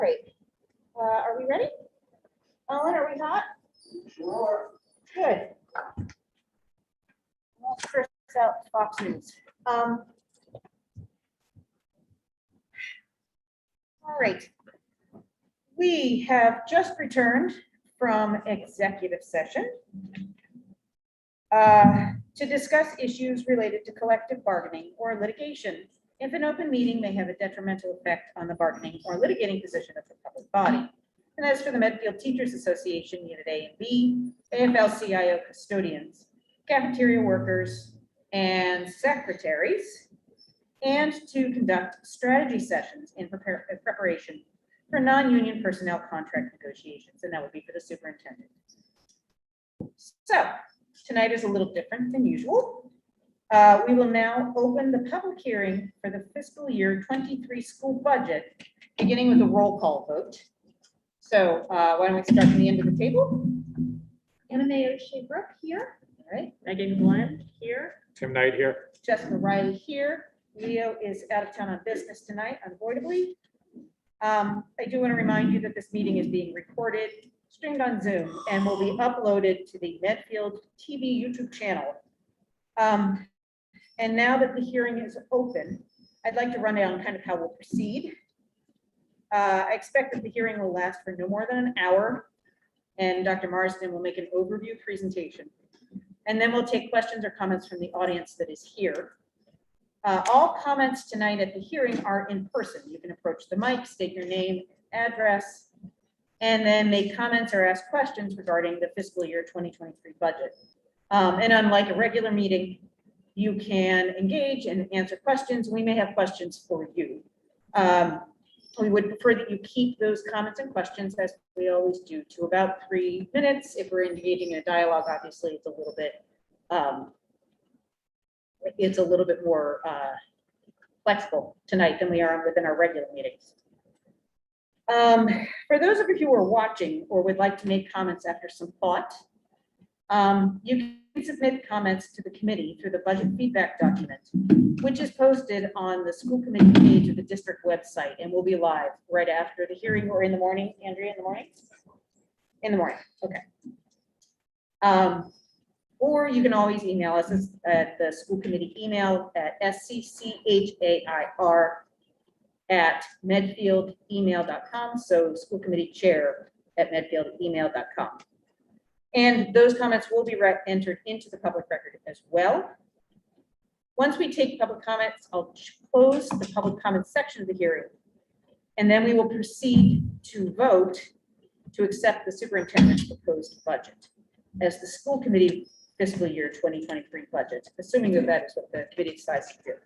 Great. Are we ready? Ellen, are we hot? Sure. Good. Let's first out Fox News. All right. We have just returned from executive session to discuss issues related to collective bargaining or litigation. If an open meeting may have a detrimental effect on the bargaining or litigating position of the public body. And as for the Medfield Teachers Association, Unit A and B, AFL-CIO custodians, cafeteria workers, and secretaries, and to conduct strategy sessions in preparation for non-union personnel contract negotiations, and that would be for the superintendent. So tonight is a little different than usual. We will now open the public hearing for the fiscal year 23 school budget, beginning with a roll call vote. So why don't we start from the end of the table? Anna Mae O'Shea-Brooke here. All right. Megan Glenn here. Tim Knight here. Jessica Riley here. Leo is out of town on business tonight, unavoidably. I do want to remind you that this meeting is being recorded, streamed on Zoom, and will be uploaded to the Medfield TV YouTube channel. And now that the hearing is open, I'd like to run down kind of how we'll proceed. I expect that the hearing will last for no more than an hour, and Dr. Marsden will make an overview presentation. And then we'll take questions or comments from the audience that is here. All comments tonight at the hearing are in person. You can approach the mic, state your name, address, and then make comments or ask questions regarding the fiscal year 2023 budget. And unlike a regular meeting, you can engage and answer questions. We may have questions for you. We would prefer that you keep those comments and questions, as we always do, to about 3 minutes. If we're engaging in a dialogue, obviously it's a little bit more flexible tonight than we are within our regular meetings. For those of you who are watching or would like to make comments after some thought, you can submit comments to the committee through the budget feedback document, which is posted on the school committee page of the district website and will be live right after the hearing or in the morning. Andrea, in the morning? In the morning, okay. Or you can always email us at the school committee email at scchair@medfieldemail.com. So school committee chair@medfieldemail.com. And those comments will be entered into the public record as well. Once we take public comments, I'll close the public comments section of the hearing. And then we will proceed to vote to accept the superintendent's proposed budget as the school committee fiscal year 2023 budget, assuming that that is what the committee decides to do.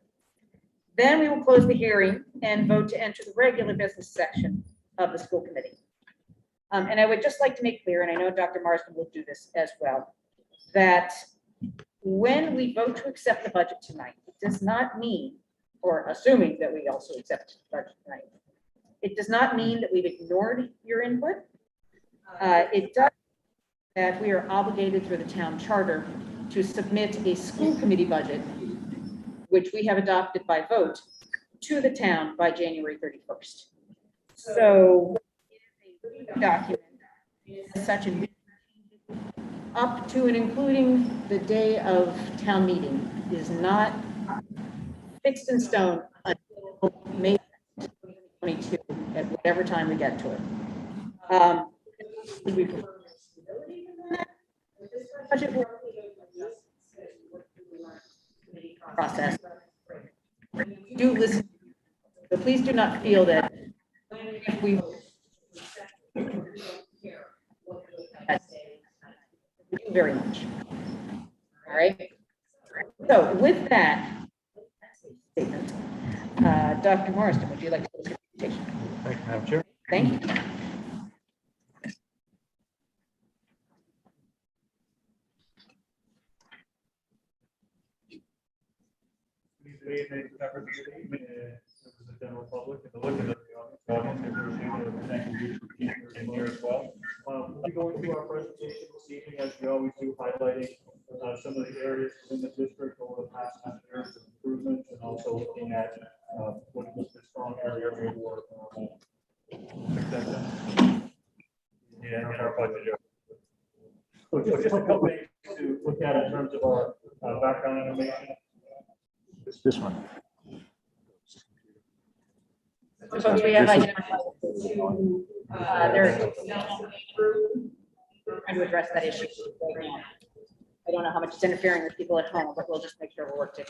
Then we will close the hearing and vote to enter the regular business section of the school committee. And I would just like to make clear, and I know Dr. Marsden will do this as well, that when we vote to accept the budget tonight, it does not mean, or assuming that we also accept the budget tonight, it does not mean that we've ignored your input. It does that we are obligated through the town charter to submit a school committee budget, which we have adopted by vote, to the town by January 31st. So document such a up to and including the day of town meeting is not fixed in stone until May 2022 at whatever time we get to it. We prefer stability in that. Budget process. Do listen, but please do not feel that if we do very much. All right. So with that statement, Dr. Marsden, would you like to close the presentation? Thank you, Madam Chair. Thank you. Members of the general public and the listeners of the audience, thank you for being here as well. We'll be going through our presentation this evening, as we always do, highlighting some of the areas within the district over the past 10 years of improvements, and also looking at what was the strong area for Fix that then. Yeah, in our budget. So just a couple things to look at in terms of our background information. This one. So folks, we have identified two, they're trying to address that issue right now. I don't know how much it's interfering with people at home, but we'll just make sure we're working.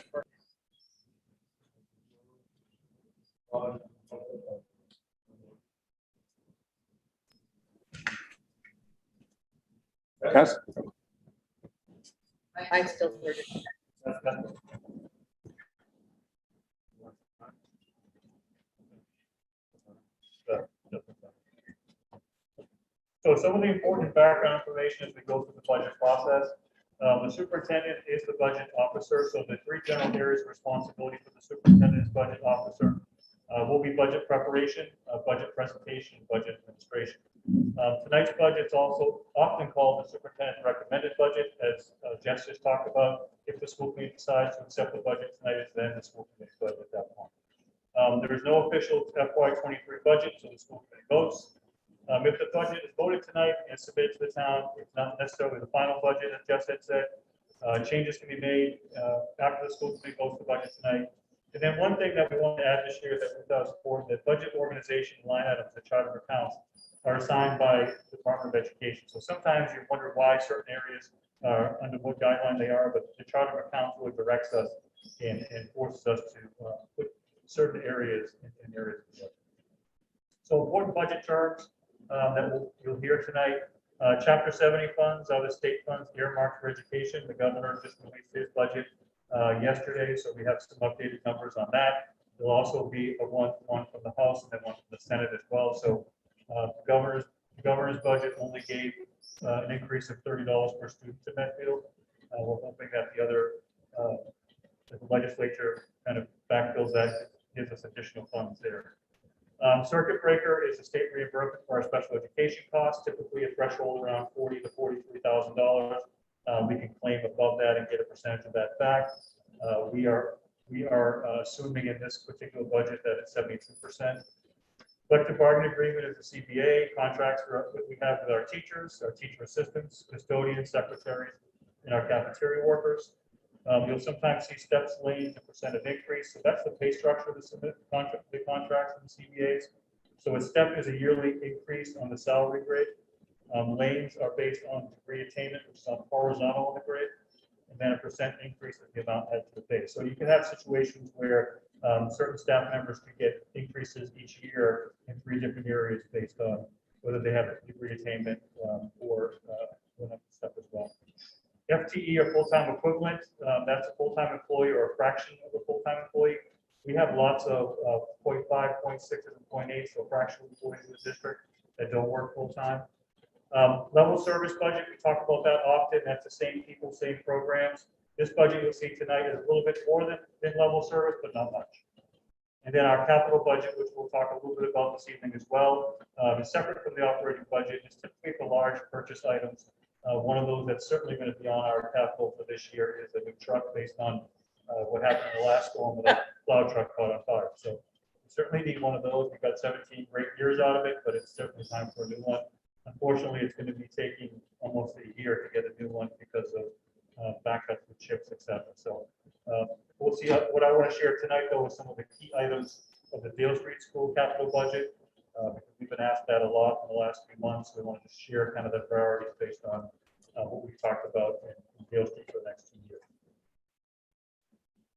Test. I'm still here. So some of the important background information as we go through the budget process. The superintendent is the budget officer, so the three general areas of responsibility for the superintendent's budget officer will be budget preparation, budget presentation, budget administration. Tonight's budget is also often called the superintendent's recommended budget, as Jess just talked about. If the school committee decides to accept the budget tonight, it's then the school committee's budget at that point. There is no official FY23 budget, so the school committee votes. If the budget is voted tonight and submitted to the town, it's not necessarily the final budget, as Jeff had said. Changes can be made after the school committee votes the budget tonight. And then one thing that we want to add this year that we does for the budget organization line items, the chart of accounts, are assigned by the Department of Education. So sometimes you wonder why certain areas are under what guideline they are, but the chart of accounts really directs us and forces us to put certain areas in areas of the budget. So important budget terms that you'll hear tonight. Chapter 70 funds are the state funds earmarked for education. The governor just released his budget yesterday, so we have some updated numbers on that. There'll also be one from the House and then one from the Senate as well. So the governor's budget only gave an increase of $30 per student to Medfield. We're hoping that the legislature kind of backfills that, gives us additional funds there. Circuit breaker is a state reimbursement for our special education costs, typically a threshold around $40,000 to $43,000. We can claim above that and get a percentage of that back. We are assuming in this particular budget that it's 72%. Collective bargaining agreement is the CBA contracts we have with our teachers, our teacher assistants, custodians, secretaries, and our cafeteria workers. You'll sometimes see steps, lanes, and percent of increase. So that's the pay structure of the contracts and the CBAs. So a step is a yearly increase on the salary grade. Lanes are based on degree attainment, which is on horizontal on the grade, and then a percent increase is the amount added to the pay. So you can have situations where certain staff members could get increases each year in three different areas based on whether they have degree attainment or another step as well. FTE or full-time equivalent, that's a full-time employee or a fraction of a full-time employee. We have lots of 0.5, 0.6, and 0.8, so fractional employees in the district that don't work full-time. Level service budget, we talk about that often. That's the same people, same programs. This budget you'll see tonight is a little bit more than level service, but not much. And then our capital budget, which we'll talk a little bit about this evening as well, is separate from the operating budget. It's typically for large purchase items. One of those that's certainly going to be on our capital for this year is a new truck based on what happened in the last storm with a plow truck caught on fire. So we certainly need one of those. We've got 17 great years out of it, but it's certainly time for a new one. Unfortunately, it's going to be taking almost a year to get a new one because of backup with chips, etc. So we'll see. What I want to share tonight, though, is some of the key items of the Dale Street School capital budget. Because we've been asked that a lot in the last few months. We wanted to share kind of the priorities based on what we talked about in Dale Street for the next 2 years.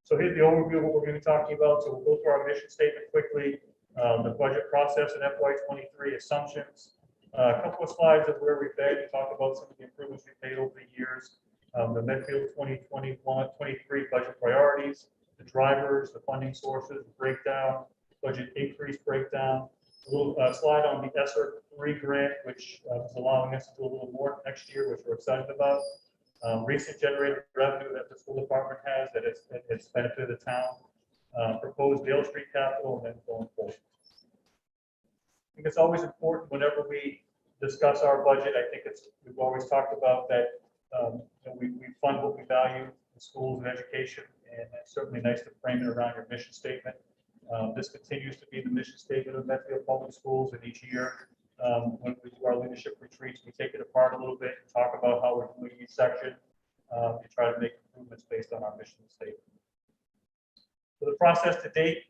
So here's the overview of what we're going to be talking about. So we'll go through our mission statement quickly, the budget process and FY23 assumptions, a couple of slides of where we've been. We talk about some of the improvements we've made over the years, the Medfield 2021-23 budget priorities, the drivers, the funding sources, the breakdown, budget increase breakdown. A little slide on the SR3 grant, which is allowing us to do a little more next year, which we're excited about. Recent generated revenue that the school department has that it's benefited the town. Proposed Dale Street capital, and then going forward. I think it's always important whenever we discuss our budget. I think we've always talked about that we fund what we value in schools and education, and it's certainly nice to frame it around your mission statement. This continues to be the mission statement of Medfield Public Schools, and each year, when we do our leadership retreats, we take it apart a little bit and talk about how we're doing each section, and try to make improvements based on our mission statement. For the process to date,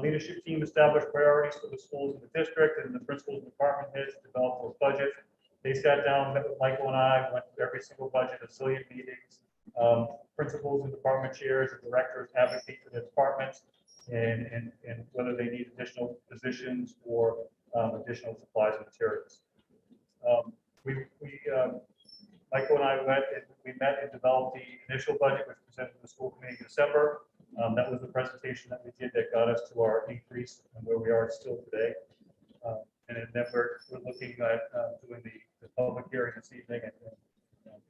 leadership team established priorities for the schools in the district, and the principals and department heads developed those budgets. They sat down, met with Michael and I, went through every single budget, a zillion meetings. Principals and department chairs and directors advocate for their departments and whether they need additional positions or additional supplies and materials. Michael and I met and developed the initial budget, which was presented to the school committee in December. That was the presentation that we did that got us to our increase and where we are still today. And then we're looking at doing the public hearing this evening and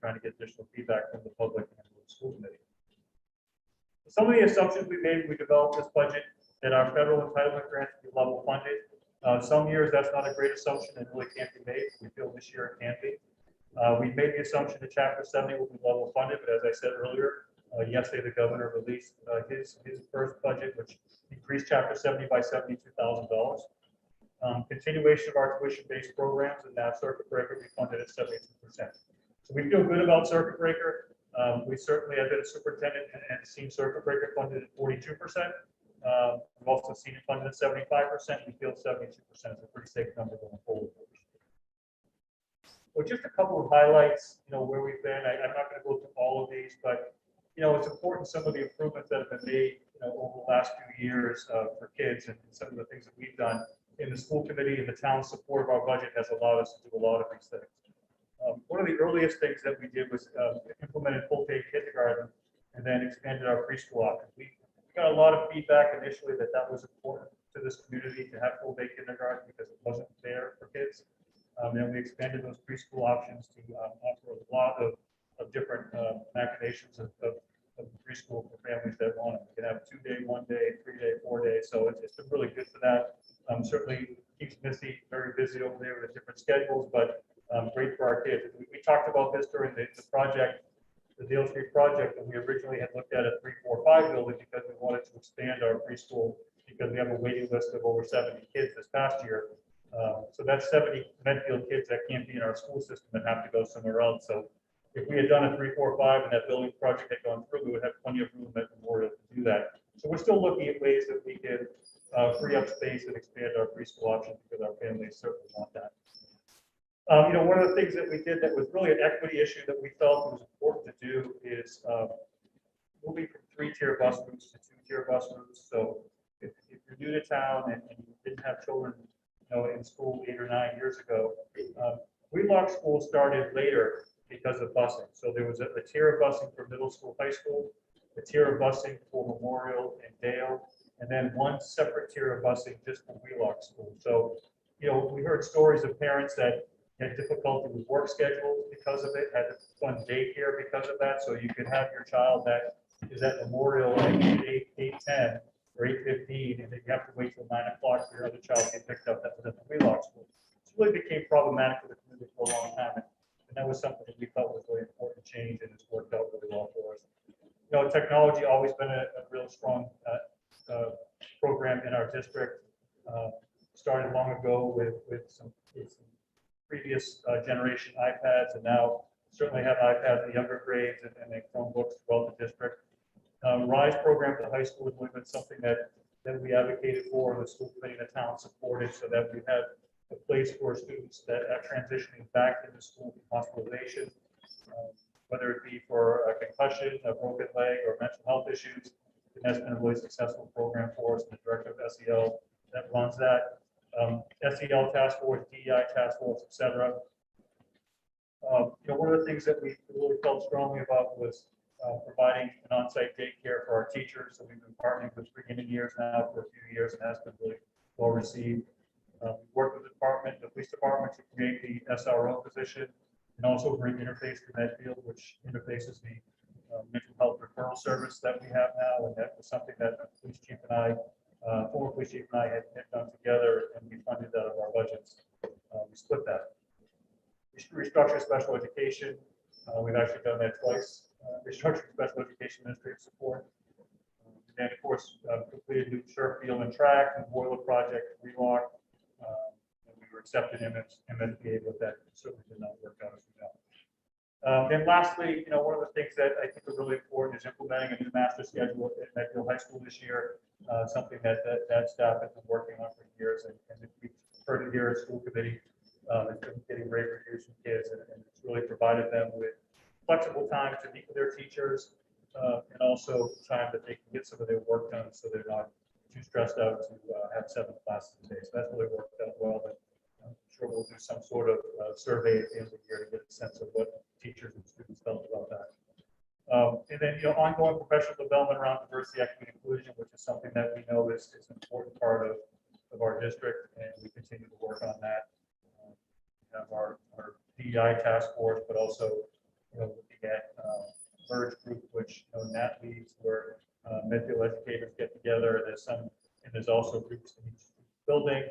trying to get additional feedback from the public and the school committee. Some of the assumptions we made when we developed this budget, that our federal entitlement grants be level funded. Some years that's not a great assumption and really can't be made. We feel this year it can be. We made the assumption that Chapter 70 will be level funded, but as I said earlier, yesterday the governor released his first budget, which increased Chapter 70 by $72,000. Continuation of our tuition-based programs, and now circuit breaker we funded at 72%. So we feel good about circuit breaker. We certainly have been a superintendent and seen circuit breaker funded at 42%. We've also seen it funded at 75%. We feel 72% is a pretty safe number going forward. Well, just a couple of highlights, where we've been. I'm not going to go through all of these, but it's important some of the improvements that have been made, over the last few years for kids, and some of the things that we've done in the school committee and the town's support of our budget has allowed us to do a lot of these things. One of the earliest things that we did was implemented full-day kindergarten and then expanded our preschool option. We got a lot of feedback initially that was important to this community to have full-day kindergarten because it wasn't there for kids. And we expanded those preschool options to offer a lot of different machinations of preschool for families that want it. We can have 2-day, 1-day, 3-day, 4-day. So it's been really good for that. Certainly keeps Missy very busy over there with different schedules, but great for our kids. We talked about this during the project, the Dale Street project, and we originally had looked at a 3-4-5 building because we wanted to expand our preschool because we have a waiting list of over 70 kids this past year. So that's 70 Medfield kids that can't be in our school system and have to go somewhere else. So if we had done a 3-4-5 and that building project had gone through, we would have plenty of room at Memorial to do that. So we're still looking at ways that we could free up space and expand our preschool option because our families certainly want that. One of the things that we did that was really an equity issue that we felt was important to do is moving from 3-tier bus routes to 2-tier bus routes. So if you're new to town and you didn't have children, in school 8 or 9 years ago, Wheelock School started later because of busing. So there was a tier of busing for middle school, high school, a tier of busing for Memorial and Dale, and then one separate tier of busing just for Wheelock School. So, we heard stories of parents that had difficulty with work schedules because of it, had to fund daycare because of that. So you could have your child that is at Memorial at 8:10 or 8:15, and then you have to wait till 9 o'clock for your other child to get picked up that was at the Wheelock School. It really became problematic for the community for a long time, and that was something that we felt was really important change, and it's worked out really well for us. Technology always been a real strong program in our district. Started long ago with some previous generation iPads, and now certainly have iPads in the younger grades and they Chromebooks throughout the district. RISE program for the high school has really been something that we advocated for, the school committee and the town supported, so that we have a place for students that are transitioning back into school from hospitalization, whether it be for a concussion, a broken leg, or mental health issues. And that's been a really successful program for us. The director of SEL that runs that. SEL task force, DEI task force, etc. One of the things that we really felt strongly about was providing an on-site daycare for our teachers. So we've been partnering with beginning years now for a few years, and that's been really well received. We worked with the police department to create the SRO position, and also bring interface to Medfield, which interfaces the mental health referral service that we have now, and that was something that the police chief and I, former police chief and I had done together, and we funded that out of our budgets. We split that. Restructure special education. We've actually done that twice. Restructuring special education administrative support. And then, of course, completed new turf field and track and boiler project relock. And we were accepted in MSBA, but that certainly did not work out as we know. And lastly, one of the things that I think is really important is implementing a new master schedule at Medfield High School this year. Something that staff has been working on for years, and we've heard it here at school committee. It's been getting great reviews from kids, and it's really provided them with flexible time to meet with their teachers, and also time that they can get some of their work done, so they're not too stressed out to have 7 classes a day. So that's really worked out well. But I'm sure we'll do some sort of survey at the end of the year to get a sense of what teachers and students felt about that. And then, ongoing professional development around diversity, equity, and inclusion, which is something that we know is an important part of our district, and we continue to work on that. We have our DEI task force, but also, looking at merge group, which Nat leads, where Medfield educators get together. There's also groups in each building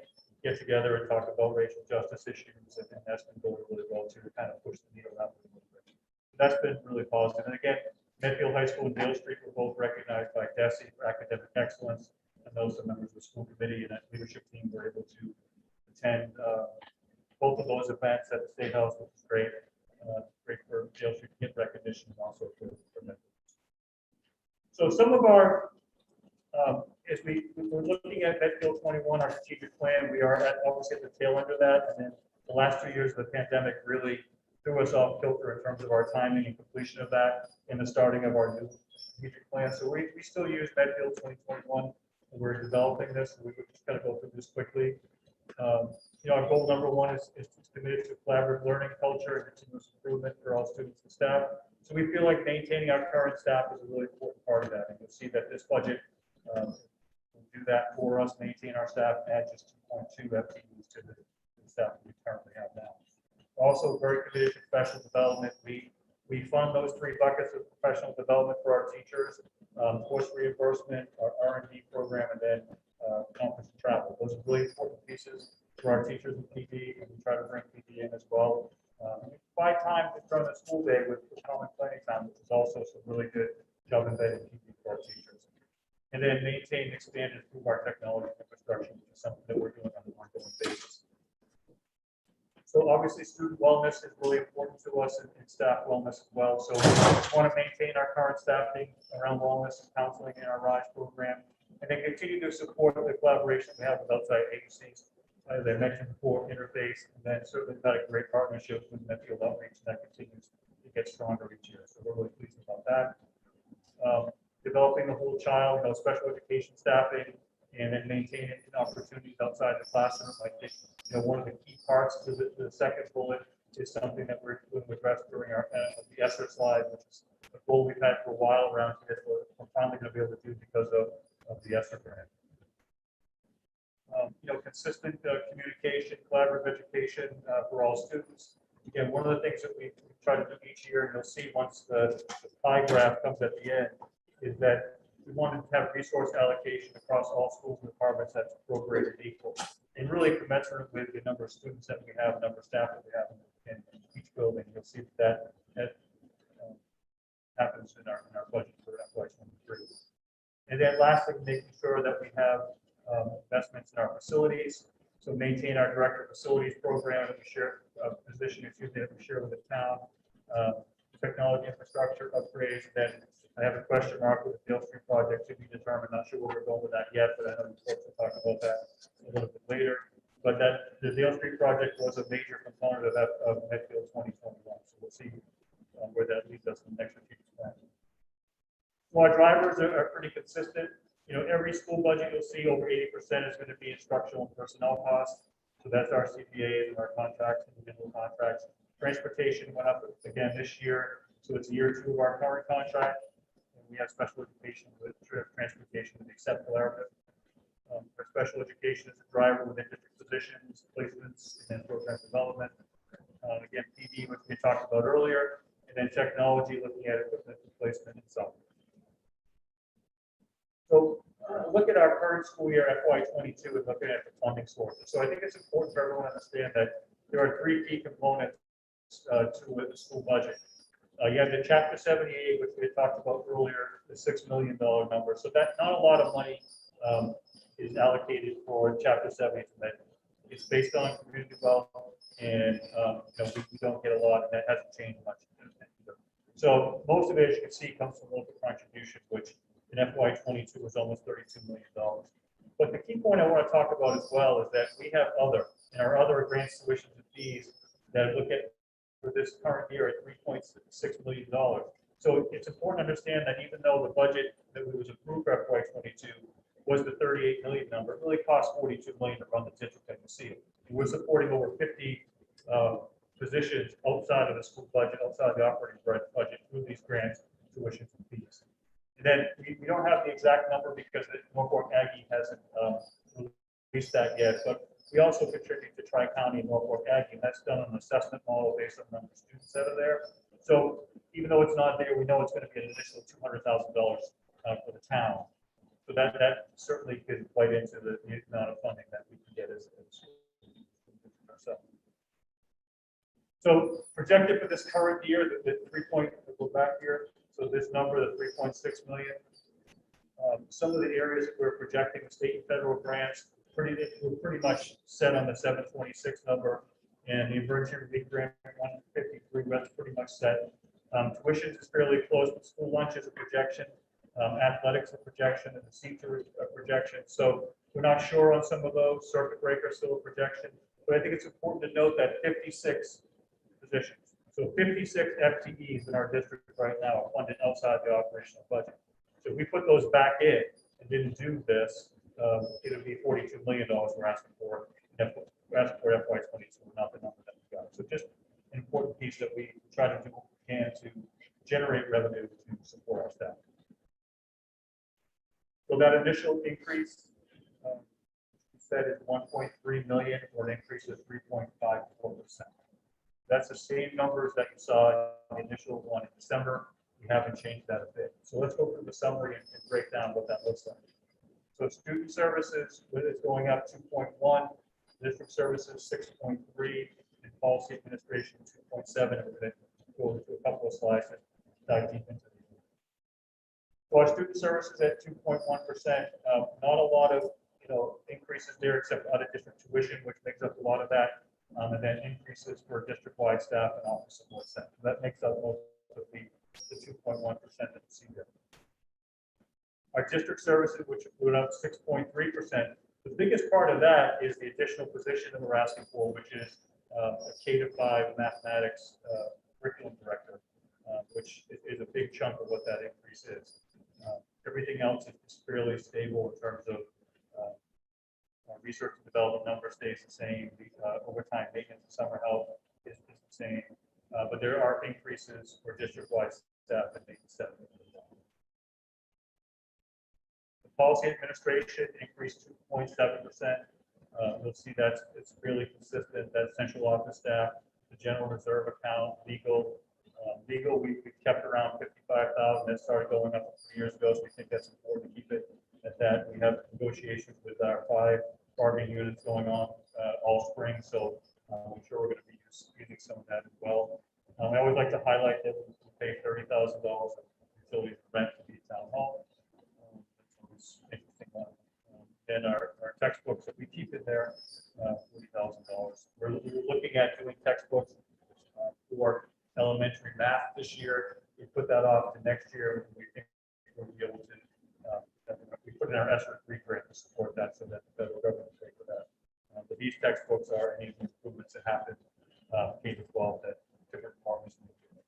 get together and talk about racial justice issues, and that's been going really well to kind of push the needle out a little bit. That's been really positive. And again, Medfield High School and Dale Street were both recognized by DESE for academic excellence, and those are members of the school committee and that leadership team were able to attend both of those events at the State House, which is great. Great for Dale Street to get recognition, and also for Medfield. So some of our as we're looking at Medfield 21, our strategic plan, we are obviously at the tail end of that, and then the last 2 years of the pandemic really threw us off kilter in terms of our timing and completion of that and the starting of our new strategic plan. So we still use Medfield 2021, and we're developing this. We would just kind of go through this quickly. Our goal number 1 is committed to collaborative learning culture and continuous improvement for all students and staff. So we feel like maintaining our current staff is a really important part of that, and you'll see that this budget will do that for us, maintain our staff, and add just 2.2 FTEs to the staff that we currently have now. Also very committed to professional development. We fund those 3 buckets of professional development for our teachers, course reimbursement, our R&D program, and then conference and travel. Those are really important pieces for our teachers in PD, and we try to bring PD in as well. We provide time during the school day with common planning time, which is also some really good job embedded PD for our teachers. And then maintain, expand, and improve our technology infrastructure, which is something that we're doing on an ongoing basis. So obviously, student wellness is really important to us, and staff wellness as well. So we want to maintain our current staffing around wellness and counseling in our RISE program, and then continue to support the collaboration we have with outside agencies. As I mentioned before, interface, and then certainly got a great partnership with Medfield Outreach, and that continues to get stronger each year. So we're really pleased about that. Developing the whole child, special education staffing, and then maintaining opportunities outside the classroom. I think, one of the key parts to the second bullet is something that we're going to address during our the ESSER slide, which is a goal we've had for a while around here. We're finally going to be able to do because of the ESSER grant. Consistent communication, collaborative education for all students. Again, one of the things that we try to do each year, and you'll see once the pie graph comes at the end, is that we wanted to have resource allocation across all schools and departments that's appropriated equal, and really commensurate with the number of students that we have, number of staff that we have in each building. You'll see that happens in our budget for FY23. And then lastly, making sure that we have investments in our facilities. So maintain our director of facilities program that we share position, that we share with the town. Technology infrastructure upgrades. Then I have a question mark with the Dale Street project to be determined. Not sure where we're going with that yet, but I know you folks will talk about that a little bit later. But the Dale Street project was a major component of Medfield 2021. So we'll see where that leads us in the next strategic plan. So our drivers are pretty consistent. Every school budget you'll see over 80% is going to be instructional and personnel costs. So that's our CPAs and our contracts, individual contracts. Transportation went up again this year. So it's year 2 of our current contract. And we have special education with transportation with Accept Collaborative. For special education as a driver within district positions, placements, and then program development. Again, PD, which we talked about earlier, and then technology, looking at equipment replacement and software. So look at our current school year, FY22, and looking at the funding sources. So I think it's important for everyone to understand that there are 3 key components to the school budget. You have the Chapter 78, which we had talked about earlier, the $6 million number. So that not a lot of money is allocated for Chapter 70. It's based on community development, and we don't get a lot, and that hasn't changed much. So most of it, as you can see, comes from local contributions, which in FY22 was almost $32 million. But the key point I want to talk about as well is that we have and our other grants, tuitions, and fees that look at for this current year at $3.6 million. So it's important to understand that even though the budget that was approved for FY22 was the 38 million number, it really cost 42 million to run the district as you see it. And we're supporting over 50 positions outside of the school budget, outside of the operating budget through these grants, tuitions, and fees. And then we don't have the exact number because the Norfolk Aggie hasn't released that yet, but we also contribute to Tri-County and Norfolk Aggie, and that's done on an assessment model based on the number of students that are there. So even though it's not there, we know it's going to be an additional $200,000 for the town. So that certainly could bite into the amount of funding that we can get as ourselves. So projected for this current year, the 3 point, we'll go back here. So this number, the 3.6 million. Some of the areas that we're projecting, the state and federal grants, we're pretty much set on the 726 number, and the emergency relief grant 153. That's pretty much set. Tuitions is fairly close, but school lunch is a projection. Athletics a projection, and the teacher is a projection. So we're not sure on some of those. Circuit breaker still a projection, but I think it's important to note that 56 positions. So 56 FTEs in our district right now are funded outside the operational budget. So if we put those back in and didn't do this, it would be $42 million we're asking for. We're asking for FY22, not the number that we got. So just an important piece that we try to do what we can to generate revenue to support our staff. So that initial increase said is 1.3 million, or an increase of 3.54%. That's the same numbers that you saw in the initial one in December. We haven't changed that a bit. So let's go through the summary and break down what that looks like. So student services is going up 2.1, district services 6.3, and policy administration 2.7. And we're going to go into a couple of slides and dive deep into these. So our student services at 2.1%. Not a lot of increases there, except out of district tuition, which makes up a lot of that, and then increases for district-wide staff and office support staff. So that makes up most of the 2.1% that you see there. Our district services, which went up 6.3%, the biggest part of that is the additional position that we're asking for, which is a K-5 mathematics curriculum director, which is a big chunk of what that increase is. Everything else is fairly stable in terms of research and development number stays the same. The overtime maintenance and summer help is the same, but there are increases for district-wide staff and maintenance staff. The policy administration increased 2.7%. You'll see that it's fairly consistent. That's central office staff, the general reserve account, legal. Legal, we kept around 55,000. That started going up a few years ago, so we think that's important to keep it at that. We have negotiations with our 5 bargaining units going on all spring, so I'm sure we're going to be using some of that as well. I always like to highlight that we pay $30,000 of utilities rent to be town hall. It's interesting one. Then our textbooks that we keep in there, $40,000. We're looking at doing textbooks for elementary math this year. We put that off to next year. We think we'll be able to. We put in our SR3 grant to support that, so that the federal government will pay for that. But these textbooks are any improvements that happen K-12 that different departments need to do.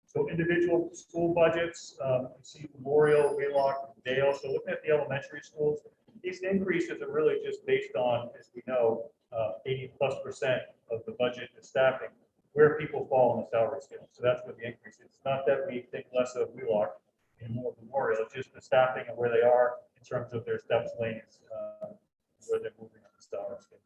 So individual school budgets, you see Memorial, Wheelock, Dale. So looking at the elementary schools, these increases are really just based on, as we know, 80+% of the budget is staffing, where people fall on the salary scale. So that's where the increase is. It's not that we think less of Wheelock and more of Memorial, it's just the staffing and where they are in terms of their steps lanes, where they're moving on the salary scale.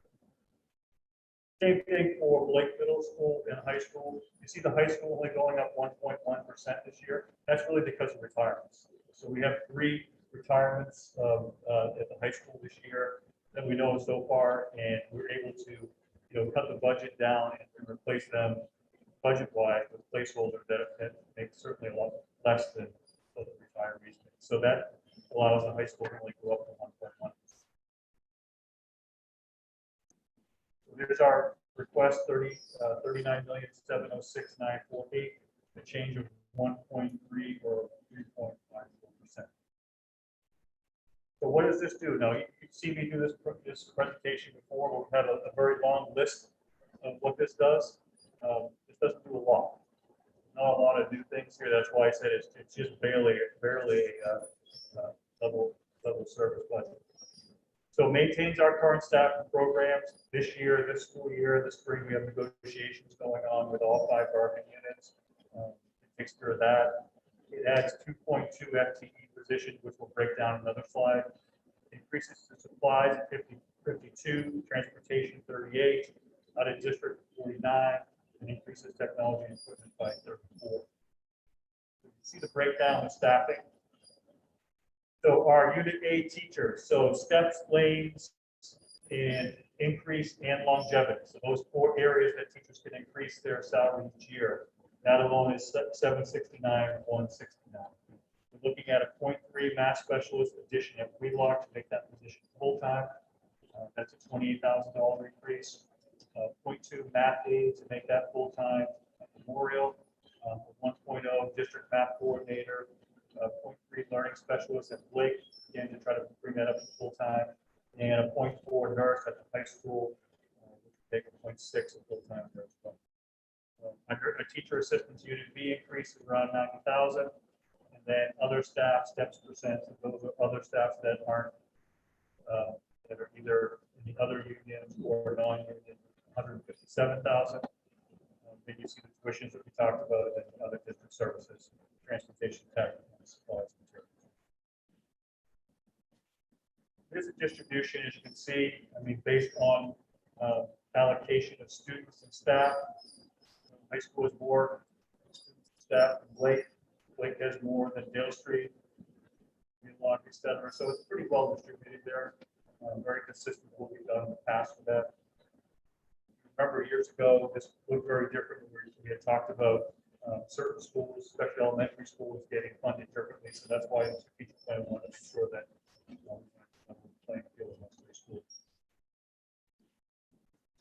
Same thing for Blake Middle School and high school. You see the high school only going up 1.1% this year. That's really because of retirements. So we have 3 retirements at the high school this year that we know so far, and we're able to cut the budget down and replace them budget-wise with placeholder that makes certainly a lot less than the retirees. So that allows the high school to only go up to 1.1. So here's our request, 39,706,948, a change of 1.3 or 3.54%. So what does this do? Now, you've seen me do this presentation before. We've had a very long list of what this does. This doesn't do a lot. Not a lot of new things here. That's why I said it's just barely a level service budget. So maintains our current staff and programs. This year, this school year, this spring, we have negotiations going on with all 5 bargaining units. It takes care of that. It adds 2.2 FTE positions, which we'll break down in another slide. Increases the supplies at 52, transportation 38, out of district 49, and increases technology and equipment by 34. You can see the breakdown of staffing. So our Unit A teachers, so steps, lanes, and increase and longevity. So those 4 areas that teachers can increase their salary each year. That alone is 769, 169. We're looking at a 0.3 math specialist addition at Wheelock to make that position full-time. That's a $28,000 increase. 0.2 math aid to make that full-time at Memorial. 1.0 district math coordinator. 0.3 learning specialist at Blake, again, to try to bring that up to full-time. And a 0.4 nurse at the high school, which would take a 0.6 of full-time nurse. Under a teacher assistance unit B increase is around 90,000. And then other staff, steps percent, those are other staffs that aren't, that are either in the other unions or non-union, 157,000. Then you see the tuitions that we talked about and other district services, transportation, tax, and supplies, materials. Here's a distribution, as you can see, I mean, based on allocation of students and staff. High school is more students and staff than Blake. Blake has more than Dale Street, Wheelock, et cetera. So it's pretty well distributed there. Very consistent with what we've done in the past with that. Remember years ago, this looked very different. We had talked about certain schools, especially elementary schools, getting funded differently. So that's why the strategic plan wanted to ensure that playing field in most schools.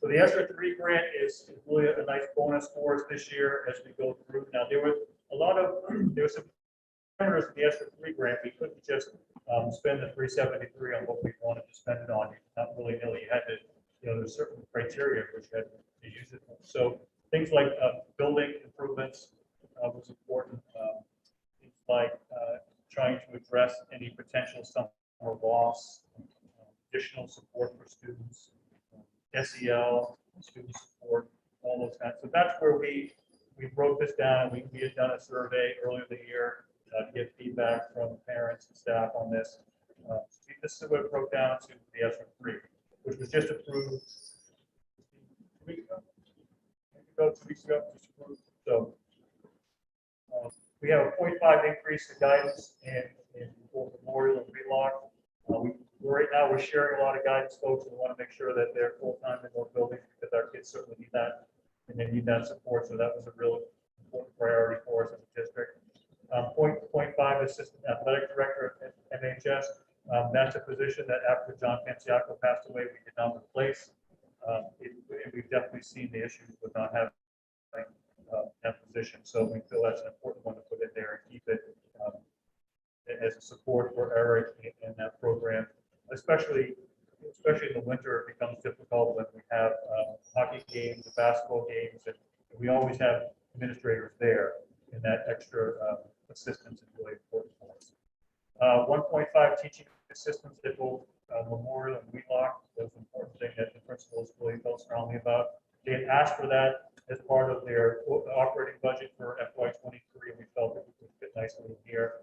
So the SR3 grant is really a nice bonus for us this year as we go through. Now there were some parameters in the SR3 grant. We couldn't just spend the 373 on what we wanted to spend it on. Not willy-nilly. You had to, there's certain criteria which you had to use it for. So things like building improvements was important. Things like trying to address any potential summer loss, additional support for students, SEL, student support, all those kinds. So that's where we broke this down. We had done a survey earlier in the year to get feedback from parents and staff on this. This is what it broke down to the SR3, which was just approved 2 weeks ago. 2 weeks ago, just approved. So we have a 0.5 increase in guidance in both Memorial and Wheelock. Right now, we're sharing a lot of guidance folks, and we want to make sure that they're full-time in those buildings because our kids certainly need that, and they need that support. So that was a real important priority for us as a district. 0.5 assistant athletic director at MHS. That's a position that after John Panciaco passed away, we did not replace. We've definitely seen the issues with not having that position. So we feel that's an important one to put in there and keep it as a support for Eric in that program, especially in the winter. It becomes difficult when we have hockey games, the basketball games, and we always have administrators there, and that extra assistance is really important for us. 1.5 teaching assistants at both Memorial and Wheelock. That's an important thing that the principals really felt strongly about. They had asked for that as part of their operating budget for FY23, and we felt it would fit nicely in here.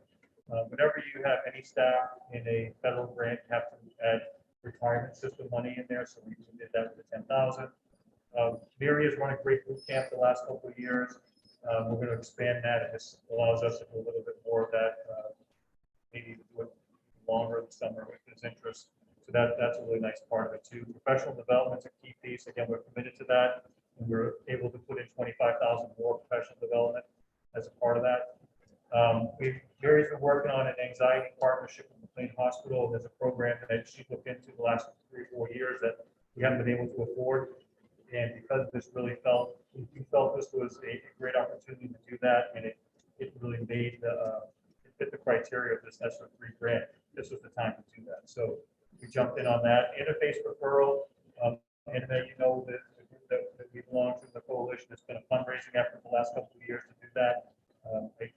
Whenever you have any staff in a federal grant, you have to add retirement system money in there, so we did that with the 10,000. Mary has run a great boot camp the last couple of years. We're going to expand that, and this allows us to do a little bit more of that, maybe do it longer in the summer with his interest. So that's a really nice part of it too. Professional development is a key piece. Again, we're committed to that. and we were able to put in 25,000 more professional development as a part of that. Gary's been working on an anxiety partnership with McLean Hospital. There's a program that she looked into the last 3 or 4 years that we haven't been able to afford. And because we felt this was a great opportunity to do that, and it really made it fit the criteria of this SR3 grant. This was the time to do that. So we jumped in on that. Interface referral, and then that we belong to the coalition. It's been a fundraising effort the last couple of years to do that.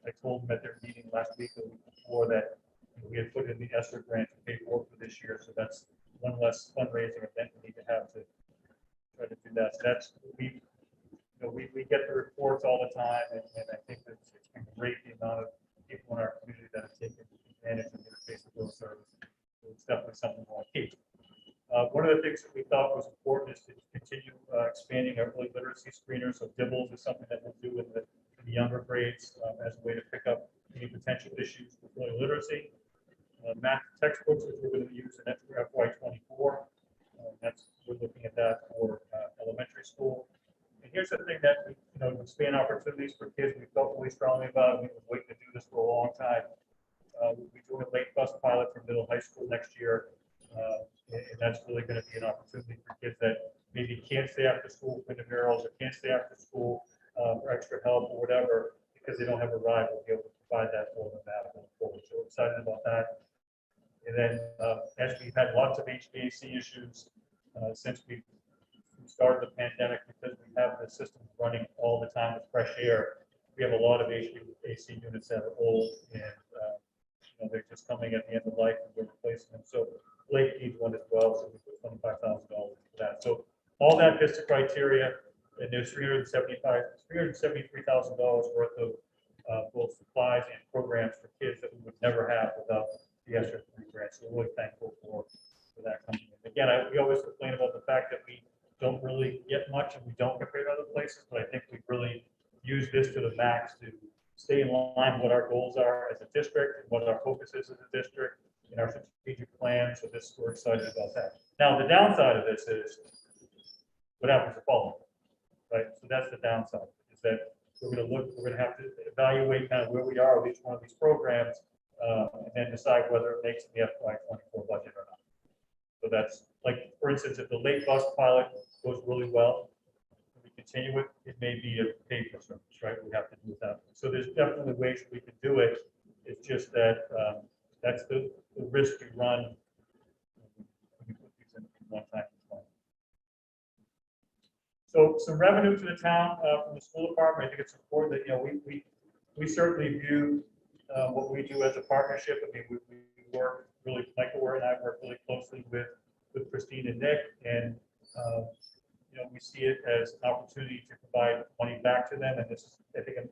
I told them at their meeting last week or the week before that we had put in the SR grant to pay for this year. So that's one less fundraising event we need to have to try to do that. So that's we get the reports all the time, and I think that it's been great the amount of people in our community that have taken advantage of interface referral service. So it's definitely something we want to keep. One of the things that we thought was important is to continue expanding our early literacy screeners. So DIBBLES is something that we'll do in the younger grades as a way to pick up any potential issues with early literacy. Math textbooks, which we're going to use in FY24. We're looking at that for elementary school. And here's the thing that expand opportunities for kids we felt really strongly about. We've been waiting to do this for a long time. We'll be doing a late bus pilot for middle high school next year. And that's really going to be an opportunity for kids that maybe can't stay after school for intramurals or can't stay after school for extra help or whatever because they don't have a ride. We'll be able to provide that for them going forward. So we're excited about that. And then as we've had lots of HVAC issues since we started the pandemic, because we have the system running all the time with fresh air, we have a lot of HVAC units that are old and they're just coming at the end of life and we're replacing them. So Lake needs one as well, so we put $25,000 for that. So all that fits the criteria, and there's $373,000 worth of both supplies and programs for kids that we would never have without the SR3 grant. So we're really thankful for that coming in. Again, we always complain about the fact that we don't really get much and we don't compare to other places, but I think we've really used this to the max to stay in line with what our goals are as a district and what our focus is as a district in our strategic plan. So we're excited about that. Now, the downside of this is what happens the following, right? So that's the downside, is that we're going to have to evaluate kind of where we are with each one of these programs and then decide whether it makes the FY24 budget or not. So that's like, for instance, if the late bus pilot goes really well, we continue it, it may be a paid for service, right? We have to do that. So there's definitely ways we can do it. It's just that that's the risk you run when you put these in one time. So some revenue to the town from the school department. I think it's important that we certainly view what we do as a partnership. I mean, we work really, Michael and I work really closely with Christine and Nick, and we see it as an opportunity to provide money back to them. And this is, I think, I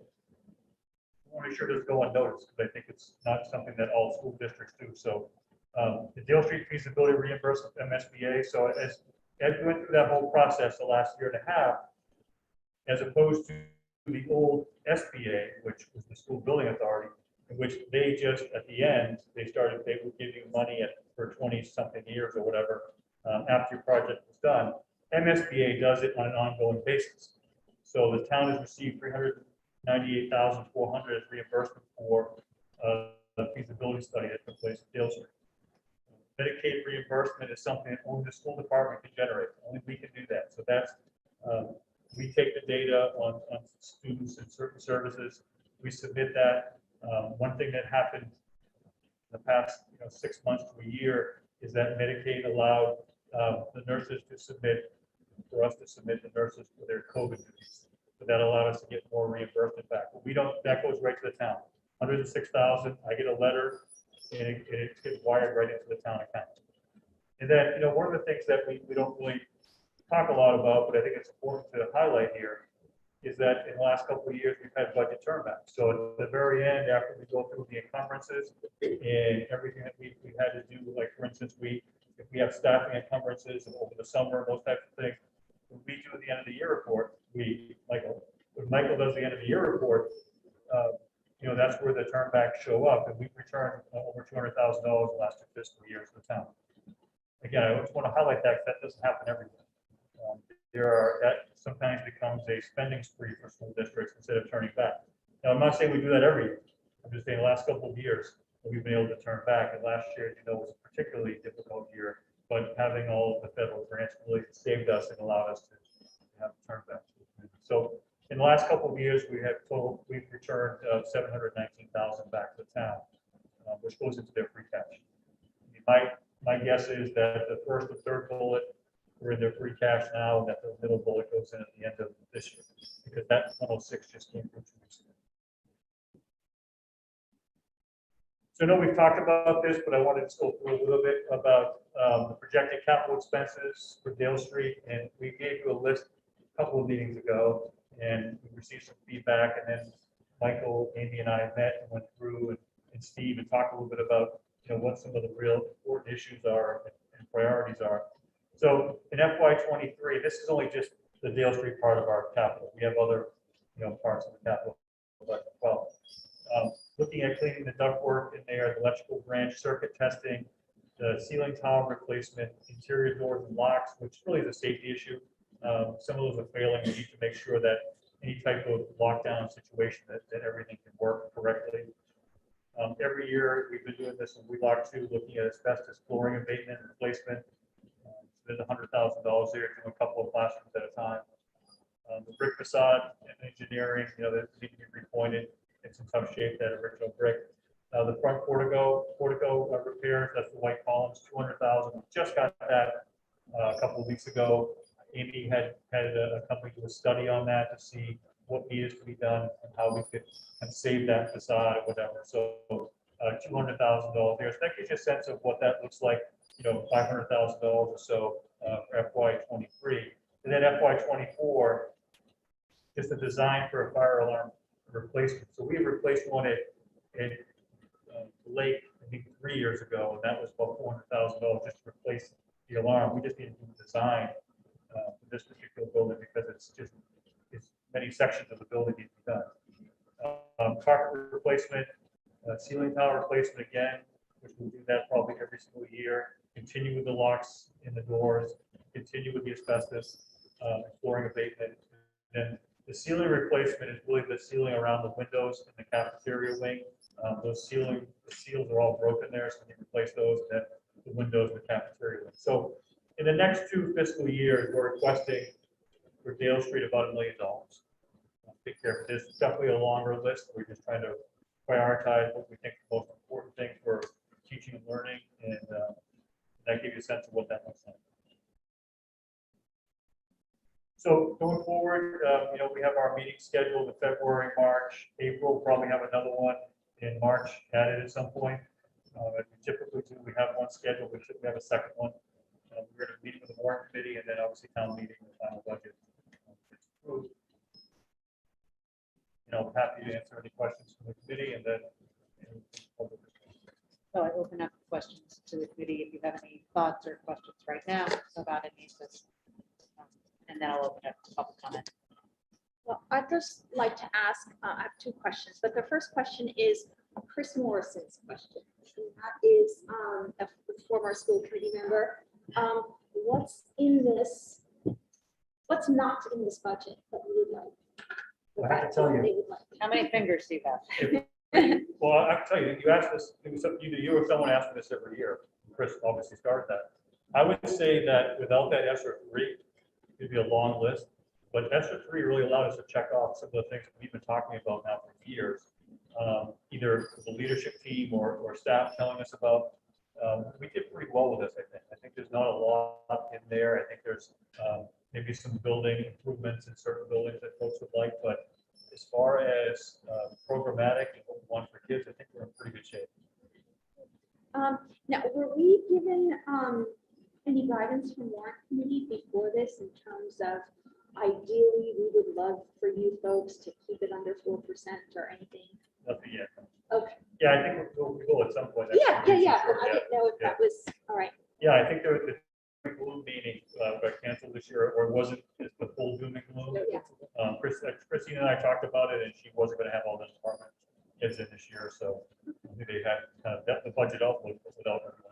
want to make sure this go unnoticed because I think it's not something that all school districts do. So the Dale Street feasibility reimbursement MSBA. So as we went through that whole process the last year and a half, as opposed to the old SBA, which was the school building authority, in which they just at the end they would give you money for 20-something years or whatever after your project was done. MSBA does it on an ongoing basis. So the town has received $398,400 as reimbursement for the feasibility study that took place at Dale Street. Medicaid reimbursement is something that only the school department can generate. Only we can do that. So that's we take the data on students and certain services. We submit that. One thing that happened in the past 6 months to a year is that Medicaid allowed the nurses to submit, for us to submit the nurses for their COVID duties. So that allowed us to get more reimbursement back. But we don't, that goes right to the town. 106,000, I get a letter and it gets wired right into the town account. And then, one of the things that we don't really talk a lot about, but I think it's important to highlight here, is that in the last couple of years, we've had budget turnbacks. So at the very end, after we go through the encumbrances and everything that we had to do, like for instance, if we have staffing encumbrances over the summer, those types of things, when we do the end of the year report, when Michael does the end of the year report, that's where the turnbacks show up, and we've returned over $200,000 the last 2 fiscal years to the town. Again, I just want to highlight that that doesn't happen everywhere. that sometimes becomes a spending spree for school districts instead of turning back. Now, I'm not saying we do that every year. I'm just saying the last couple of years, we've been able to turn back. And last year, was a particularly difficult year, but having all of the federal grants really saved us and allowed us to have a turn back. So in the last couple of years, we've returned 719,000 back to the town, which goes into their free cash. My guess is that the first and third bullet are in their free cash now, and that the middle bullet goes in at the end of this year, because that 106 just came from 2 weeks ago. So I know we've talked about this, but I wanted to go through a little bit about the projected capital expenses for Dale Street, and we gave you a list a couple of meetings ago, and we received some feedback, and then Michael, Amy, and I met and went through, and Steve, and talked a little bit about what some of the real important issues are and priorities are. So in FY23, this is only just the Dale Street part of our capital. We have other parts of the capital budget as well. Looking at cleaning the ductwork in there, the electrical branch circuit testing, the ceiling tile replacement, interior doors and locks, which really is a safety issue. Some of those are failing. We need to make sure that any type of lockdown situation that everything can work correctly. Every year we've been doing this in WheeLock 2, looking at asbestos flooring abatement and replacement. There's $100,000 there, doing a couple of classrooms at a time. The brick facade and engineering, that need to be repointed. It's in tough shape, that original brick. The front portico repairs, that's the white columns, $200,000. We just got that a couple of weeks ago. Amy had a company do a study on that to see what needed to be done and how we could save that facade or whatever. So $200,000 there. So that gives you a sense of what that looks like, $500,000 or so for FY23. And then FY24, just a design for a fire alarm replacement. So we replaced one at Lake, I think 3 years ago, and that was about $400,000 just to replace the alarm. We just need to do the design for this particular building because it's many sections of the building need to be done. Carpet replacement, ceiling tile replacement again, which we'll do that probably every single year. Continue with the locks in the doors, continue with the asbestos, flooring abatement. Then the ceiling replacement is really the ceiling around the windows in the cafeteria wing. The seals are all broken there, so we replace those, and then the windows in the cafeteria wing. So in the next 2 fiscal years, we're requesting for Dale Street about $1 million. Take care of this. It's definitely a longer list. We're just trying to prioritize what we think the most important thing for teaching and learning, and that gives you a sense of what that looks like. So going forward, we have our meeting scheduled in February, March, April. We'll probably have another one in March added at some point. As we typically do, we have one scheduled. We have a second one. We're going to meet with the warrant committee and then obviously town meeting the final budget. I'm happy to answer any questions from the committee and then. So I open up questions to the committee if you have any thoughts or questions right now about any of this. And then I'll open up to public comment. Well, I'd just like to ask, I have 2 questions, but the first question is Chris Morrison's question. And that is a former school committee member. What's not in this budget that we would like? I have to tell you. How many fingers do you have? Well, I can tell you, you asked this, either you or someone asked me this every year. Chris obviously started that. I would say that without that SR3, it'd be a long list, but SR3 really allowed us to check off some of the things that we've been talking about now for years. Either the leadership team or staff telling us about. We did pretty well with this, I think. I think there's not a lot in there. I think there's maybe some building improvements in certain buildings that folks would like, but as far as programmatic and what we want for kids, I think we're in pretty good shape. Now, were we given any guidance from warrant committee before this in terms of ideally we would love for you folks to keep it under 4% or anything? Nothing yet. Okay. Yeah, I think we will at some point. Yeah. I didn't know if that was all right. Yeah, I think the gloom meeting got canceled this year, or it wasn't the full doom and gloom. Yeah. Christine and I talked about it, and she wasn't going to have all the department heads in this year, so I think they had kind of the budget outlook without everyone.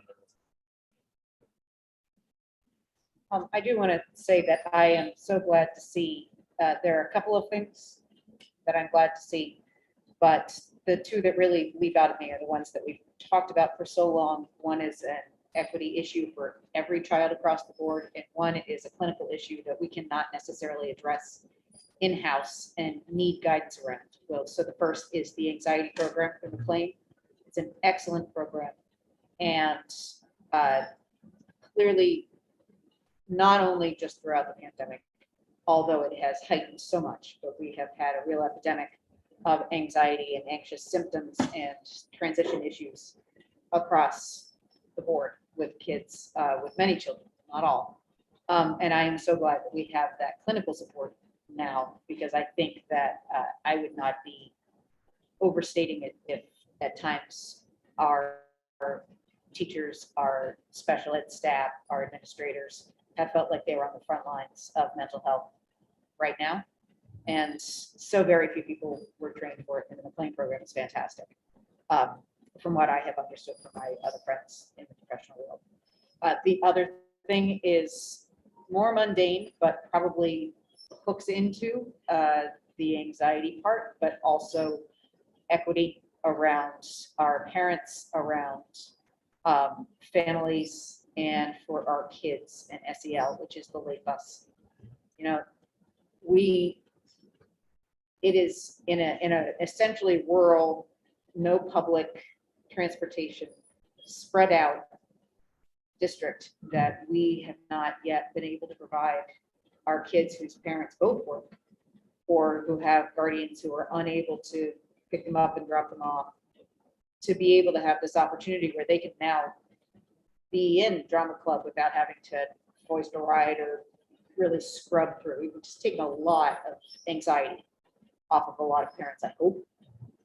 I do want to say that I am so glad to see, there are a couple of things that I'm glad to see, but the two that really leap out at me are the ones that we've talked about for so long. One is an equity issue for every child across the board, and one is a clinical issue that we cannot necessarily address in-house and need guidance around. Well, so the first is the anxiety program for McLean. It's an excellent program, and clearly, not only just throughout the pandemic, although it has heightened so much, but we have had a real epidemic of anxiety and anxious symptoms and transition issues across the board with kids, with many children, not all. And I am so glad that we have that clinical support now, because I think that I would not be overstating it if at times our teachers, our special ed staff, our administrators have felt like they were on the front lines of mental health right now. And so very few people were trained for it, and the McLean program is fantastic, from what I have understood from my other friends in the professional world. The other thing is more mundane, but probably hooks into the anxiety part, but also equity around our parents, around families, and for our kids and SEL, which is the late bus. You know, it is in a essentially rural, no public transportation, spread out district that we have not yet been able to provide our kids whose parents both work, or who have guardians who are unable to pick them up and drop them off, to be able to have this opportunity where they can now be in drama club without having to foist a ride or really scrub through. We've just taken a lot of anxiety off of a lot of parents, I hope,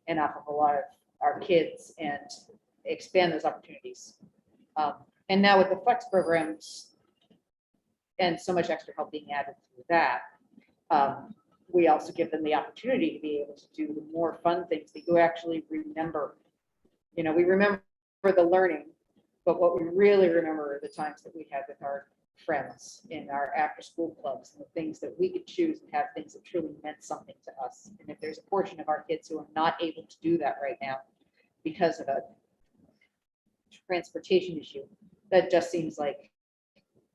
and off of a lot of our kids, and expand those opportunities. And now with the flex programs and so much extra help being added through that, we also give them the opportunity to be able to do the more fun things that you actually remember. You know, we remember the learning, but what we really remember are the times that we had with our friends in our after school clubs, and the things that we could choose and have things that truly meant something to us. And if there's a portion of our kids who are not able to do that right now because of a transportation issue, that just seems like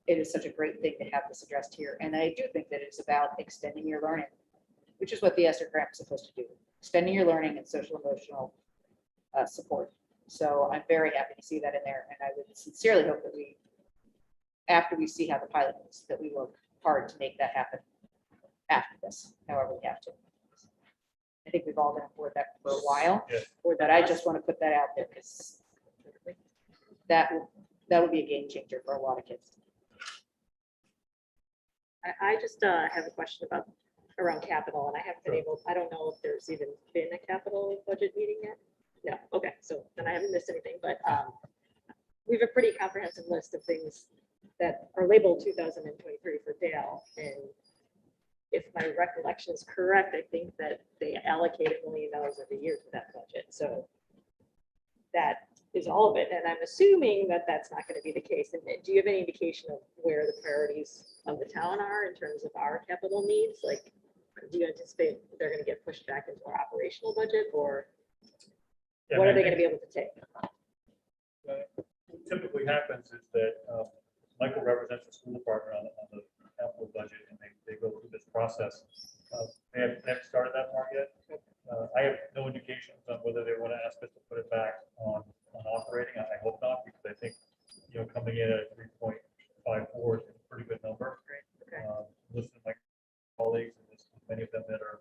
it is such a great thing to have this addressed here. And I do think that it's about extending your learning, which is what the SR Grant is supposed to do, extending your learning and social emotional support. So I'm very happy to see that in there, and I would sincerely hope that we, after we see how the pilot goes, that we work hard to make that happen after this, however we have to. I think we've all been on board that for a while, Yes. or that I just want to put that out there, because that will be a game changer for a lot of kids. I just have a question about around capital, and I haven't been able, I don't know if there's even been a capital budget meeting yet. No, okay, so then I haven't missed anything, but we have a pretty comprehensive list of things that are labeled 2023 for Dale, and if my recollection is correct, I think that they allocated $1 million every year to that budget, so that is all of it, and I'm assuming that that's not going to be the case. And do you have any indication of where the priorities of the town are in terms of our capital needs? Like, do you anticipate they're going to get pushed back into our operational budget, or Yeah, what I are they going think to be able to take? What typically happens is that Michael represents the school department on the capital budget, and they go through this process. They haven't started that part yet. I have no indications on whether they want to ask us to put it back on operating. I hope not, because I think, you know, coming in at 3.54 is a pretty good number. Okay. Listen to my colleagues, and there's many of them that are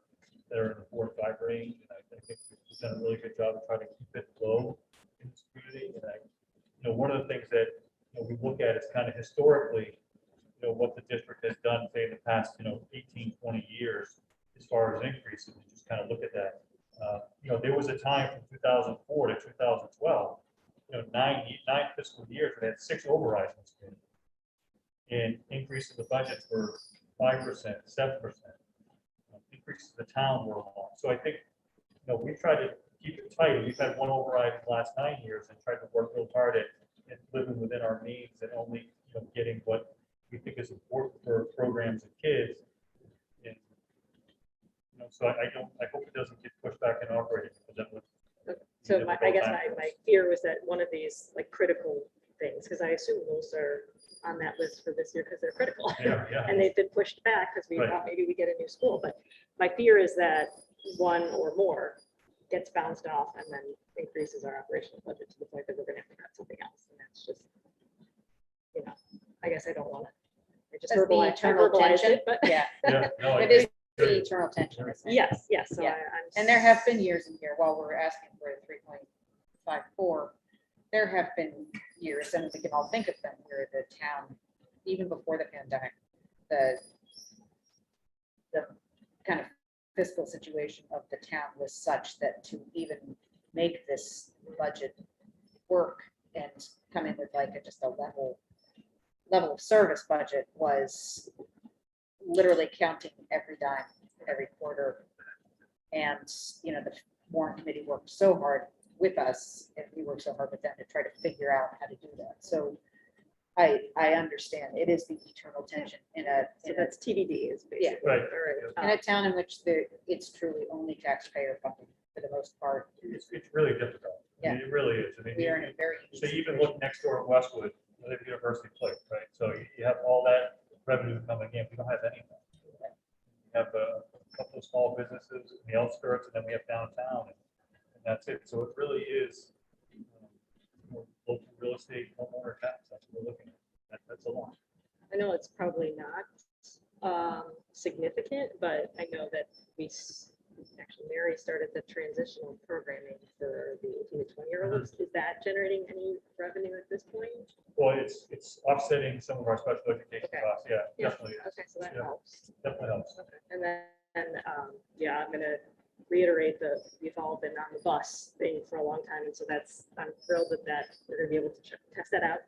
in the 4 to 5 range, and I think we've done a really good job of trying to keep it low in this community. And you know, one of the things that, you know, we look at is kind of historically, you know, what the district has done, say, in the past, you know, 18, 20 years, as far as increases. And just kind of look at that. You know, there was a time from 2004 to 2012, you know, nine fiscal years, we had 6 overrides in this community, and increase in the budgets were 5%, 7%. Increases in the town were along. So I think, you know, we tried to keep it tight. We've had 1 override in the last 9 years, and tried to work real hard at living within our means, and only, you know, getting what we think is important for programs and kids. And, so I hope it doesn't get pushed back in operating. Because that would So be I guess difficult my fear was that one of these like critical things, because I assume those are on that list for this year because they're critical. Yeah, yeah. And they've been pushed back because we Right. thought maybe we get a new school, but my fear is that one or more gets bounced off and then increases our operational budget to the point that we're gonna have to cut something else, and that's just, I guess I don't wanna. I just That's the verbalize eternal tension. it, but Yeah, Yeah, no, it is the eternal tension, isn't it? yes, so Yeah. I'm. And there have been years in here, while we're asking for a 3.54, there have been years, and we can all think of them, where the town, even before the pandemic, the kind of fiscal situation of the town was such that to even make this budget work and come in with like just a level of service budget was literally counting every dime, every quarter. And, the warrant committee worked so hard with us, and we worked so hard with them to try to figure out how to do that. So I understand it is the eternal tension in So that's TBD is basically. Right. All in a town in which it's truly only taxpayer funding for the most part. it's really difficult. I mean, it really is. I mean, We are in a very. so you even look next door at Westwood, they have University Place, right? So you have all that revenue coming in. We don't have any of that. We have a couple of small businesses in the outskirts, and then we have downtown, and that's it. So it really is local real estate homeowner tax. That's what we're looking at. That's a lot. I know it's probably not significant, but I know that actually Mary started the transitional programming for the 18 to 20-year-olds. Is that generating any revenue at this point? Well, it's offsetting some of our special education Okay. costs. Yeah, Yeah. definitely. is. Okay, so that Yeah. helps. Definitely helps. Okay. And then, I'm gonna reiterate that we've all been on the bus thing for a long time, and so I'm thrilled that we're gonna be able to test that out.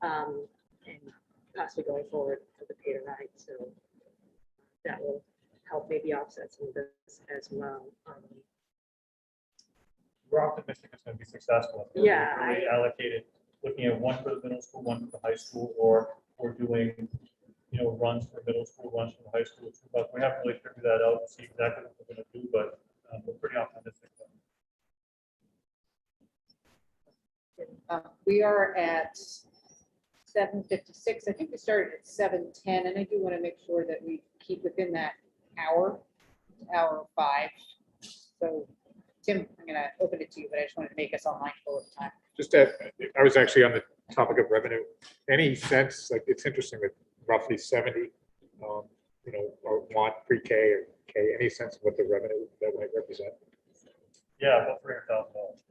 Mhm. And possibly going forward for the pay to ride, so that will help maybe offset some of this as well. We're optimistic it's going to be successful. Yeah, We're really allocated, looking at one for the middle school, one for the high school, or we're doing, runs for middle school, runs for the high school. But we haven't really figured that out and see exactly what we're going to do, but we're pretty optimistic. We are at 7:56. I think we started at 7:10, and I do want to make sure that we keep within that hour 5. So Tim, I'm going to open it to you, but I just wanted to make us all mindful of time. Just that, I was actually on the topic of revenue. Any sense, like, it's interesting that roughly 70, or want pre-K or K, any sense of what the revenue that might represent? Yeah, about $300,000.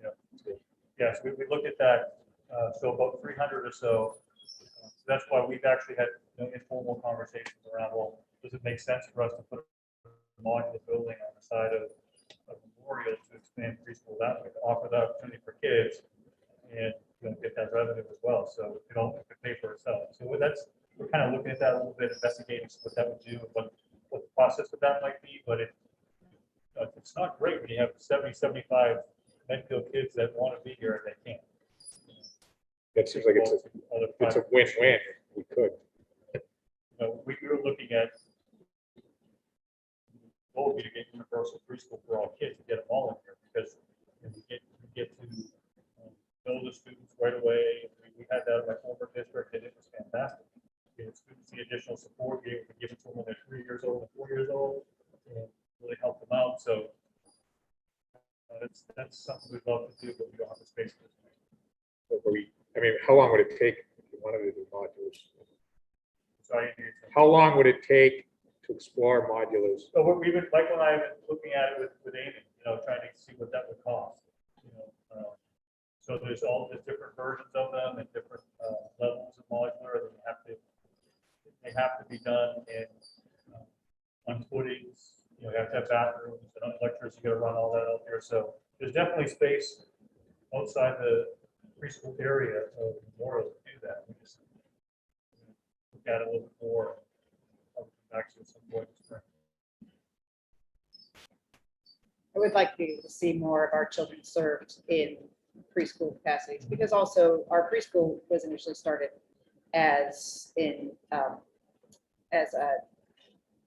Yeah, that's good. Yes, we looked at that. So about 300 or so. So that's why we've actually had informal conversations around, well, does it make sense for us to put a modular building on the side of Memorial to expand preschool that way, to offer the opportunity for kids and get that revenue as well. So it could pay for itself. So we're kind of looking at that a little bit, investigating what that would do, what the process of that might be. But it's not great when you have 70, 75 Medfield kids that want to be here and they can't. It seems like it's a win-win. We could. We were looking at what would be to get universal preschool for all kids, to get them all in here, because we get to know the students right away. We had that in my former district, and it was fantastic. Students see additional support, be able to give it to them when they're 3 years old and 4 years old, and really help them out. So that's something we'd love to do, but we don't have the space for this. How long would it take if you wanted to do modulars? Sorry. How long would it take to explore modulars? So we've been, Michael and I have been looking at it with Amy, trying to see what that would cost. So there's different versions of them and different levels of modular. They have to be done in on footings. You have to have bathrooms and electricity. You got to run all that out there. So there's definitely space outside the preschool area of Memorial to do that. We just look at it a little bit more. Actually, at some point in spring. I would like to see more of our children served in preschool capacities, because also our preschool was initially started as a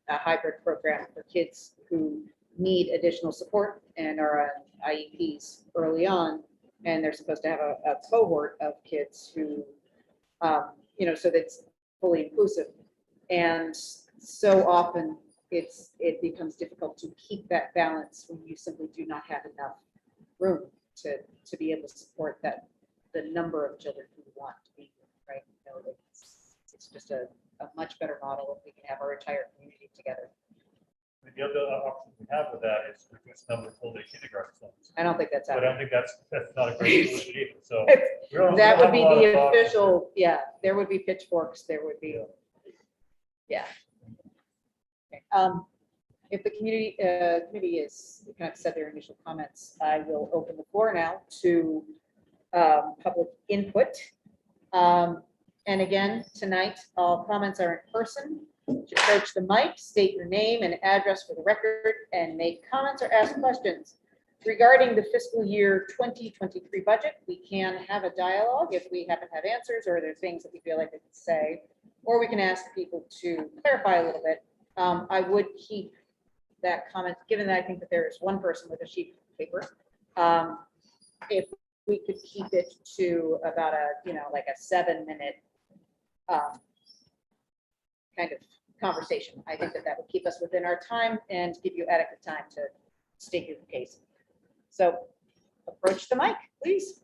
hybrid program for kids who need additional support and are on IEPs early on. And they're supposed to have a cohort of kids who, so that's fully inclusive. And so often it becomes difficult to keep that balance when you simply do not have enough room to be able to support the number of children who want to be here, right? It's just a much better model if we can have our entire community together. The other option we have with that is reduce the number of full day kindergarten clubs. I don't think that's But I happening. don't think that's not a great solution either, so. That would be the official, yeah, there would be pitchforks, there would be, yeah. Okay, if the committee is kind of said their initial comments, I will open the floor now to public input. And again, tonight, all comments are in person. To approach the mic, state your name and address for the record, and make comments or ask questions. Regarding the fiscal year 2023 budget, we can have a dialogue if we happen to have answers or there's things that we feel like we can say, or we can ask people to clarify a little bit. I would keep that comment, given that I think that there is one person with a sheet of paper. If we could keep it to about like a 7-minute kind of conversation. I think that would keep us within our time and give you adequate time to state your case. So approach the mic, please.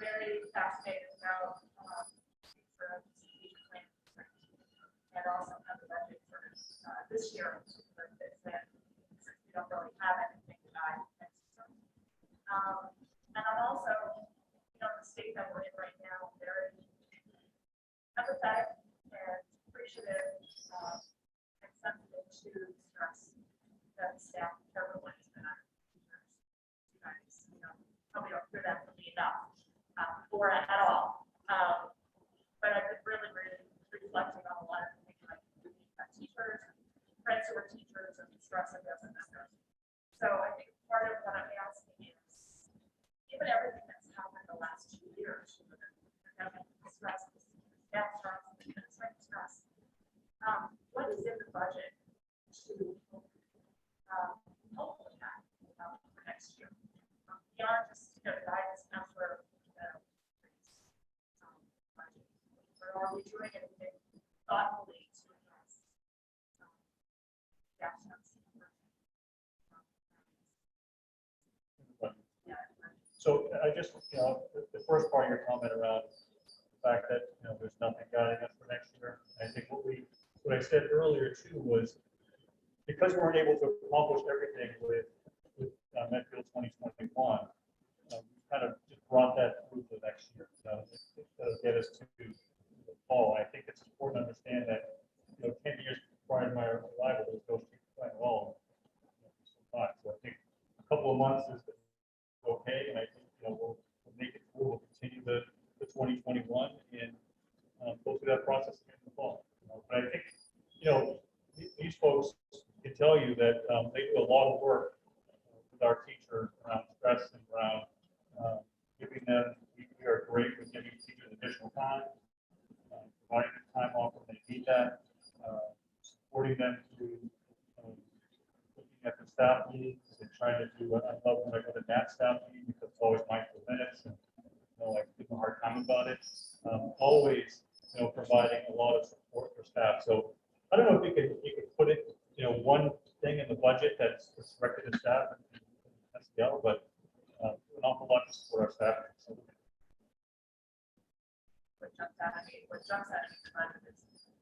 Very fascinated about and also have the budget for this year. Since we don't really have anything to guide next year. And I'm also, the state that we're in right now, very empathetic and appreciative and sensitive to stress that staff, everyone has been under. You guys, probably don't hear that from me enough, or at all. But I've been really reflecting on a lot of things like teachers, friends who are teachers, and the stress it doesn't matter. So I think part of what I'm asking is, given everything that's happened the last 2 years, stress, staff stress, administrative stress, what is in the budget to help with that for next year? Beyond just guidance after budget, or are we doing anything thoughtfully to address staff stress? So I just, the first part of your comment around the fact that, there's nothing guiding us for next year. I think what I said earlier too was, because we weren't able to accomplish everything with Medfield 2021, kind of just brought that through to next year. That'll get us to the fall. I think it's important to understand that, 10 years prior to my arrival, those streets quite well. So I think a couple of months is okay, and I think we'll make it through. We'll continue the 2021 and go through that process again in the fall. But I think these folks can tell you that they do a lot of work with our teachers around stress and around giving them. We are great with giving teachers additional time, providing them time off when they need that, supporting them through looking at the staff needs and trying to do. I love when I go to that staff meeting because it's always mindful minutes and I give them a hard time about it. Always providing a lot of support for staff. So I don't know if you could put it one thing in the budget that's directed to staff and SDL, but an awful lot to support our staff. So, what jumps out at me is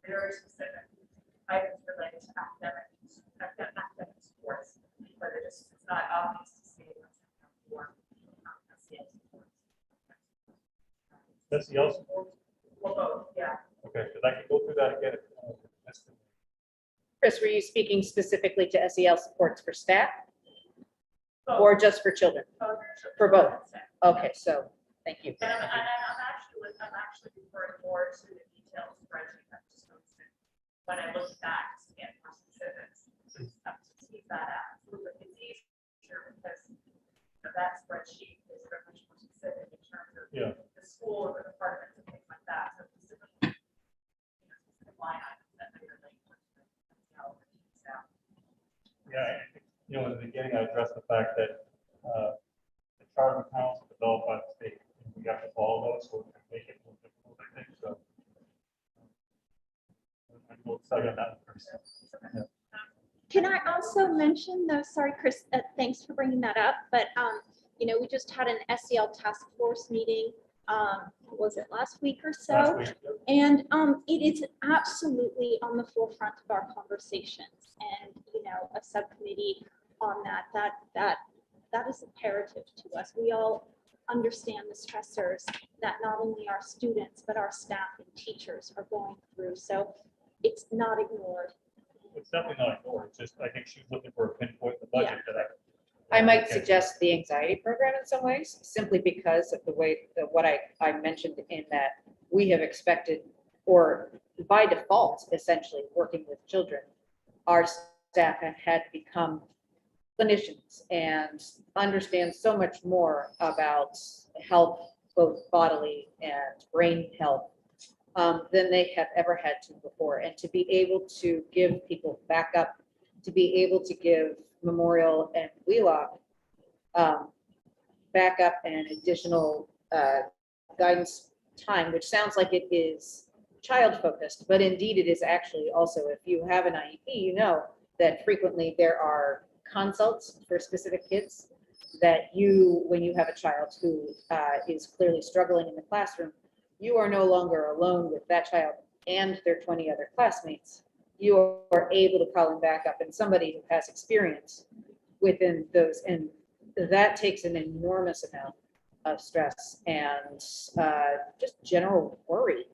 very specific items related to academic sports, but it's not obvious to see what's for SEL sports. SEL support? Well, both, yeah. Okay, because I can go through that again. Chris, were you speaking specifically to SEL supports for staff Both. or just for children? Both. For both. Okay, so thank you. And I'm actually referring more to the detailed spreadsheet that just goes in. When I look back to get more specifics, it's up to tease that out. It's easier because that spreadsheet is very much more specific in terms of Yeah. the school or the departments and things like that. So specific, specific line items that they relate to. Yeah, I think, in the beginning, I addressed the fact that the charter accounts are developed by the state. And we have to follow those, so we can make it more difficult, I think, so. I'm excited about that. Yeah. Can I also mention though, sorry, Chris, thanks for bringing that up, but, we just had an SEL task force meeting, was it last week or so? Last week, yep. And it is absolutely on the forefront of our conversations, and, a subcommittee on that is imperative to us. We all understand the stressors that not only our students, but our staff and teachers are going through. So it's not ignored. It's definitely not ignored. It's just, I think she's looking for a pinpoint in the budget that I might okay. suggest the anxiety program in some ways, simply because of the way that what I mentioned in that we have expected, or by default, essentially working with children, our staff have had become clinicians and understand so much more about health, both bodily and brain health, than they have ever had to before. And to be able to give people backup, to be able to give Memorial and Wheelock backup and additional guidance time, which sounds like it is child focused, but indeed it is actually also, if you have an IEP, you know that frequently there are consults for specific kids that when you have a child who is clearly struggling in the classroom, you are no longer alone with that child and their 20 other classmates. You are able to call in backup and somebody who has experience within those, and that takes an enormous amount of stress and just general worry.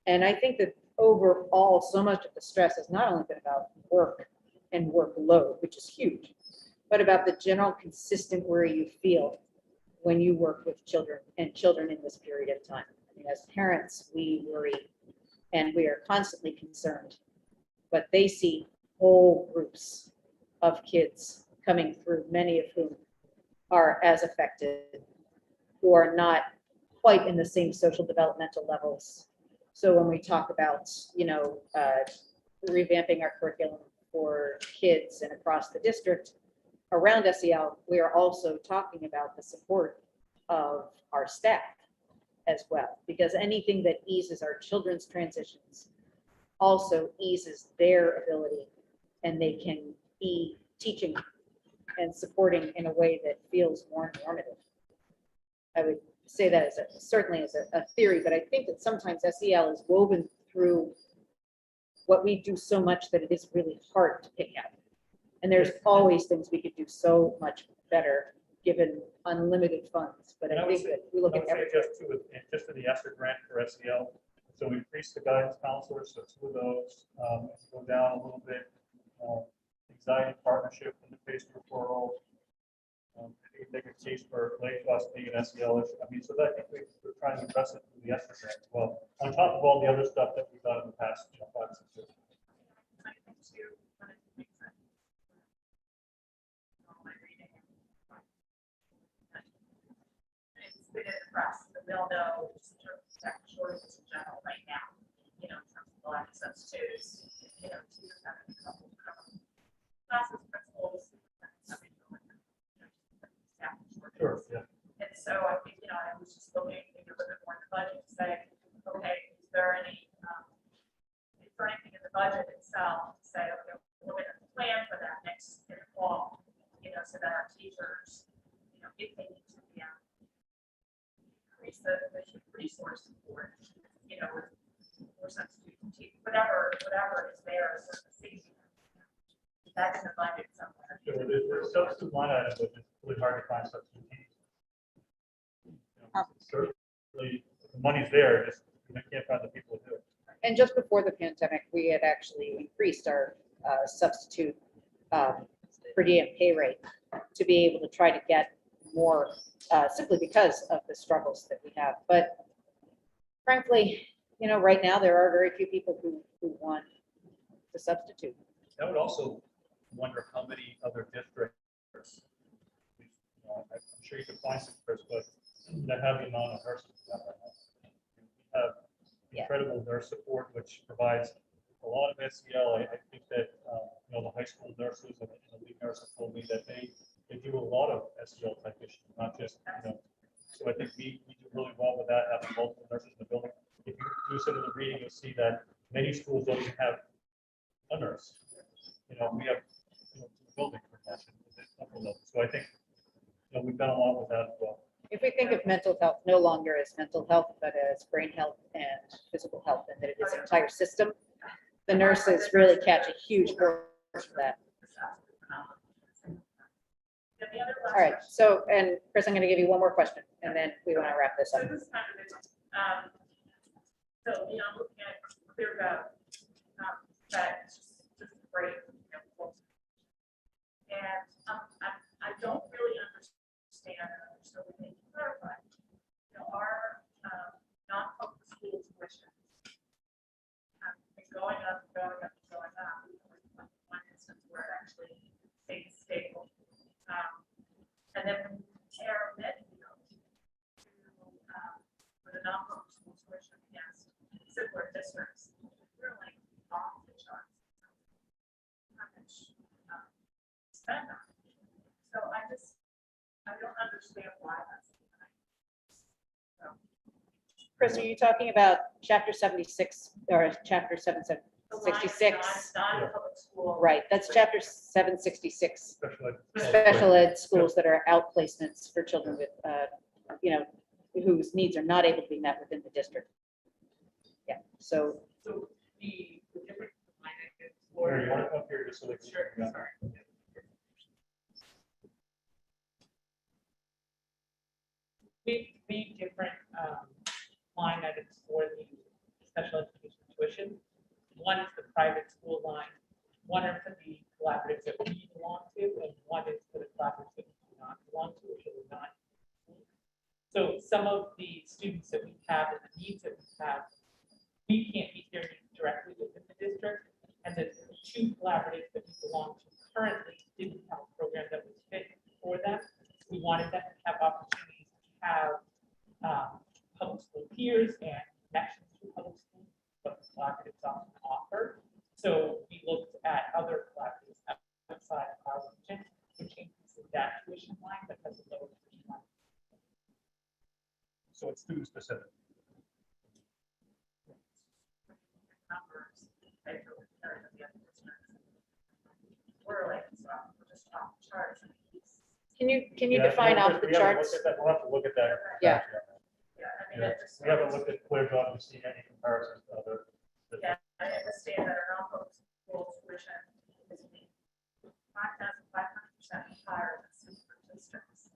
And I think that overall, so much of the stress has not only been about work and workload, which is huge, but about the general consistent worry you feel when you work with children and children in this period of time. I mean, as parents, we worry and we are constantly concerned, but they see whole groups of kids coming through, many of whom are as affected or not quite in the same social developmental levels. So when we talk about, revamping our curriculum for kids and across the district around SEL, we are also talking about the support of our staff as well, because anything that eases our children's transitions also eases their ability, and they can be teaching and supporting in a way that feels more normative. I would say that as certainly as a theory, but I think that sometimes SEL is woven through what we do so much that it is really hard to pick out. And there's always things we could do so much better given unlimited funds. But I think that we look at everything. Just to the SR grant for SEL. So we increased the guidance counselors, so 2 of those, go down a little bit. Anxiety partnership and the PACE referral. I think they could case for late class being an SEL issue. I mean, so that I think we're trying to address it through the SR grant as well, on top of all the other stuff that we've done in the past 5 or 6 years. I think too, but it makes sense. All my reading. It's been in the press, but they'll know just in terms of staff shortages in general right now, in terms of the lack of substitutes, teachers having a couple of classes, principals, staff shortages. Sure, yeah. And so I think, I was just looking maybe a little bit more in the budget to say, okay, is there anything in the budget itself to say, okay, we're going to plan for that next in the fall, so that our teachers, if they need to increase the resource support, or substitute, whatever is there as a safety. That's in the budget somewhere. Sure, there's substitute line items, but it's really hard to find substitute teams. Certainly, the money's there, just you can't find the people to do it. And just before the pandemic, we had actually increased our substitute per diem pay rate to be able to try to get more, simply because of the struggles that we have. But frankly, right now there are very few people who want to substitute. That would also wonder how many other districts, I'm sure you can find some, Chris, but that have the amount of nurses we have right now. We have Yeah. incredible nurse support, which provides a lot of SEL. I think that, the high school nurses and the lead nurse have told me that they do a lot of SEL type issues, not just, so I think we do really well with that, having multiple nurses in the building. If you do some of the reading, you'll see that many schools don't even have a nurse. We have, building for that. So I think, we've done a lot with that as well. If we think of mental health no longer as mental health, but as brain health and physical health, and that it is an entire system, the nurses really catch a huge portion of that. All right, so, and Chris, I'm going to give you one more question, and then we want to wrap this So up. this is kind of it. So, I'm looking at ClearGov, that it's just great. And I don't really understand, so we need to clarify, our non-public school tuition is going up, going up, going up. One instance where it actually stays stable. And then when you compare Medfield with a non-public school tuition against similar districts, we're like off the charts. How much spend on it. So I don't understand why that's. So, Chris, are you talking about chapter 76 or chapter the line is 766? non-public school. Right, that's chapter 766. Special ed. Special ed schools that are outplacements for children with, whose needs are not able to be met within the district. Yeah, so So the different line items Mary, you for. want to come up here just so they can. Sure, sorry. Three different line items for the special education tuition. One is the private school line, one are for the collaboratives that we belong to, and one is for the collaboratives that we do not belong to, which are not. So some of the students that we have and the needs that we have, we can't meet their needs directly within the district, and the two collaboratives that we belong to currently didn't have a program that was fit for them. We wanted them to have opportunities to have public school peers and connections to public schools, but collaboratives often offer. So we looked at other collaboratives outside of our region, which increases that tuition line, but has a lower tuition line. So it's student specific. Numbers, they feel like they're in the other districts. We're like, we're just off the charts. can you Yeah, define we'll- off the we haven't charts? looked at that. We'll have to look at that. Yeah. Yeah, I mean, Yeah, it just. we haven't looked at ClearGov to see any comparisons to other. Yeah, I understand that our non-public school tuition is 5,500% higher than super districts.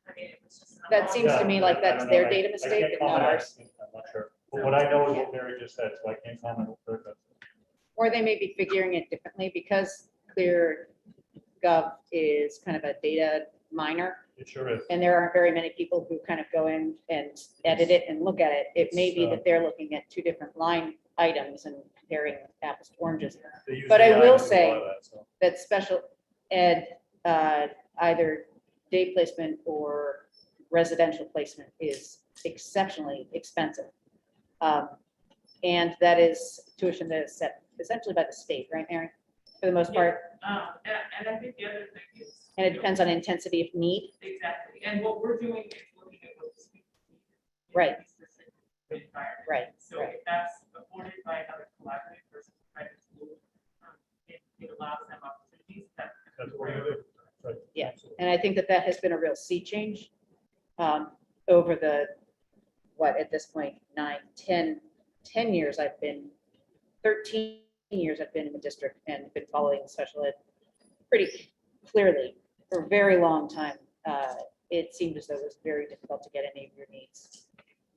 I mean, it was just. That seems to me like I that's don't their know. data I mistake can't and not comment on ours. it. I'm not sure. But what I know is what Mary just said, so I can't comment on ClearGov. Or they may be figuring it differently because ClearGov is kind of a data miner. It sure is. And there aren't very many people who kind of go in and edit it and look at it. It may be that they're looking at two different line items and comparing apples to oranges. They use But I AI will to do a say lot of that, so. That special ed, either day placement or residential placement is exceptionally expensive. And that is tuition that is set essentially by the state, right, Mary? For the most part, And I think the other thing is. and it depends on intensity of need. Exactly, and what we're doing is looking at what the students need. in Right. a specific environment. Right, So right. if that's afforded by another collaborative versus private school, it allows them opportunities that. That's what you do. Right. Yeah. And I think that that has been a real sea change over the, at this point, 10 years I've been, 13 years I've been in the district and been following special ed pretty clearly for a very long time. It seemed as though it was very difficult to get any of your needs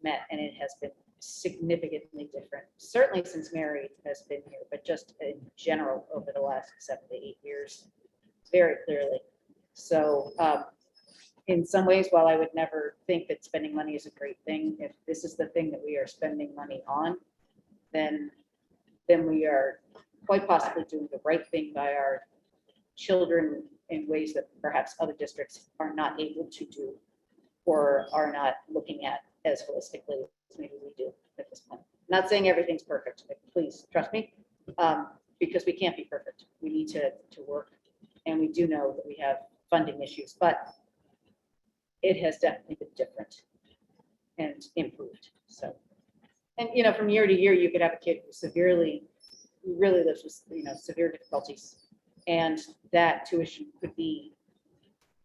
met, and it has been significantly different, certainly since Mary has been here, but just in general over the last 7 to 8 years, very clearly. So in some ways, while I would never think that spending money is a great thing, if this is the thing that we are spending money on, then we are quite possibly doing the right thing by our children in ways that perhaps other districts are not able to do or are not looking at as holistically as maybe we do at this point. Not saying everything's perfect, but please trust me, because we can't be perfect. We need to work, and we do know that we have funding issues, but it has definitely been different and improved. So, and you know, from year to year, you could have a kid who really lives with severe difficulties, and that tuition could be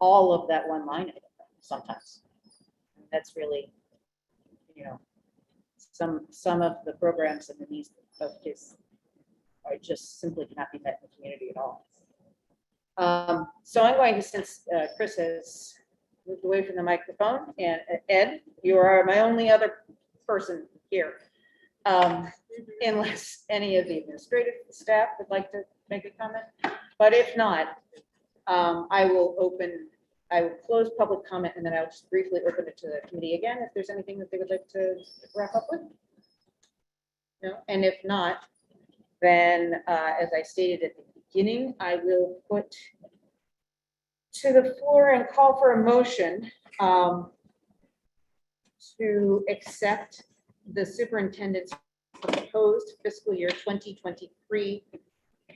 all of that one line item sometimes. That's really, some of the programs and the needs of kids are just simply cannot be met in the community at all. So I'm going to, since Chris has moved away from the microphone, and Ed, you are my only other person here. Unless any of the administrative staff would like to make a comment, but if not, I will close public comment, and then I'll just briefly open it to the committee again, if there's anything that they would like to wrap up with. No, and if not, then as I stated at the beginning, I will put to the floor and call for a motion to accept the superintendent's proposed fiscal year 2023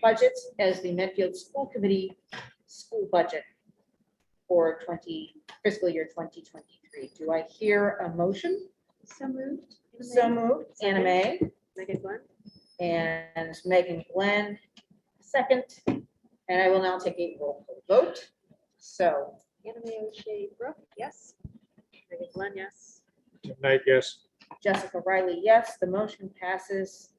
budgets as the Medfield School Committee school budget for fiscal year 2023. Do I hear a motion? So moved. So moved. Anna Mae Megan Glenn? and Megan Glenn, second. And I will now take a roll call vote. So Anna Mae O'Shea Brooke, yes. Megan Glenn, yes. Tim Knight, yes. Jessica Riley, yes, the motion passes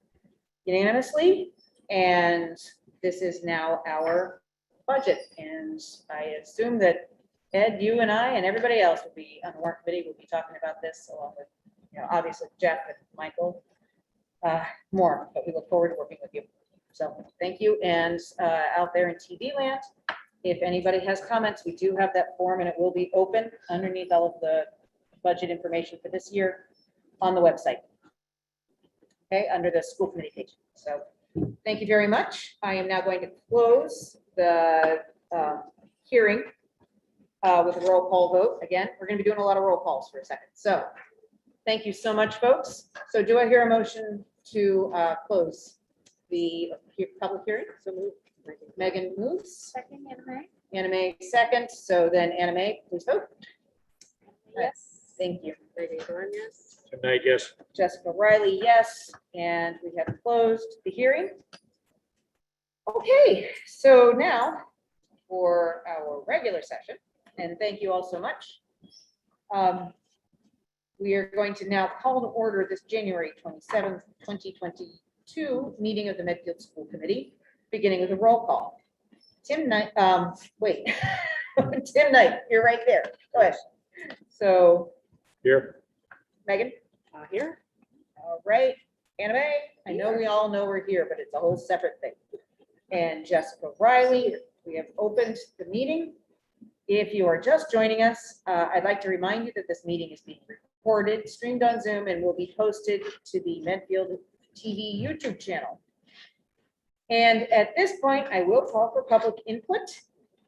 unanimously. And this is now our budget. And I assume that Ed, you and I and everybody else will be on the warrant committee. We'll be talking about this along with, obviously Jeff and Michael more, but we look forward to working with you. So thank you. And out there in TV land, if anybody has comments, we do have that form, and it will be open underneath all of the budget information for this year on the website. Okay, under the school committee page. So thank you very much. I am now going to close the hearing with a roll call vote. Again, we're going to be doing a lot of roll calls for a second. So thank you so much, folks. So do I hear a motion to close the public hearing? So move. Megan moves. Second, Anna Mae? Anna Mae second. So then Anna Mae, please vote. Yes. Thank you. Megan Glenn, yes. Tim Knight, yes. Jessica Riley, yes. And we have closed the hearing. Okay, so now for our regular session, and thank you all so much. We are going to now call to order this January 27th, 2022 meeting of the Medfield School Committee, beginning with a roll call. Tim Knight, wait, Tim Knight, you're right there. Go ahead. So Here. Megan? Here. All right, Anna Mae, I know we all know we're here, but it's a whole separate thing. And Jessica Riley, we have opened the meeting. If you are just joining us, I'd like to remind you that this meeting is being recorded, streamed on Zoom, and will be posted to the Medfield TV YouTube channel. And at this point, I will call for public input.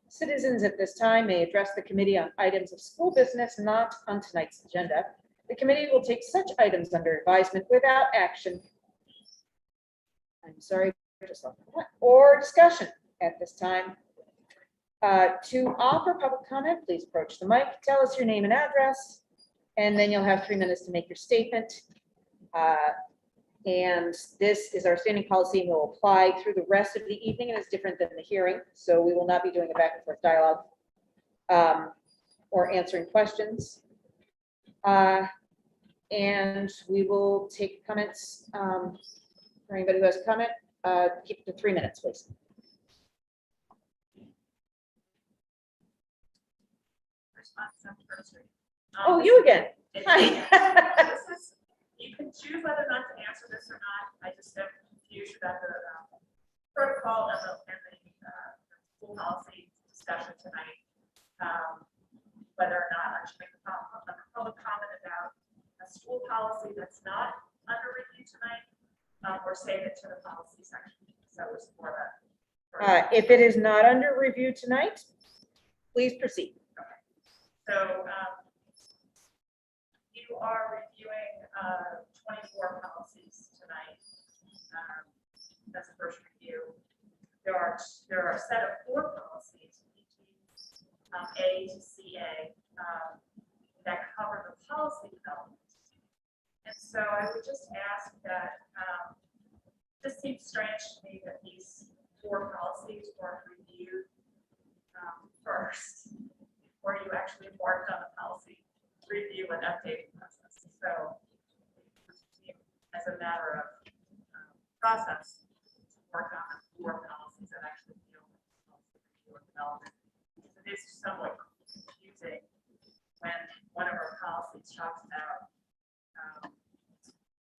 Citizens at this time may address the committee on items of school business not on tonight's agenda. The committee will take such items under advisement without action. I'm sorry, or discussion at this time. To offer public comment, please approach the mic, tell us your name and address, and then you'll have 3 minutes to make your statement. And this is our standing policy and will apply through the rest of the evening, and it's different than the hearing. So we will not be doing a back and forth dialogue or answering questions. And we will take comments for anybody who has a comment. Keep it to 3 minutes, please. Oh, you again. Hi. You can choose whether or not to answer this or not. I just am confused about the protocol and the school policy discussion tonight. Whether or not I should make a public comment about a school policy that's not under review tonight, or save it to the policy section. So it's more of a If it is not under review tonight, please proceed. So you are reviewing 24 policies tonight. That's the first review. There are a set of 4 policies, A to CA, that cover the policy development. And so I would just ask that, this seems strange to me that these 4 policies weren't reviewed first, before you actually embarked on the policy review and updating process. So as a matter of process, work on the 4 policies that actually deal with policy review and development. It is somewhat confusing when one of our policies talks about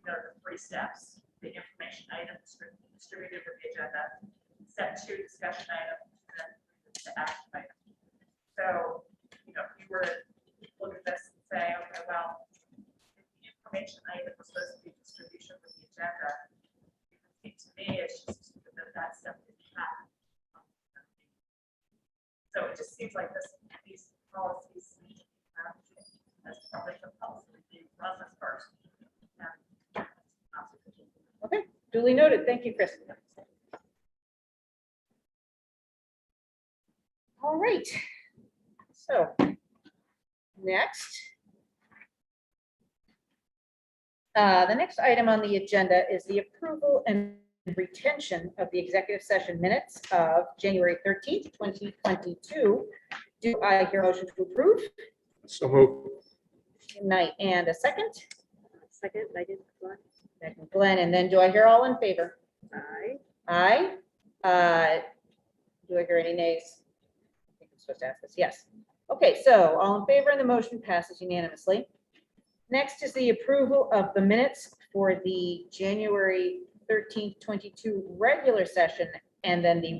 the 3 steps, the information item distributed with the agenda, step 2 discussion item, and then the action item. So, if you were to look at this and say, okay, well, if the information item was supposed to be distribution with the agenda, to me, it's just that step didn't happen. So it just seems like these policies as part of the policy review process first. Okay, duly noted. Thank you, Chris. All right. So next. The next item on the agenda is the approval and retention of the executive session minutes of January 13th, 2022. Do I hear a motion to approve? So move. Night and a second. Second, Megan, Second, Glenn, and then do I hear all in favor? aye. Aye. Do I hear any nays? I think I'm supposed to ask this. Yes. Okay, so all in favor and the motion passes unanimously. Next is the approval of the minutes for the January 13th, 22 regular session and then the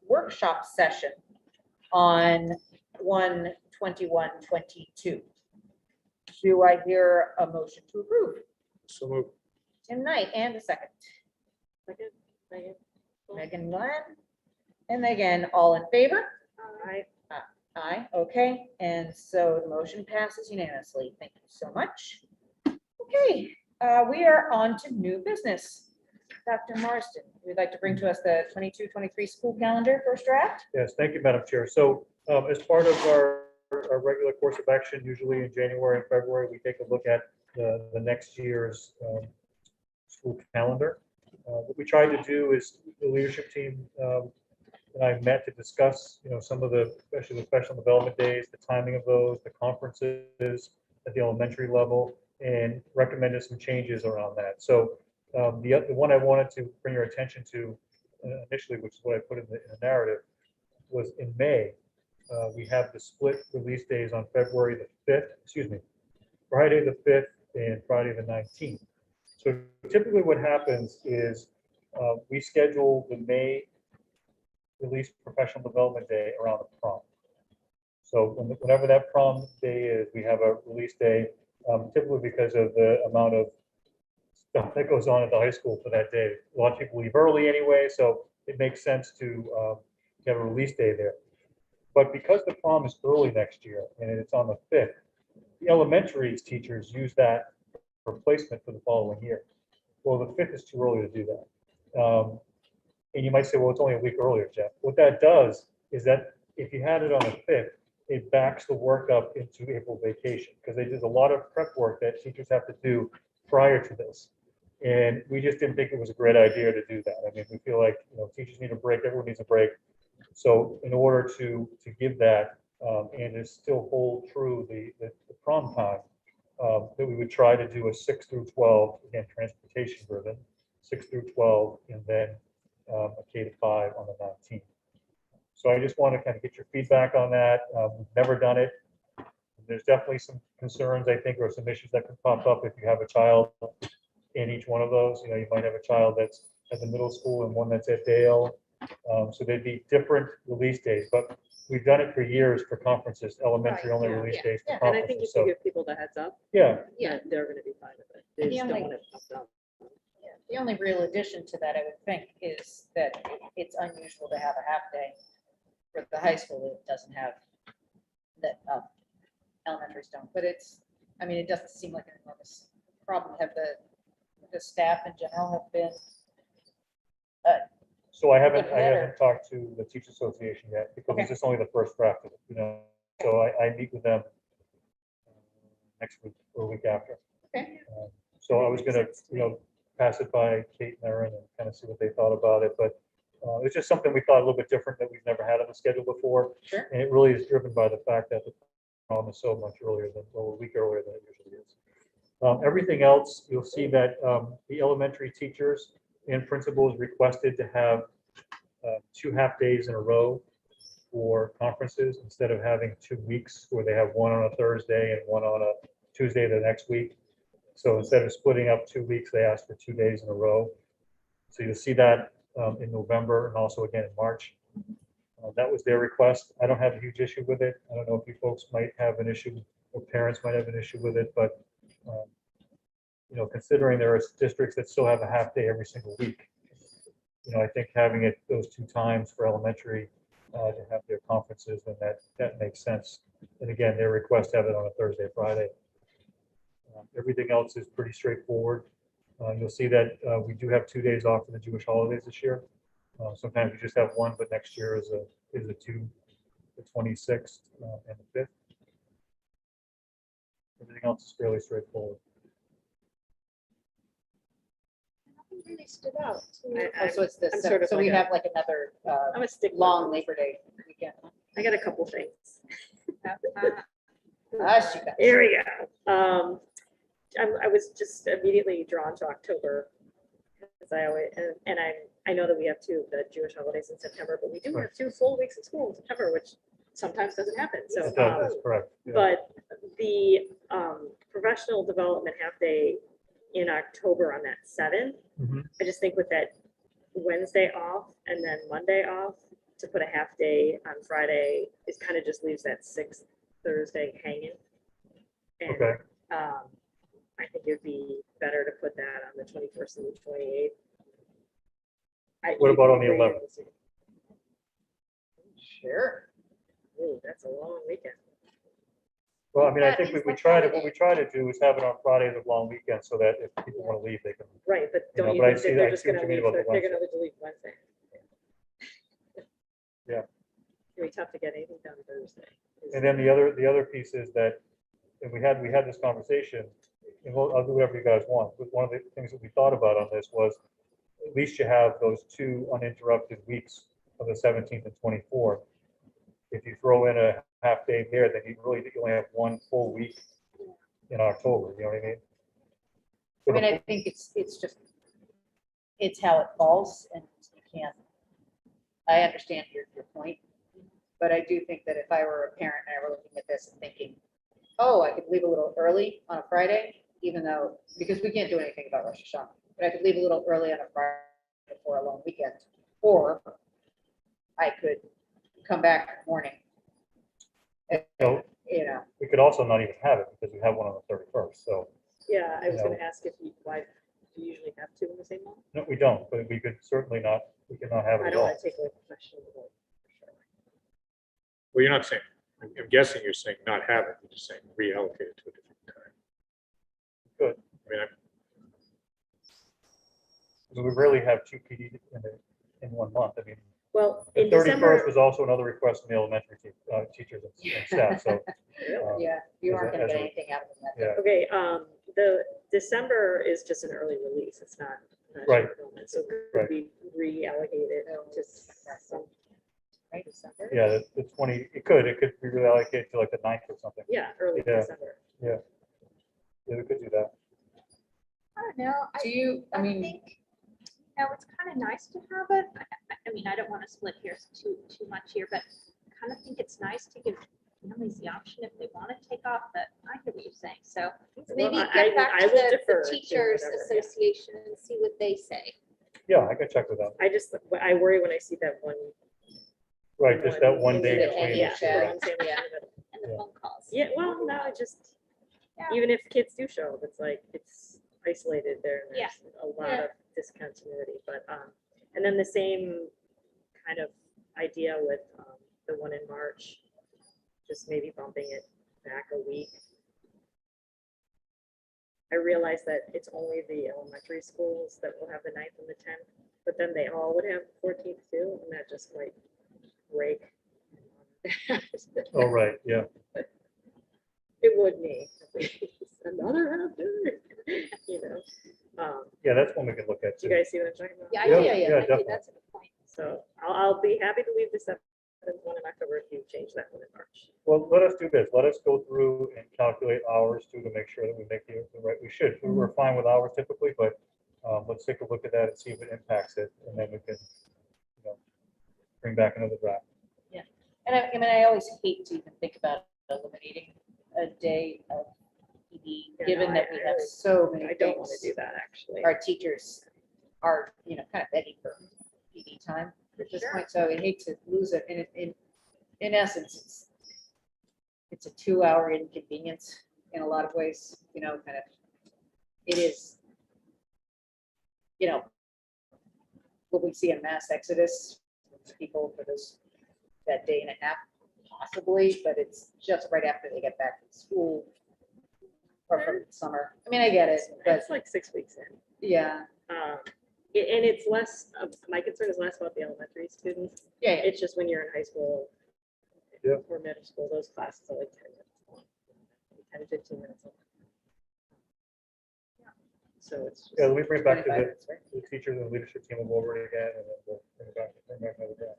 workshop session on 1/21/22. Do I hear a motion to approve? So move. Tim Knight and a second. Second, Megan. Megan Glenn. And again, all in favor? Aye. Aye, okay, and so the motion passes unanimously. Thank you so much. Okay, we are on to new business. Dr. Marston, would like to bring to us the 22-23 school calendar first draft? Yes, thank you, Madam Chair. So as part of our regular course of action, usually in January and February, we take a look at the next year's school calendar. What we tried to do is the leadership team and I met to discuss, some of especially the professional development days, the timing of those, the conferences at the elementary level, and recommended some changes around that. So the one I wanted to bring your attention to initially, which is what I put in the narrative, was in May. We have the split release days on February the 5th, Friday the 5th and Friday the 19th. So typically what happens is we schedule the May release professional development day around the prom. So whenever that prom day is, we have a release day, typically because of the amount of stuff that goes on at the high school for that day. A lot of people leave early anyway, so it makes sense to have a release day there. But because the prom is early next year and it's on the 5th, the elementary teachers use that for placement for the following year. Well, the 5th is too early to do that. And you might say, well, it's only a week earlier, Jeff. What that does is that if you had it on the 5th, it backs the work up into April vacation because there's a lot of prep work that teachers have to do prior to this. And we just didn't think it was a great idea to do that. I mean, we feel like teachers need a break, everyone needs a break. So in order to give that and to still hold true the prom time, that we would try to do a 6 through 12, again, transportation driven, 6 through 12, and then a K-5 on the 19th. So I just want to kind of get your feedback on that. We've never done it. There's definitely some concerns, I think, or some issues that could pop up if you have a child in each one of those. You might have a child that's at the middle school and one that's at Dale. So they'd be different release days, but we've done it for years for conferences, elementary only Right, yeah, release days for And I think conferences. if you So, give people the heads up, yeah, they're gonna be fine with it. They The just don't only- want it popped up. The only real addition to that, I would think, is that it's unusual to have a half day for the high school that doesn't have, that elementaries don't, but it's, I mean, it doesn't seem like an enormous problem. Have the staff in general have been, So I haven't, Good header. talked to the teacher association yet, because Okay. it's just only the first draft of it, So I meet with them next week or week after. okay, So I was gonna, pass it by Kate and Erin and kind of see what they thought about it, but it's just something we thought a little bit different that we've never had on the schedule before. sure. And it really is driven by the fact that the prom is so much earlier than, well, a week earlier than it usually is. Everything else, you'll see that the elementary teachers and principals requested to have 2 half days in a row for conferences instead of having 2 weeks where they have one on a Thursday and one on a Tuesday the next week. So instead of splitting up 2 weeks, they asked for 2 days in a row. So you'll see that in November and also again in March. That was their request. I don't have a huge issue with it. I don't know if you folks might have an issue or parents might have an issue with it, but considering there are districts that still have a half day every single week, I think having it those 2 times for elementary to have their conferences, then that makes sense. And again, their request to have it on a Thursday, Friday. Everything else is pretty straightforward. You'll see that we do have 2 days off for the Jewish holidays this year. Sometimes we just have 1, but next year is a 2, the 26th and the 5th. Everything else is fairly straightforward. Nothing really stood out. Oh, so it's this, I'm sort of so we like a- have like another I'm a stick. long Labor Day weekend. I got a couple things. Gosh, you guys. Here we go. I was just immediately drawn to October. As I always, and I know that we have 2 of the Jewish holidays in September, but we do have 2 full weeks of school in September, which sometimes doesn't happen. So, That's correct. Yeah. but the professional development half day in October on that 7th, Mhm. I just think with that Wednesday off and then Monday off, to put a half day on Friday, it kind of just leaves that 6th Thursday hanging. And Okay. I think it'd be better to put that on the 21st and the 28th. What about on the 11th? Sure. Ooh, that's a long weekend. Well, I mean, I That think is we the try to, holiday. what we try to do is have it on Fridays of long weekends so that if people want to leave, they can. Right, but You know, don't you but I think see that that- they're I just see what gonna you mean leave, about the they're gonna leave Wednesday? Yeah. It'd be tough to get anything done Thursday. And then the other piece is that, and we had this conversation, and I'll do whatever you guys want, but one of the things that we thought about on this was, at least you have those 2 uninterrupted weeks of the 17th and 24th. If you throw in a half day there, then you only have 1 full week in October, you know what I mean? I mean, I think it's how it falls and you can't, I understand your point. But I do think that if I were a parent and I were looking at this and thinking, oh, I could leave a little early on a Friday, even though, because we can't do anything about Rosh Hashanah, but I could leave a little early on a Friday before a long weekend. Or I could come back in the morning. So You know, we could also not even have it because we have one on the 31st, so, Yeah, I was You gonna know. ask if you, why, do you usually have 2 in the same month? no, we don't, but we could certainly not, we could not have it I at don't all. wanna take away professional development. for sure. Well, you're not saying, I'm guessing you're saying not have it, you're just saying reallocate it to a different time. Good. I mean, We rarely have 2 PD in 1 month. I mean, Well, the in 31st December, was also another request from the elementary teachers and staff, so. yeah, you aren't gonna as get a- anything out of them. Yeah, okay, the December is just an early release, it's not. Right. enrollment, So Right. could we reallocate it to some, Right, December? yeah, the 20, it could be reallocated to like the 9th or something. yeah, early Yeah. December. Yeah, we could do that. I don't know. Do you, I mean, think, it's kind of nice to have it. I mean, I don't want to split hairs too much here, but I kind of think it's nice to give families the option if they want to take off, but I hear what you're saying. So maybe Well, get back I to will the defer to teachers whatever, yeah. association and see what they say. Yeah, I could check with them. I worry when I see that one. Right, just that one day the between. end Yeah. of chat. Wednesday in the middle. And the Yeah. phone calls. Yeah, well, no, I just, Yeah. even if kids do show up, it's like, I isolated there. And there's a lot of discontinuity, but, and then the same kind of idea with the one in March, just maybe bumping it back a week. I realize that it's only the elementary schools that will have the 9th and the 10th, but then they all would have 14th too, and that just might break. Oh, right, yeah. It would me. Another half day, you know. Yeah, that's one we can look at Do too. you guys see what I'm talking about? Yeah, I Yeah, do. yeah, I think definitely. that's a good point. So I'll be happy to leave the 7th one in October if you change that one in March. Well, let us do this. Let us go through and calculate hours too, to make sure that we make the right, we should. We're fine with hours typically, but let's take a look at that and see if it impacts it, and then we can, you know, bring back another draft. And I mean, I always hate to even think about eliminating a day of PD, Yeah, given no, that I we have really- so many I don't want to things. do that, actually. Our teachers are, you know, kind of begging for PD time at this point, so I hate to lose it. And in essence, it's a 2-hour inconvenience in a lot of ways, you know, kind of, it is, you know, what we see in mass exodus, people for that day and a half, possibly, but it's just right after they get back to school or from summer. I mean, I get it, but It's like 6 weeks in. yeah, And it's less, my concern is less about the elementary students. yeah, It's just when you're in high school Yeah. or middle school, those classes are like 10 minutes long, 10 to 15 minutes long. So it's just. Yeah, let me bring it back to 25 the minutes, right? teachers and the leadership team will go over it again, and then we'll bring back another draft.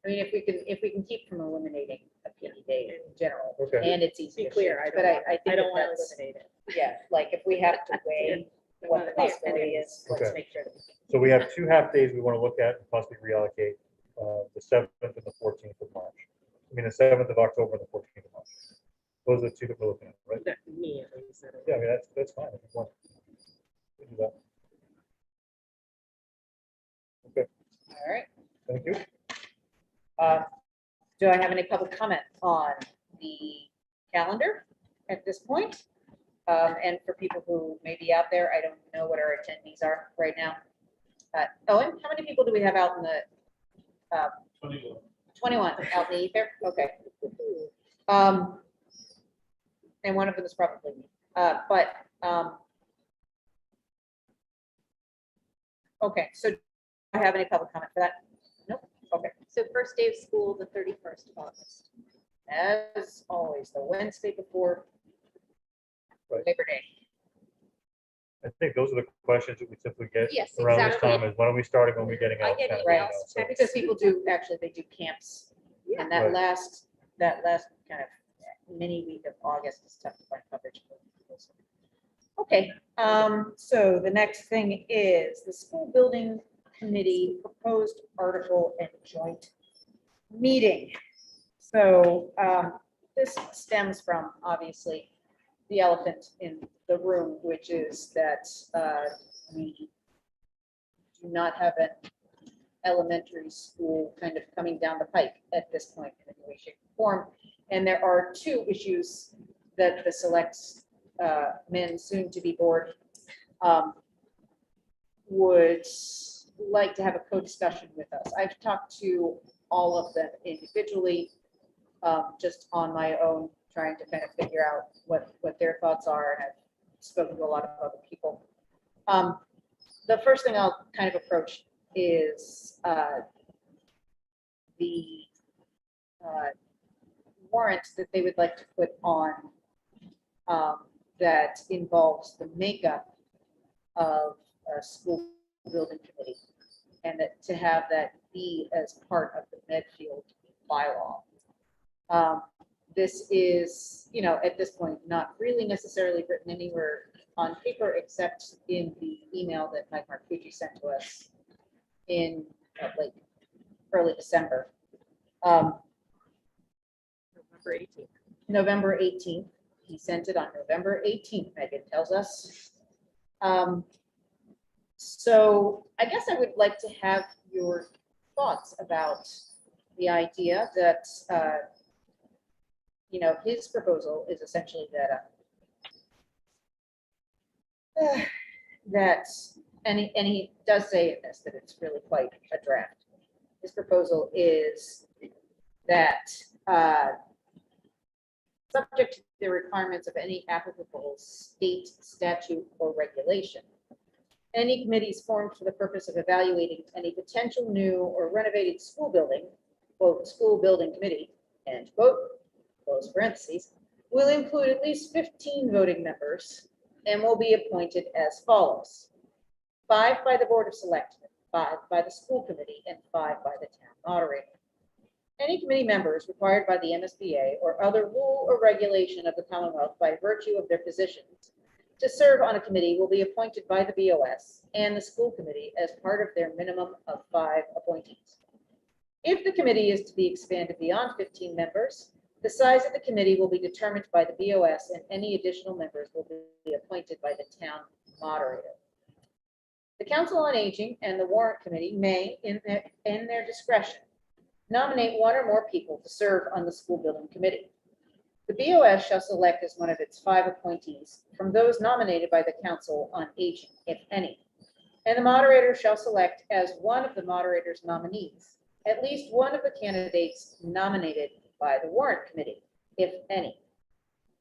I mean, if we can keep from eliminating a PD day in general, Okay. and it's easy Be to clear, share, I but don't want, I think I don't that want to that's, eliminate it. yeah, like if we have to weigh what the Clear. possibility is, let's Okay. make sure that we can. So we have 2 half days we want to look at and possibly reallocate, the 7th and the 14th of March. I mean, the 7th of October and the 14th of March. Those are the 2 that we're looking at, right? That- Me, at least. I don't Yeah, I know. mean, that's fine. If you want. We can do that. Okay, All right. thank you. Do I have any public comment on the calendar at this point? And for people who may be out there, I don't know what our attendees are right now. Owen, how many people do we have out in the, 21 out in the ether? Okay. And one of them is probably me. Okay, so do I have any public comment for that? Nope. Okay. So first day of school, the 31st of August. As always, the Wednesday before Right. Labor Day. I think those are the questions that we typically get Yes, around this exactly. time is when are we starting, when are we getting I out? get kind of emails, thing, you know, so- Because people do, actually, they do camps. And that Right. last kind of mini week of August is tough to find coverage for people. Okay, so the next thing is the school building committee proposed article and joint meeting. So this stems from, obviously, the elephant in the room, which is that we do not have an elementary school kind of coming down the pike at this point in any way, shape, or form. And there are 2 issues that the select men, soon to be board, would like to have a co-discussion with us. I've talked to all of them individually, just on my own, trying to kind of figure out what their thoughts are, and I've spoken to a lot of other people. The first thing I'll kind of approach is the warrant that they would like to put on that involves the makeup of a school building committee, and that to have that be as part of the Medfield bylaw. This is, you know, at this point, not really necessarily written anywhere on paper, except in the email that Mike Marcucci sent to us in like early December. November 18th. November 18th. He sent it on November 18th, Megan tells us. So I guess I would like to have your thoughts about the idea that, you know, his proposal is essentially that that, and he does say in this that it's really quite a draft. His proposal is that, subject to the requirements of any applicable state statute or regulation, any committees formed for the purpose of evaluating any potential new or renovated school building, quote, school building committee, end quote, close parentheses, will include at least 15 voting members and will be appointed as follows: 5 by the Board of Selectmen, 5 by the school committee, and 5 by the town moderator. Any committee members required by the MSBA or other rule or regulation of the Commonwealth by virtue of their positions to serve on a committee will be appointed by the BOS and the school committee as part of their minimum of 5 appointees. If the committee is to be expanded beyond 15 members, the size of the committee will be determined by the BOS, and any additional members will be appointed by the town moderator. The Council on Aging and the Warrant Committee may, in their discretion, nominate 1 or more people to serve on the school building committee. The BOS shall select as one of its 5 appointees from those nominated by the Council on Aging, if any, and the moderator shall select as one of the moderator's nominees at least one of the candidates nominated by the Warrant Committee, if any.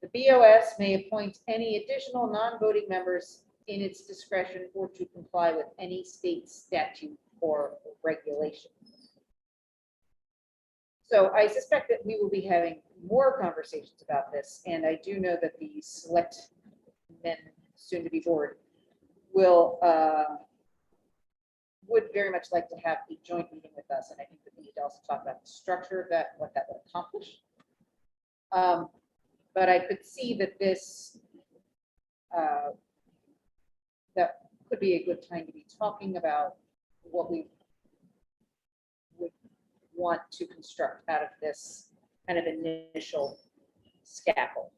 The BOS may appoint any additional non-voting members in its discretion or to comply with any state statute or regulation. So I suspect that we will be having more conversations about this, and I do know that the select men, soon to be board, will would very much like to have a joint meeting with us, and I think that we need to also talk about the structure of that, what that would accomplish. But I could see that this that could be a good time to be talking about what we would want to construct out of this kind of initial scaffold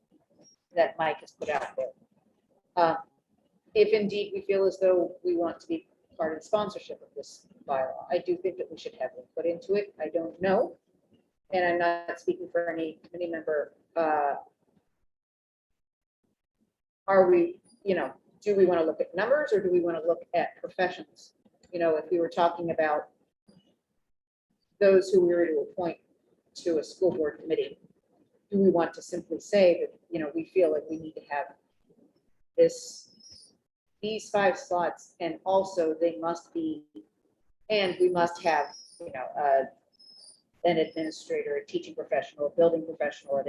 that Mike has put out there. If indeed we feel as though we want to be part of the sponsorship of this bylaw, I do think that we should have input into it. I don't know, and I'm not speaking for any committee member. Are we, do we want to look at numbers or do we want to look at professions? If we were talking about those who we were to appoint to a school board committee, do we want to simply say that, we feel like we need to have these 5 slots, and also they must be, and we must have, an administrator, a teaching professional, a building professional,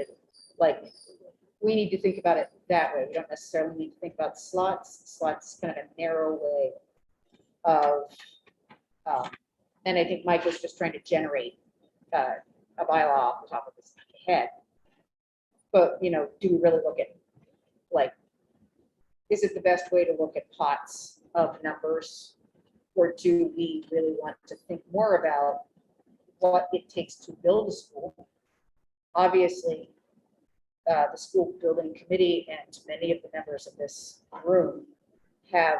we need to think about it that way. We don't necessarily need to think about slots. Slots is kind of a narrow way of, and I think Mike was just trying to generate a bylaw off the top of his head. But, do we really look at, is it the best way to look at pots of numbers? Or do we really want to think more about what it takes to build a school? Obviously, the school building committee and many of the members of this room have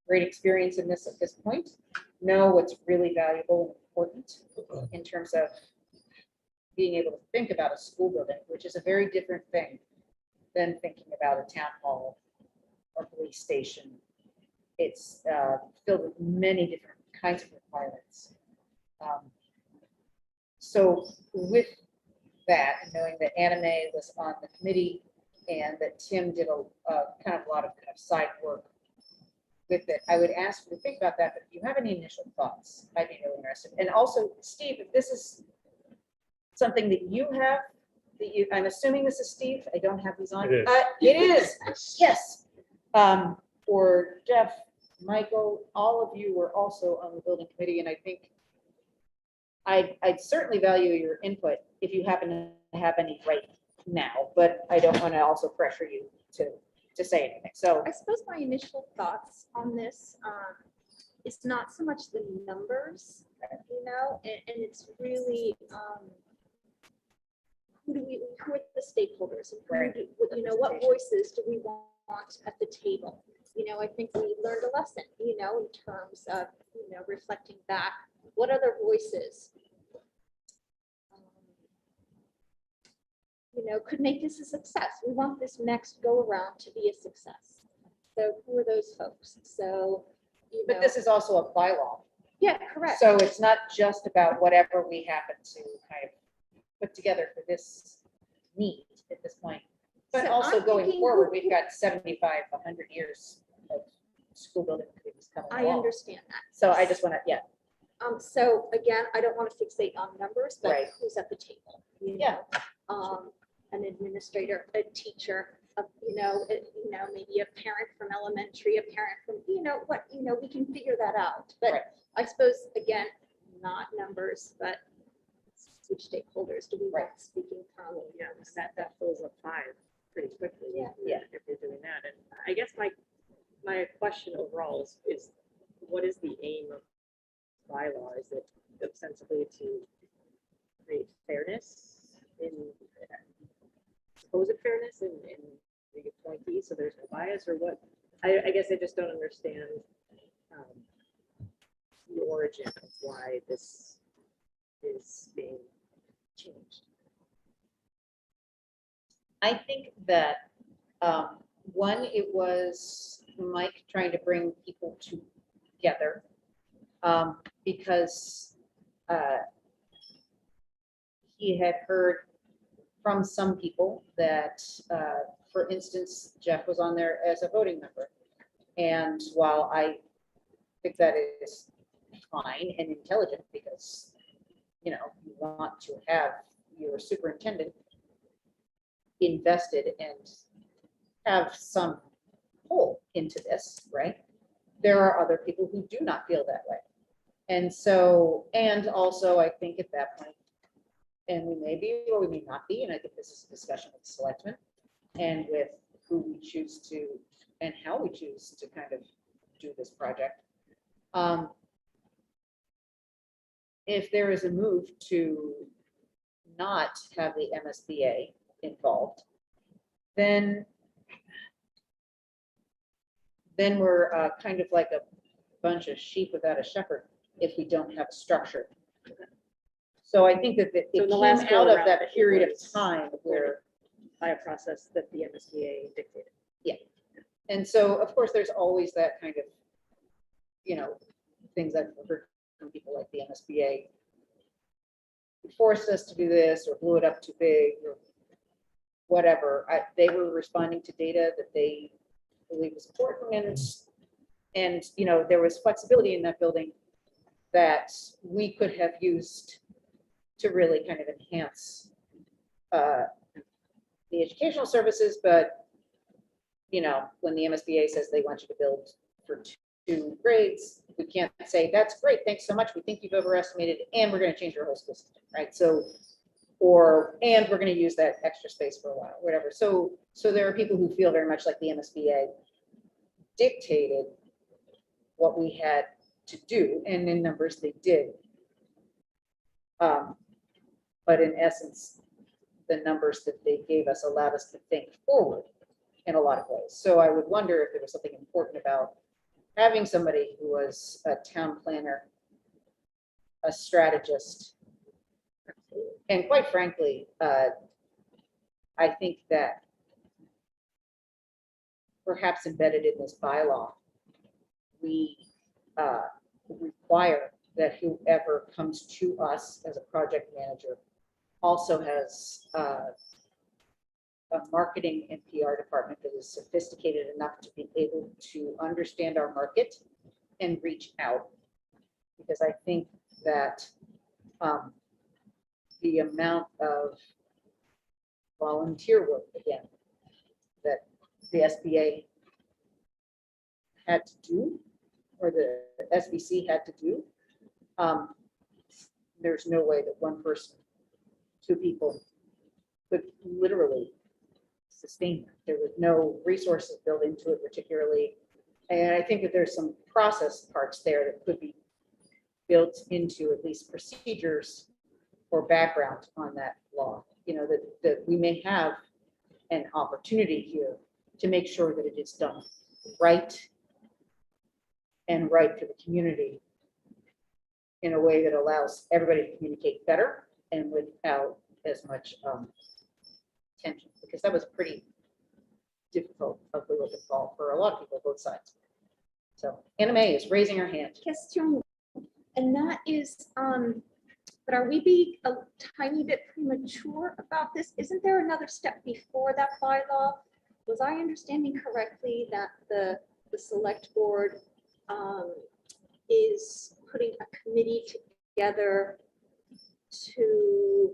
great experience in this at this point, know what's really valuable and important in terms of being able to think about a school building, which is a very different thing than thinking about a town hall or police station. It's filled with many different kinds of requirements. So with that, knowing that Anna Mae was on the committee and that Tim did a lot of side work with it, I would ask you to think about that. But if you have any initial thoughts, I'd be really interested. And also, Steve, if this is something that you have, I'm assuming this is Steve. I don't have these on. It is. It is. Yes. For Jeff, Michael, all of you were also on the building committee, and I think I'd certainly value your input if you happen to have any right now, but I don't want to also pressure you to say anything. So I suppose my initial thoughts on this is not so much the numbers, and it's really who are the stakeholders, and Right. What voices do we want at the table? I think we learned a lesson, in terms of, reflecting back, what other voices could make this a success. We want this next go around to be a success. So who are those folks? So, you know. But this is also a bylaw. Yeah, correct. So it's not just about whatever we happen to kind of put together for this need at this point. But So also I'm going thinking forward, who- we've got 75, 100 years of school building activities coming I along. understand that. So I just want to, yeah, So again, I don't want to fixate on numbers, but Right. who's at the table? You Yeah. know, an administrator, a teacher, maybe a parent from elementary, a parent from, we can figure that out. Right. But I suppose, again, not numbers, but which stakeholders do we Right. want speaking from? Yeah, that fills up 5 pretty quickly. Yeah. Yeah. If you're doing that. And I guess my question overall is what is the aim of bylaw? Is it ostensibly to create fairness in supposed fairness in the appointees, so there's no bias, or what? I guess I just don't understand the origin of why this is being changed. I think that, one, it was Mike trying to bring people together, because he had heard from some people that, for instance, Jeff was on there as a voting member. And while I think that is fine and intelligent, because, you want to have your superintendent invested and have some pull into this, right? There are other people who do not feel that way. And so, and also I think at that point, and we may be, or we may not be, and I think this is a discussion with the selectmen and with who we choose to, and how we choose to kind of do this project. If there is a move to not have the MSBA involved, then we're kind of like a bunch of sheep without a shepherd if we don't have a structure. So I think that it So in the came last out of go-around, that it period of was- time where, By a process that the MSBA dictated. and so of course, there's always that kind of, things I've heard from people like the MSBA forced us to do this or blew it up too big or whatever. They were responding to data that they believe was important, and there was flexibility in that building that we could have used to really kind of enhance the educational services. But when the MSBA says they want you to build for 2 grades, we can't say that's great, thanks so much, we think you've overestimated, and we're going to change your whole school system, right? So, and we're going to use that extra space for a while, whatever. So there are people who feel very much like the MSBA dictated what we had to do, and in numbers they did. But in essence, the numbers that they gave us allowed us to think forward in a lot of ways. So I would wonder if there was something important about having somebody who was a town planner, a strategist, and quite frankly, I think that perhaps embedded in this bylaw, we require that whoever comes to us as a project manager also has a marketing and PR department that is sophisticated enough to be able to understand our market and reach out. Because I think that the amount of volunteer work, again, that the SBA had to do, or the SBC had to do, there's no way that one person, 2 people could literally sustain that. There was no resources built into it particularly. And I think that there's some process parts there that could be built into at least procedures or background on that law. That we may have an opportunity here to make sure that it is done right and right for the community in a way that allows everybody to communicate better and without as much tension, because that was pretty difficult, ugly looking fall for a lot of people, both sides. So Anna Mae is raising her hand. Question, and that is, but are we being a tiny bit premature about this? Isn't there another step before that bylaw? Was I understanding correctly that the select board is putting a committee together to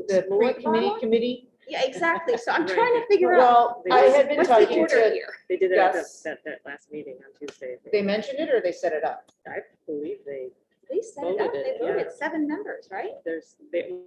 The explore the pre-committee bylaw? committee. Yeah, exactly. So I'm Right. trying to figure out. Well, I had been what's the talking order to, here? They did that, Yes. that last meeting on Tuesday. they mentioned it or they set it up? I believe They set it up. voted They it, yeah. voted 7 members, right?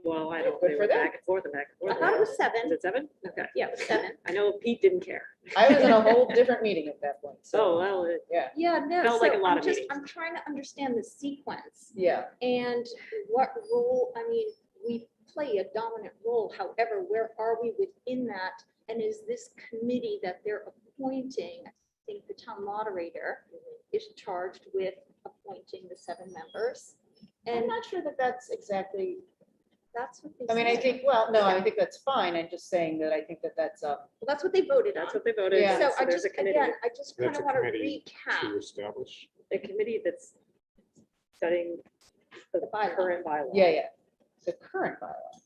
well, I don't, Good they for were them. back and forth and back and forth. I thought it was Is 7. it 7? Okay. Yeah, it was 7. I know Pete didn't care. I was in a whole different meeting at that point, Oh, so, well, yeah, Yeah, no. Felt like so a lot I'm of just, meetings. I'm trying to understand the sequence yeah. and what role, I mean, we play a dominant role. However, where are we within that? And is this committee that they're appointing, I think the town moderator is charged with appointing the 7 members? I'm And not sure that that's exactly, that's what they I mean, I said. think, well, no, I think that's fine. I'm just saying that I think that that's, Well, that's what they voted That's on. what they voted. Yeah. So So I there's just, a committee, again, I just kind That's of a want to committee recap. to establish. a committee that's studying the The bylaw. current bylaw. yeah, the current bylaw.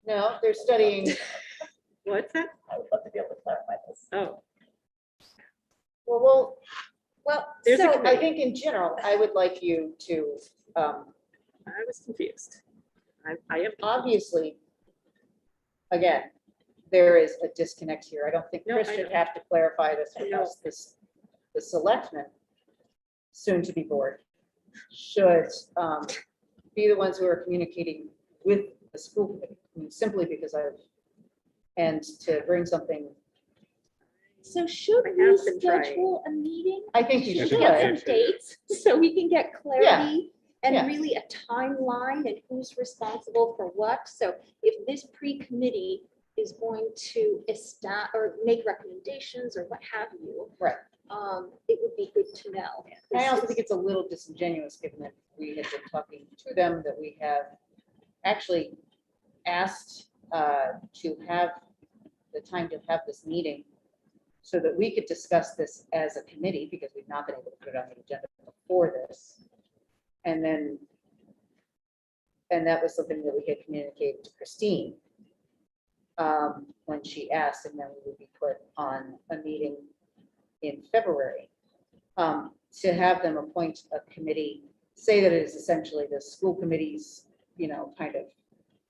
No, they're studying, What's that? I would love to be able to clarify this. Oh, well, Well, There's a so committee. I think in general, I would like you to, I was confused. I am. obviously, again, there is a disconnect here. I don't think No, Chris I should know. have to clarify this I because the selectmen, soon to be board, should be the ones who are communicating with the school committee. I mean, simply because and to bring something, So should I we have been trying. schedule a meeting? I think you Should should. we get some dates so we can get clarity Yeah. and really a timeline and who's responsible for what? So if this pre-committee is going to establish or make recommendations or what have you. Right. It would be good to know. I also think it's a little disingenuous, given that we have been talking to them, that we have actually asked to have the time to have this meeting so that we could discuss this as a committee, because we've not been able to put it on the agenda before this. And that was something that we had communicated to Christine when she asked, and then we would be put on a meeting in February to have them appoint a committee, say that it is essentially the school committee's, kind of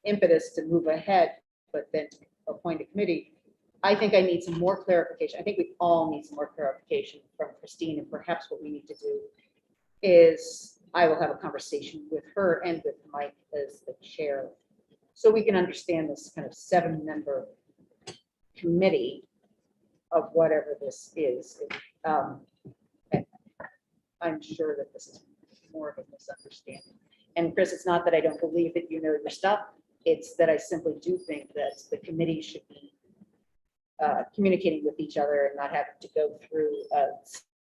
impetus to move ahead, but then to appoint a committee. I think I need some more clarification. I think we all need some more clarification from Christine, and perhaps what we need to do is I will have a conversation with her and with Mike as the chair, so we can understand this kind of 7-member committee of whatever this is. And I'm sure that this is more of a misunderstanding. And Chris, it's not that I don't believe that you know your stuff. It's that I simply do think that the committee should be communicating with each other and not having to go through a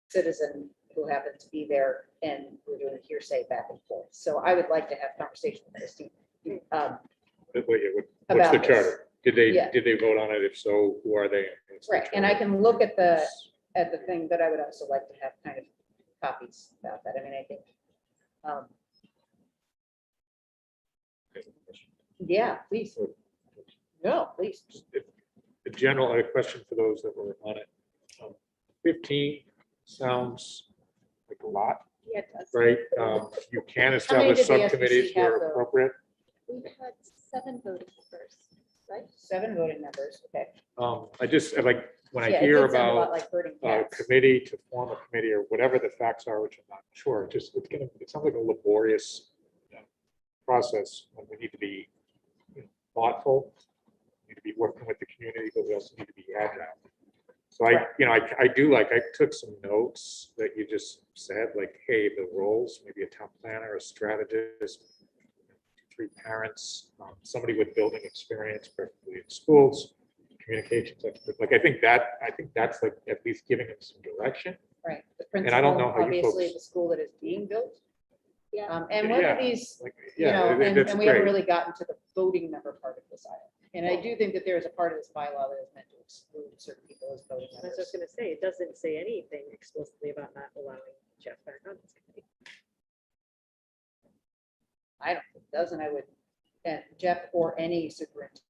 citizen who happened to be there and we're doing hearsay back and forth. So I would like to have conversation with Christine. What's the About this. charter? Did Yeah. they vote on it? If so, who are they? What's the Right, and I charter? can look at the thing, but I would also like to have kind of copies about that. I mean, I think, yeah, please. No, please. The general, I have a question for those that were on it. 15 sounds like a lot, Yeah, it does. right? You can many establish did the subcommittees SBC have, where though? appropriate. We've had 7 voting members, right? 7 voting members, okay. I just, like, when I Yeah, it hear did sound a lot about like herding a cats. committee to form a committee or whatever the facts are, which I'm not sure, it sounds like a laborious process. And we need to be thoughtful, we need to be working with the community, but we also need to be agile. So I took some notes that you just said, like, hey, the roles, maybe a town planner, a strategist, 3 parents, somebody with building experience, preferably in schools, communications expert. Like, I think that's like at least giving them some direction. Right. The And I don't know principal, how you obviously, folks- the school that is being built. Yeah. And whether Yeah, these, Like, and that's we haven't great. really gotten to the voting member part of this either. And I do think that there is a part of this bylaw that is meant to exclude certain people as voting I was members. just gonna say, it doesn't say anything explicitly about not allowing Jeff back on this committee. I don't think it does, and I would, Jeff or any superintendent,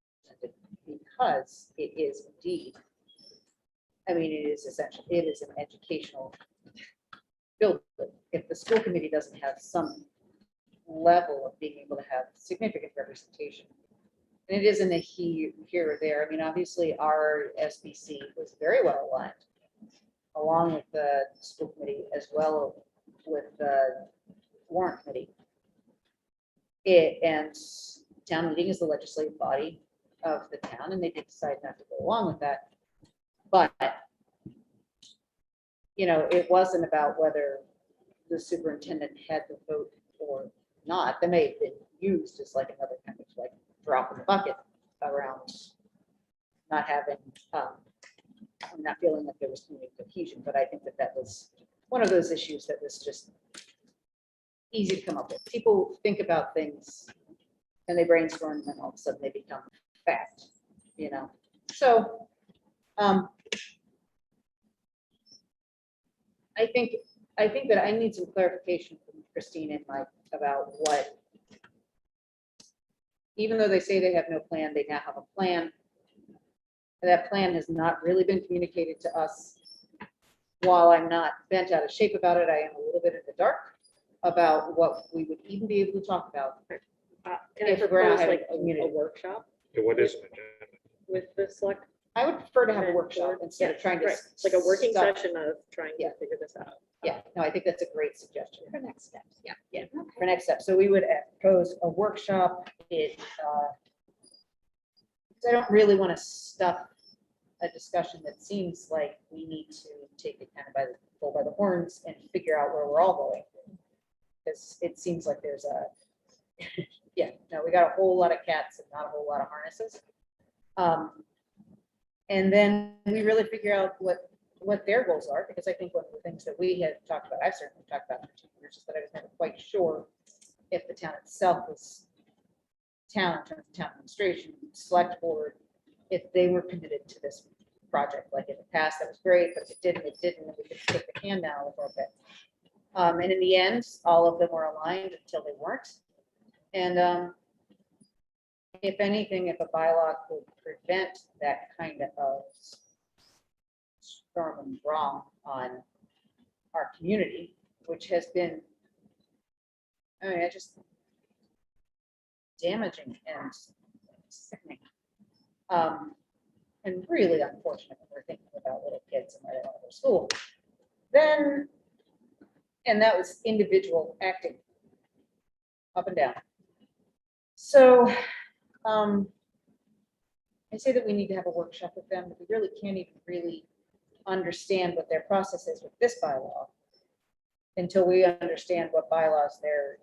because it is indeed, I mean, it is essential, it is an educational building. If the school committee doesn't have some level of being able to have significant representation, and it isn't a here or there. I mean, obviously, our SBC was very well aligned, along with the school committee as well with the warrant committee. And town meeting is the legislative body of the town, and they did decide not to go along with that. But, you know, it wasn't about whether the superintendent had the vote or not. That may have been used as like another kind of like drop in the bucket around not having, not feeling like there was community cohesion. But I think that that was one of those issues that was just easy to come up with. People think about things and they brainstorm, and then all of a sudden they become fact, you know? So I think that I need some clarification from Christine and Mike about what, even though they say they have no plan, they now have a plan. And that plan has not really been communicated to us. While I'm not bent out of shape about it, I am a little bit in the dark about what we would even be able to talk about. Can I If we're not propose having like a a community. workshop Yeah, what is an agenda? with the select? I would prefer to have a and workshop board? instead of Yeah, trying to. right, Like a working stuff- session of trying to Yeah. figure this out. Yeah, no, I think that's a great suggestion. For next steps, yeah. Yeah. Okay. For next step. So we would propose a workshop. I don't really want to stuff a discussion that seems like we need to take it kind of by the bull by the horns and figure out where we're all going. Because it seems like there's a, yeah, no, we got a whole lot of cats and not a whole lot of harnesses. And then we really figure out what their goals are, because I think one of the things that we had talked about, I've certainly talked about for 2 years, is that I was never quite sure if the town itself was town in terms of town administration, select board, if they were committed to this project. Like in the past, that was great, but if it didn't, and we could kick the can down a little bit. And in the end, all of them were aligned until they weren't. And if anything, if a bylaw could prevent that kind of storm and wrong on our community, which has been, I mean, just damaging and sickening. And really unfortunate when we're thinking about little kids and where they want to go to school. Then, and that was individual acting up and down. So I say that we need to have a workshop with them, but we really can't even really understand what their process is with this bylaw until we understand what bylaws they're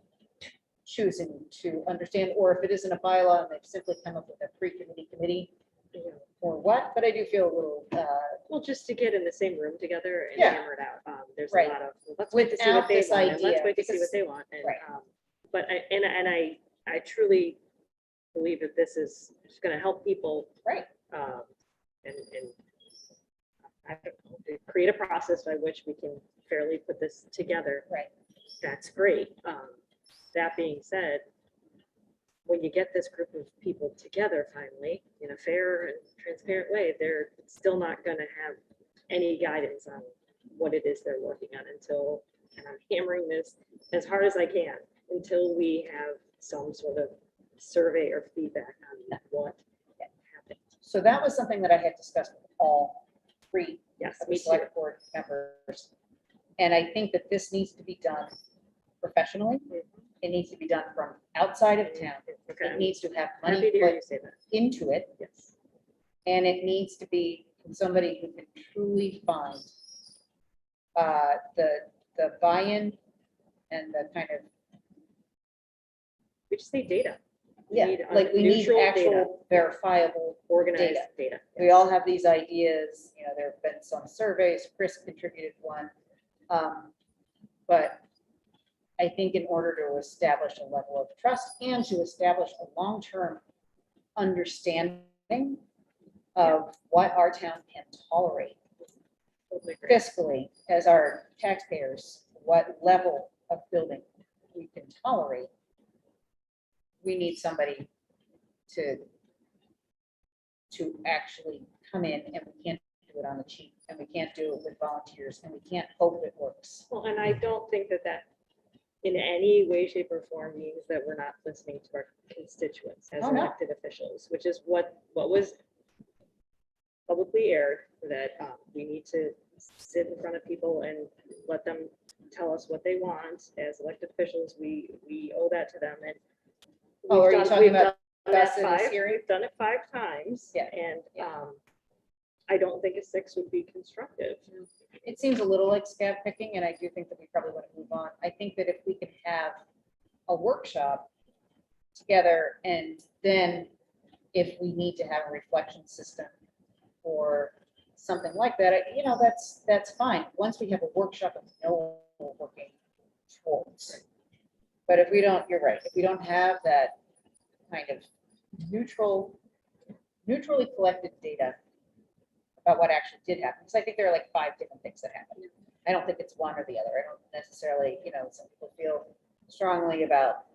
choosing to understand, or if it isn't a bylaw and they've simply come up with a pre-committee committee, you know, or what. But I do feel a little Well, just to get in the same room together and Yeah. hammer it out. There's Right. a lot of, well, let's wait to see Without what they this want, and let's idea, wait to see because- what they want. And, Right. but I truly believe that this is just gonna help people. Right. And I don't know, to create a process by which we can fairly put this together. Right. That's great. That being said, when you get this group of people together finally in a fair and transparent way, they're still not gonna have any guidance on what it is they're working on until, and I'm hammering this as hard as I can, until we have some sort of survey or feedback on what happened. So that was something that I had discussed with all 3 Yes, of the me too. select board members. And I think that this needs to be done professionally. It needs to be done from outside of town. Okay, It I'm needs to have happy money to hear put you say that. into it. Yes. And it needs to be from somebody who can truly find the buy-in and the kind of, We just need data. yeah, need like we need neutral data. actual verifiable. Organized Data. data. We all have these ideas, you know, there have been some surveys, Chris contributed one. But I think in order to establish a level of trust and to establish a long-term understanding of what our town can tolerate Totally agree. fiscally as our taxpayers, what level of building we can tolerate. We need somebody to actually come in, and we can't do it on the cheap, and we can't do it with volunteers, and we can't hope it works. Well, and I don't think that that in any way, shape, or form means that we're not listening to our constituents as Oh, no. elected officials, which is what was publicly aired, that we need to sit in front of people and let them tell us what they want. As elected officials, we owe that to them, and Oh, are you we've talking done about that us in this 5 hearing? We've done it 5 times. Yeah. And Yeah. I don't think a 6 would be constructive. It seems a little like scab picking, and I do think that we probably want to move on. I think that if we can have a workshop together, and then if we need to have a reflection system or something like that, that's fine. Once we have a workshop and know what we're working towards. But if we don't, you're right, if we don't have that kind of neutrally collected data about what actually did happen, because I think there are like 5 different things that happened. I don't think it's one or the other. I don't necessarily, some people feel strongly about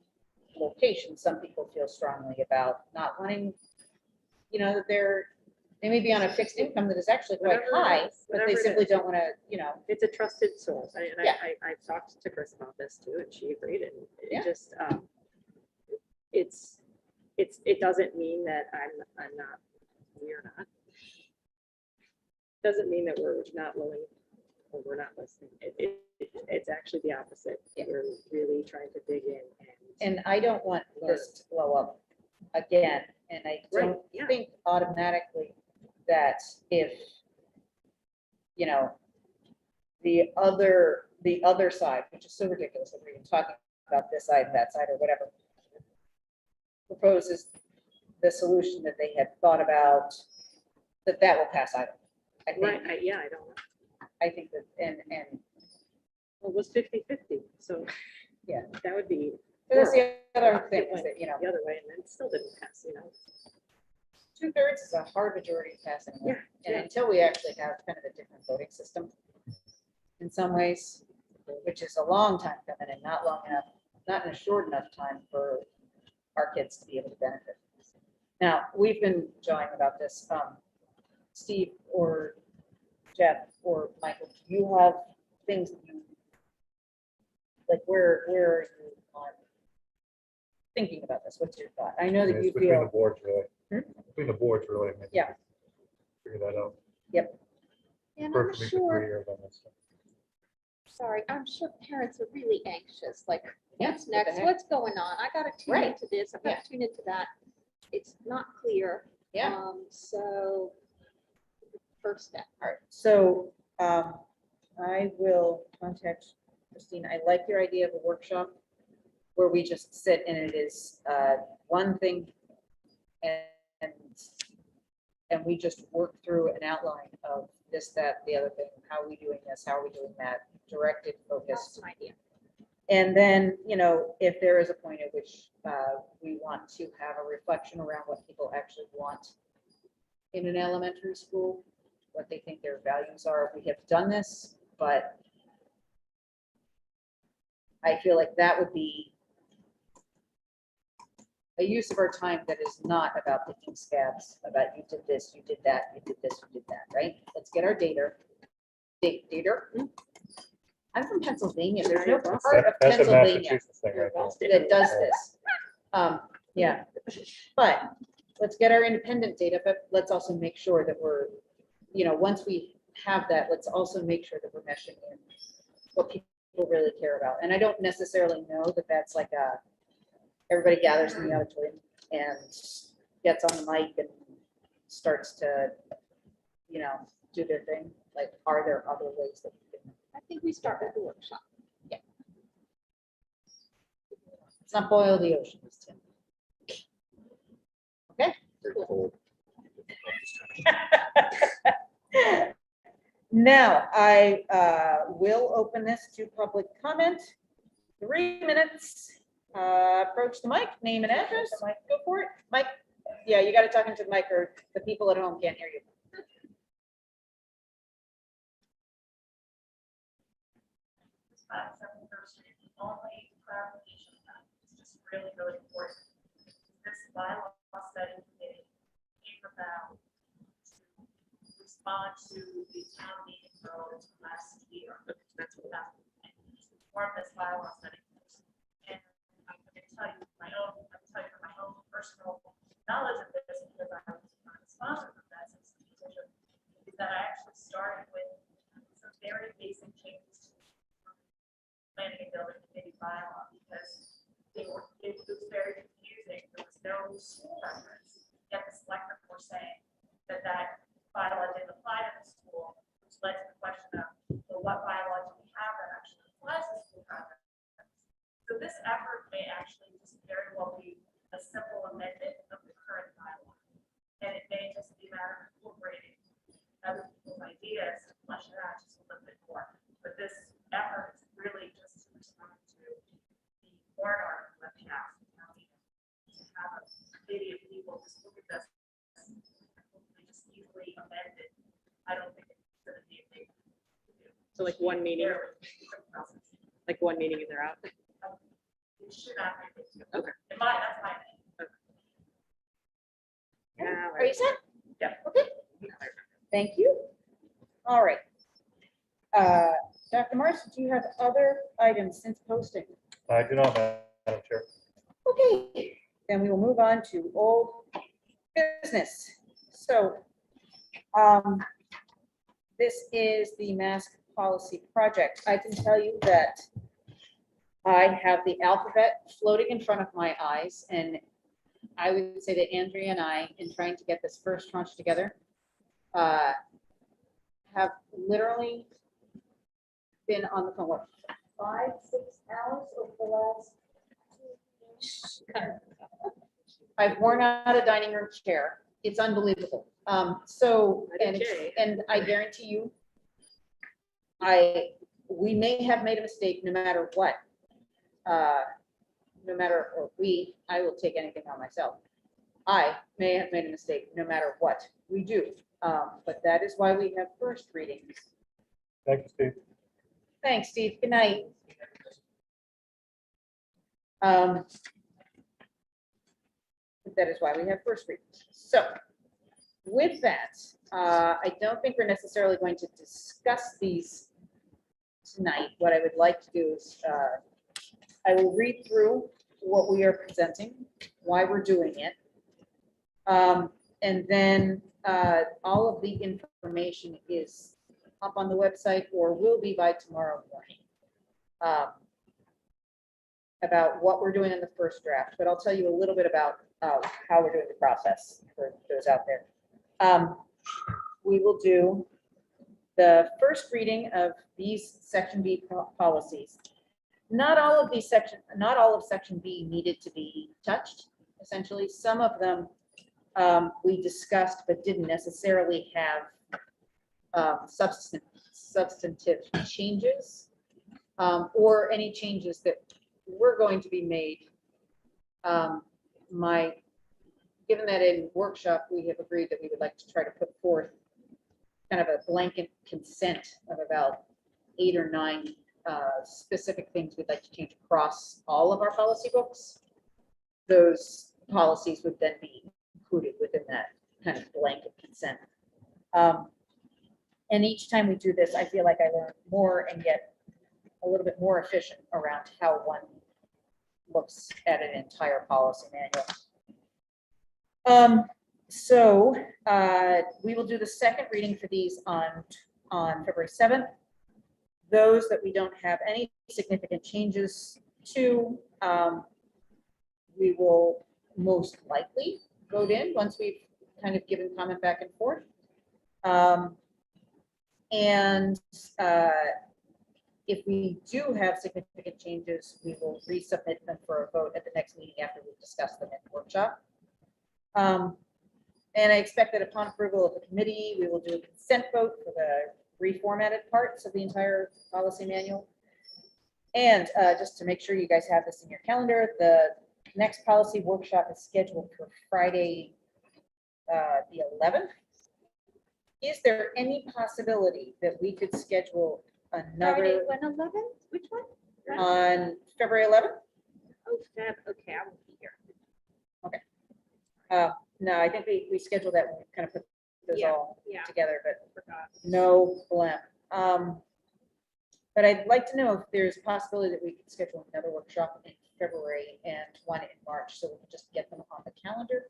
location. Some people feel strongly about not wanting, that they may be on a fixed income that is actually quite Whatever it high, is, but they whatever it simply is. don't want to, It's a trusted source. Yeah. I've talked to Chris about this too, and she agreed, and Yeah. it just, it doesn't mean that we're not. Doesn't mean that we're not willing or we're not listening. It's actually the opposite. Yeah. We're really trying to dig in and. and I don't want this to blow up again. And I Right, don't yeah. think automatically that if, the other side, which is so ridiculous that we're even talking about this side, that side, or whatever, proposes the solution that they had thought about, that will pass either. I Right, think, I don't know. I think that, and Well, it was 50-50, so. Yeah. That would be. that's the other horrible. thing, It is went that, The other way, and then it still didn't pass, 2/3 is a hard majority passing. Yeah, And yeah. until we actually have kind of a different voting system in some ways, which is a long time coming and not long enough, not in a short enough time for our kids to be able to benefit. Now, we've been jawing about this. Steve or Jeff or Michael, do you have things that you, like, where are you on thinking about this? What's your thought? I know that It's you between the feel, boards, really. Hmm? Between the boards, really. I mean, Yeah. Figure that out. And I'm Perfectly for 3 sure, years on this. I'm sure parents are really anxious, like, Yeah, what's what the next, heck? what's going on? I gotta tune Right. into this, I've Yeah. gotta tune into that. It's not clear. yeah. So, first step. All right, so I will contact Christine. I like your idea of a workshop where we just sit and it is one thing and we just work through an outline of this, that, the other thing. How are we doing this? How are we doing that? Directed, That's focused. an idea. And then, if there is a point at which we want to have a reflection around what people actually want in an elementary school, what they think their values are. We have done this, but I feel like that would be a use of our time that is not about picking scabs, about you did this, you did that, you did this, you did that, right? Let's get our data. Data. I'm from Pennsylvania. There's no part of That's a Pennsylvania Massachusetts thing, right? that does this. Yeah, but let's get our independent data, but let's also make sure that we're, once we have that, let's also make sure that we're meshing in what people really care about. And I don't necessarily know that that's like everybody gathers in the auditorium and gets on the mic and starts to, do their thing. Like, are there other ways that we can? I think we start with the workshop. Let's not boil the ocean, Tim. Very cold. Now, I will open this to public comment. 3 minutes. Approach the mic, name and address. Mike, go for it. Mike. Yeah, you gotta talk into the mic or the people at home can't hear you. The only clarification that is just really, really important. This bylaw study committee came about to respond to the town meeting vote last year. That's what happened. And to form this bylaw study. And I'm going to tell you from my own personal knowledge of this, because I was responsible for that since the position, is that I actually started with some very basic changes to planning and building committee bylaw, because it was very confusing. There was no school reference. Yet the selectmen were saying that bylaw didn't apply to the school, which led to the question of, well, what bylaw do we have that actually applies to school reference? So this effort may actually just very well be a simple amendment of the current bylaw. And it may just be a matter of incorporating other people's ideas and flesh it out just a little bit more. But this effort is really just to respond to the warrant article that we asked the county to have a committee of people just look at this and hopefully just easily amend it. I don't think it's going to be a big deal. So like one meeting, like one meeting and they're out. It should not be a big deal. Okay. That's my opinion. Yeah, Are you set? Yeah. Okay. Thank you. All right. Dr. Marson, do you have other items since posting? I do not, Madam Chair. Okay, then we will move on to old business. So, this is the mask policy project. I can tell you that I have the alphabet floating in front of my eyes, and I would say that Andrea and I, in trying to get this first tranche together, have literally been on the phone, what, 5-6 hours over the last 2 weeks? I've worn out a dining room chair. It's unbelievable. And I guarantee you, we may have made a mistake no matter what. I will take anything on myself. I may have made a mistake no matter what we do. But that is why we have first readings. Thank you, Steve. Thanks, Steve. Good night. That is why we have first readings. So with that, I don't think we're necessarily going to discuss these tonight. What I would like to do is I will read through what we are presenting, why we're doing it. And then all of the information is up on the website or will be by tomorrow morning about what we're doing in the first draft. But I'll tell you a little bit about how we're doing the process for those out there. We will do the first reading of these Section B policies. Not all of Section B needed to be touched. Essentially, some of them we discussed but didn't necessarily have substantive changes or any changes that were going to be made. Given that in workshop, we have agreed that we would like to try to put forth kind of a blanket consent of about 8 or 9 specific things we'd like to change across all of our policy books. Those policies would then be included within that kind of blanket consent. And each time we do this, I feel like I learn more and get a little bit more efficient around how one looks at an entire policy manual. So we will do the second reading for these on February 7th. Those that we don't have any significant changes to, we will most likely vote in once we've kind of given comment back and forth. If we do have significant changes, we will resubmit them for a vote at the next meeting after we've discussed them in the workshop. And I expect that upon approval of the committee, we will do a consent vote for the reformatted parts of the entire policy manual. And just to make sure you guys have this in your calendar, the next policy workshop is scheduled for Friday, the 11th. Is there any possibility that we could schedule Friday, another when 11? Which one? on February 11th? Oh, Feb, okay, I won't be here. No, I think we scheduled that when we kind of put this Yeah, all yeah. together, but Forgot. no blem. But I'd like to know if there's a possibility that we could schedule another workshop in February and one in March, so we can just get them on the calendar.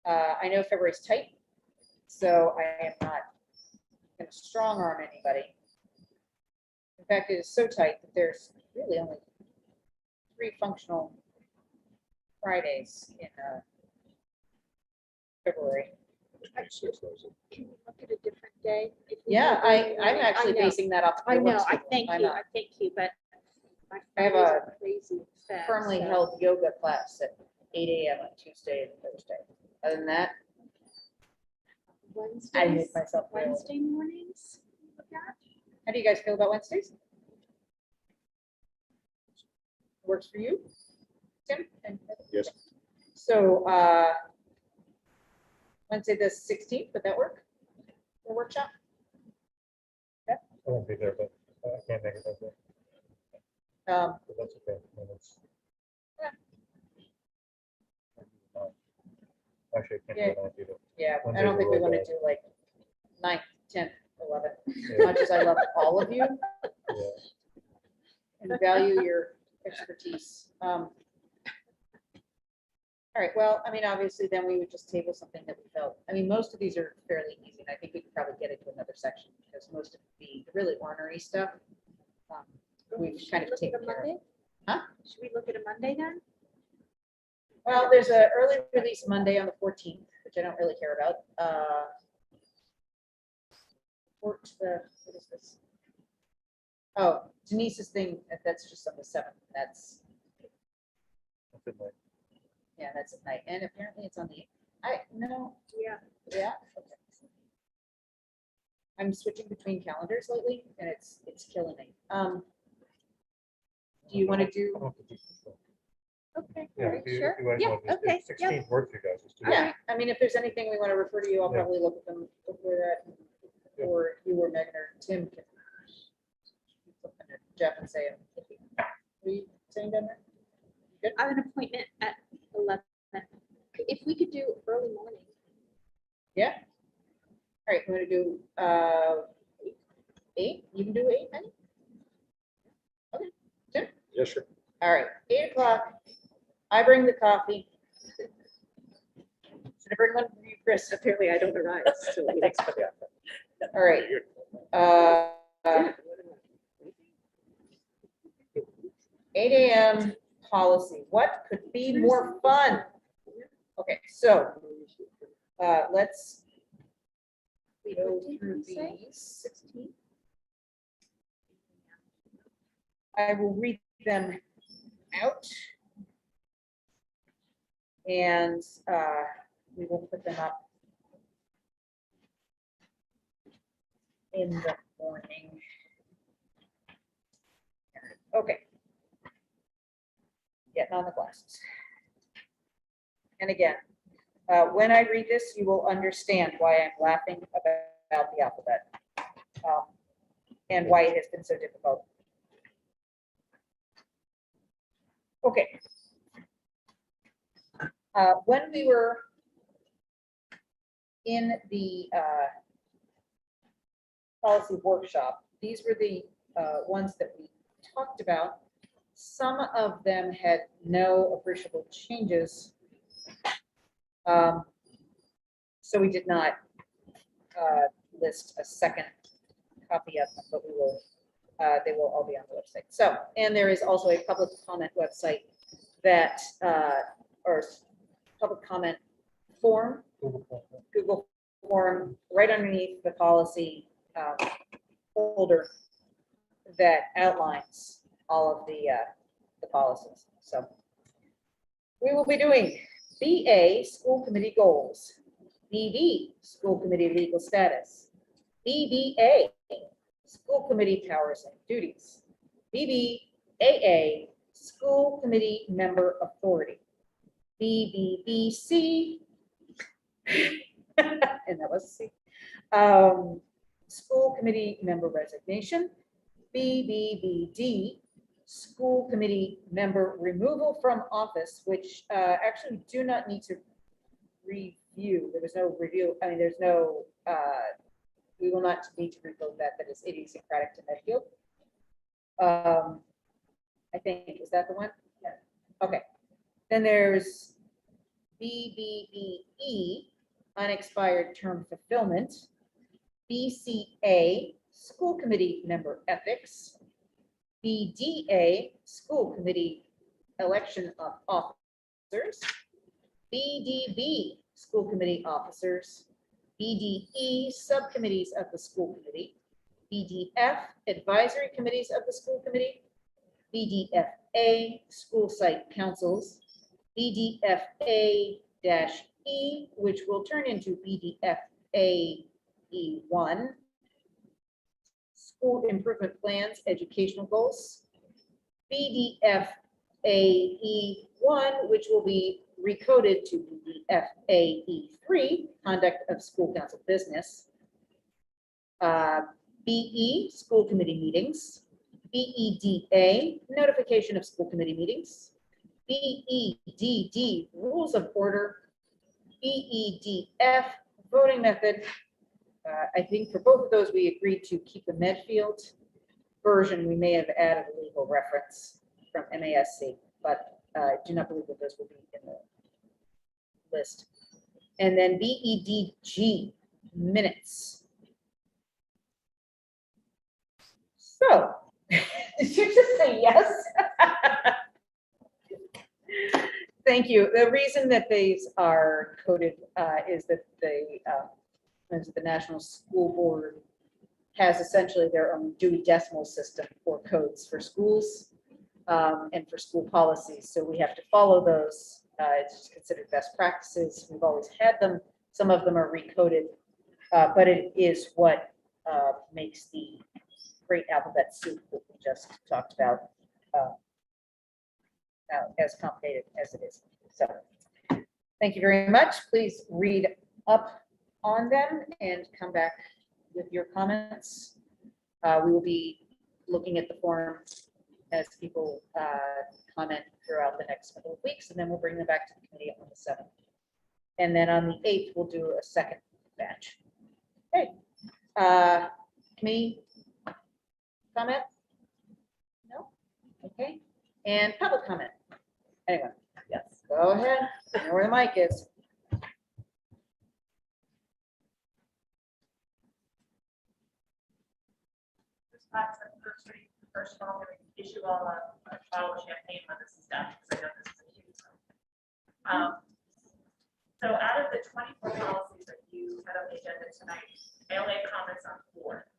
I know February's tight, so I am not going to strong arm anybody. In fact, it is so tight that there's really only 3 functional Fridays in February. Actually, can we look at a different day? If we Yeah, do early I'm morning? actually I know, basing that off. of I your work know, I schedule. thank I'm you, not. I thank you, but my I have Fridays a are crazy fast. Firmly so- held yoga class at 8 a.m. on Tuesday and Thursday. Other than that, I Wednesdays, make myself available. Wednesday mornings. Look at. How do you guys feel about Wednesdays? Works for you? Tim? And- Yes. So, Wednesday, the 16th, would that work? For workshop? I won't be there, but I can't make it that day. But that's okay. No, that's- Yeah. Actually, I can't do it on either. Yeah, I Wednesday's don't a think we roll want to day. do like 9th, 10th, 11th. Yeah, Much as I love all of you yeah. and value your expertise. All right, well, I mean, obviously, then we would just table something that we felt, I mean, most of these are fairly easy, and I think we could probably get into another section, because most of the really ornery stuff, we've Should kind we of look at taken a care of. Monday? Huh? Should we look at a Monday then? Well, there's a early release Monday on the 14th, which I don't really care about. What is this? Oh, Denise's thing, that's just on the 7th, that's, That's it, Mike. yeah, that's at night, and apparently it's on the, no, Yeah. yeah, okay. I'm switching between calendars lately, and it's killing me. Do you want to I do, don't have to do this. Okay, Yeah, all right, if you- sure. if you guys Yeah, want, just- okay, if yeah. 16 work for you guys. Just do it. yeah, I mean, if there's anything we want to refer to you, I'll Yeah. probably look at them before that, Yeah. or you or Megan or Tim can look at Jeff and say, what are you saying down there? I have an appointment at 11. If we could do early morning. Yeah. All right, you want to do 8? You can do 8, Penny? Okay, Tim? Yeah, sure. All right, 8 o'clock. I bring the coffee. Should I bring one for you, Chris? Apparently I don't arrive. So we expect that. All right. uh, 8 a.m. policy. What could be more fun? Okay, so let's go through these. 16. I will read them out. And we will put them up in the morning. Okay. Getting on the glasses. And again, when I read this, you will understand why I'm laughing about the alphabet and why it has been so difficult. Okay. When we were in the policy workshop, these were the ones that we talked about. Some of them had no appreciable changes. So we did not list a second copy of them, but we will, they will all be on the website. So, and there is also a public comment website that, or public comment form, Google form, right underneath the policy folder that outlines all of the policies. So we will be doing BA, school committee goals, BB, school committee legal status, BBA, school committee powers and duties, BBAA, school committee member authority, BBBC, And that was C. School committee member resignation. BBBD, school committee member removal from office, which actually do not need to review. There was no review. I mean, there's no, we will not need to revoke that. That is idiosyncratic to Medfield. I think, is that the one? Yeah. Okay. Then there's BBBE, unexpired term fulfillment. BCA, school committee member ethics. BDA, school committee election of officers. BDB, school committee officers. BDE, subcommittees of the school committee. BDF, advisory committees of the school committee. BDFA, school site councils. BDFA-E, which will turn into BDFA-E1, school improvement plans, educational goals. BDFA-E1, which will be recoded to BDFA-E3, conduct of school council business. BE, school committee meetings. BEDA, notification of school committee meetings. BEDD, rules of order. BEDF, voting method. I think for both of those, we agreed to keep the Medfield version. We may have added a legal reference from MASC, but I do not believe that those will be in the list. And then BEDG, minutes. So, did you just say yes? Thank you. The reason that these are coded is that the National School Board has essentially their own Dewey Decimal System for codes for schools and for school policies. So we have to follow those. It's considered best practices. We've always had them. Some of them are recoded, but it is what makes the great alphabet soup that we just talked about as complicated as it is. So thank you very much. Please read up on them and come back with your comments. We will be looking at the form as people comment throughout the next couple of weeks, and then we'll bring them back to the committee on the 7th. And then on the 8th, we'll do a second batch. Okay. Committee comment? No? Okay. And public comment? Anyone? Yes. Go ahead. I know where the mic is. First of all, I'm going to issue all a bottle of champagne when this is done, because I know this is a huge one. So out of the 24 policies that you had on the agenda tonight, I only have comments on 4.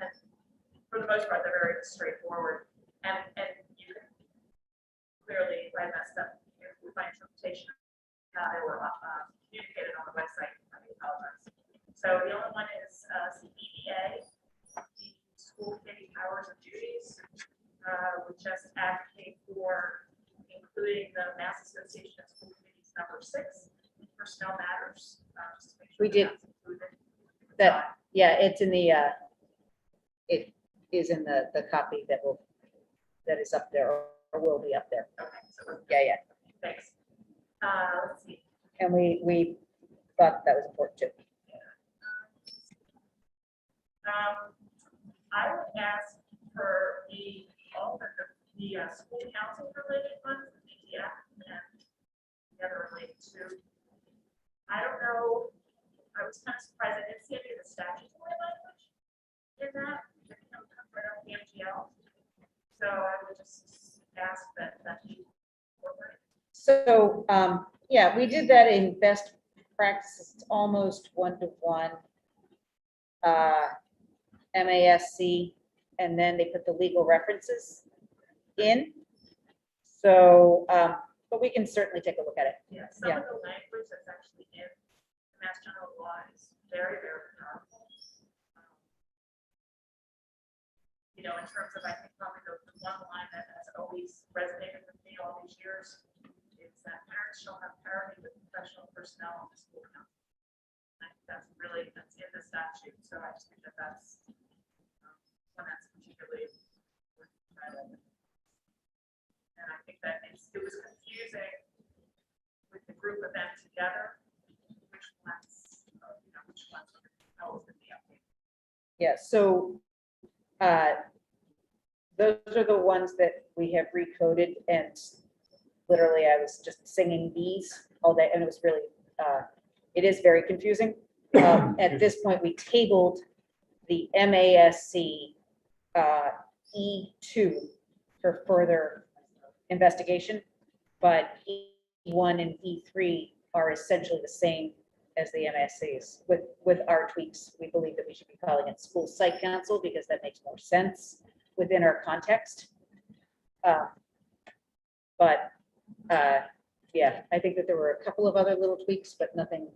And for the most part, they're very straightforward, and you can clearly, if I messed up, you find interpretation how they were communicated on the website. I apologize. So the only one is CEDA, the school committee powers and duties. We just advocate for including the Mass Association of School Committees number 6, personnel matters. Just to make sure We did that's included. that. Yeah, it's in the it is in the copy that is up there or will be up there. Okay, so Yeah. thanks. Let's see. And we thought that was important too. I would ask for all the school council related funds, the PDF and the other related to. I don't know, I was kind of surprised, I didn't see any of the statutory language in that. It comes right off the MGL. So I would just ask that be incorporated. So yeah, we did that in best practices. It's almost 1-to-1. MASC, and then they put the legal references in. So, but we can certainly take a look at it. Yeah, some of the language that's actually in the Mass General Law is very, very powerful. You know, in terms of, I think probably the one line that has always resonated with me me all these years is that parents shall have parity with professional personnel on the school council. I think that's in the statute, so I just think that that's one that's particularly worth highlighting. And I think that it was confusing with the group of them together, which ones, how it was going to be updated. Yeah, so those are the ones that we have recoded, and literally I was just singing these all day, and it was really, it is very confusing. At this point, we tabled the MASC E2 for further investigation, but E1 and E3 are essentially the same as the MSCs with our tweaks. We believe that we should be calling it school site council because that makes more sense within our context. Yeah, I think that there were a couple of other little tweaks, but nothing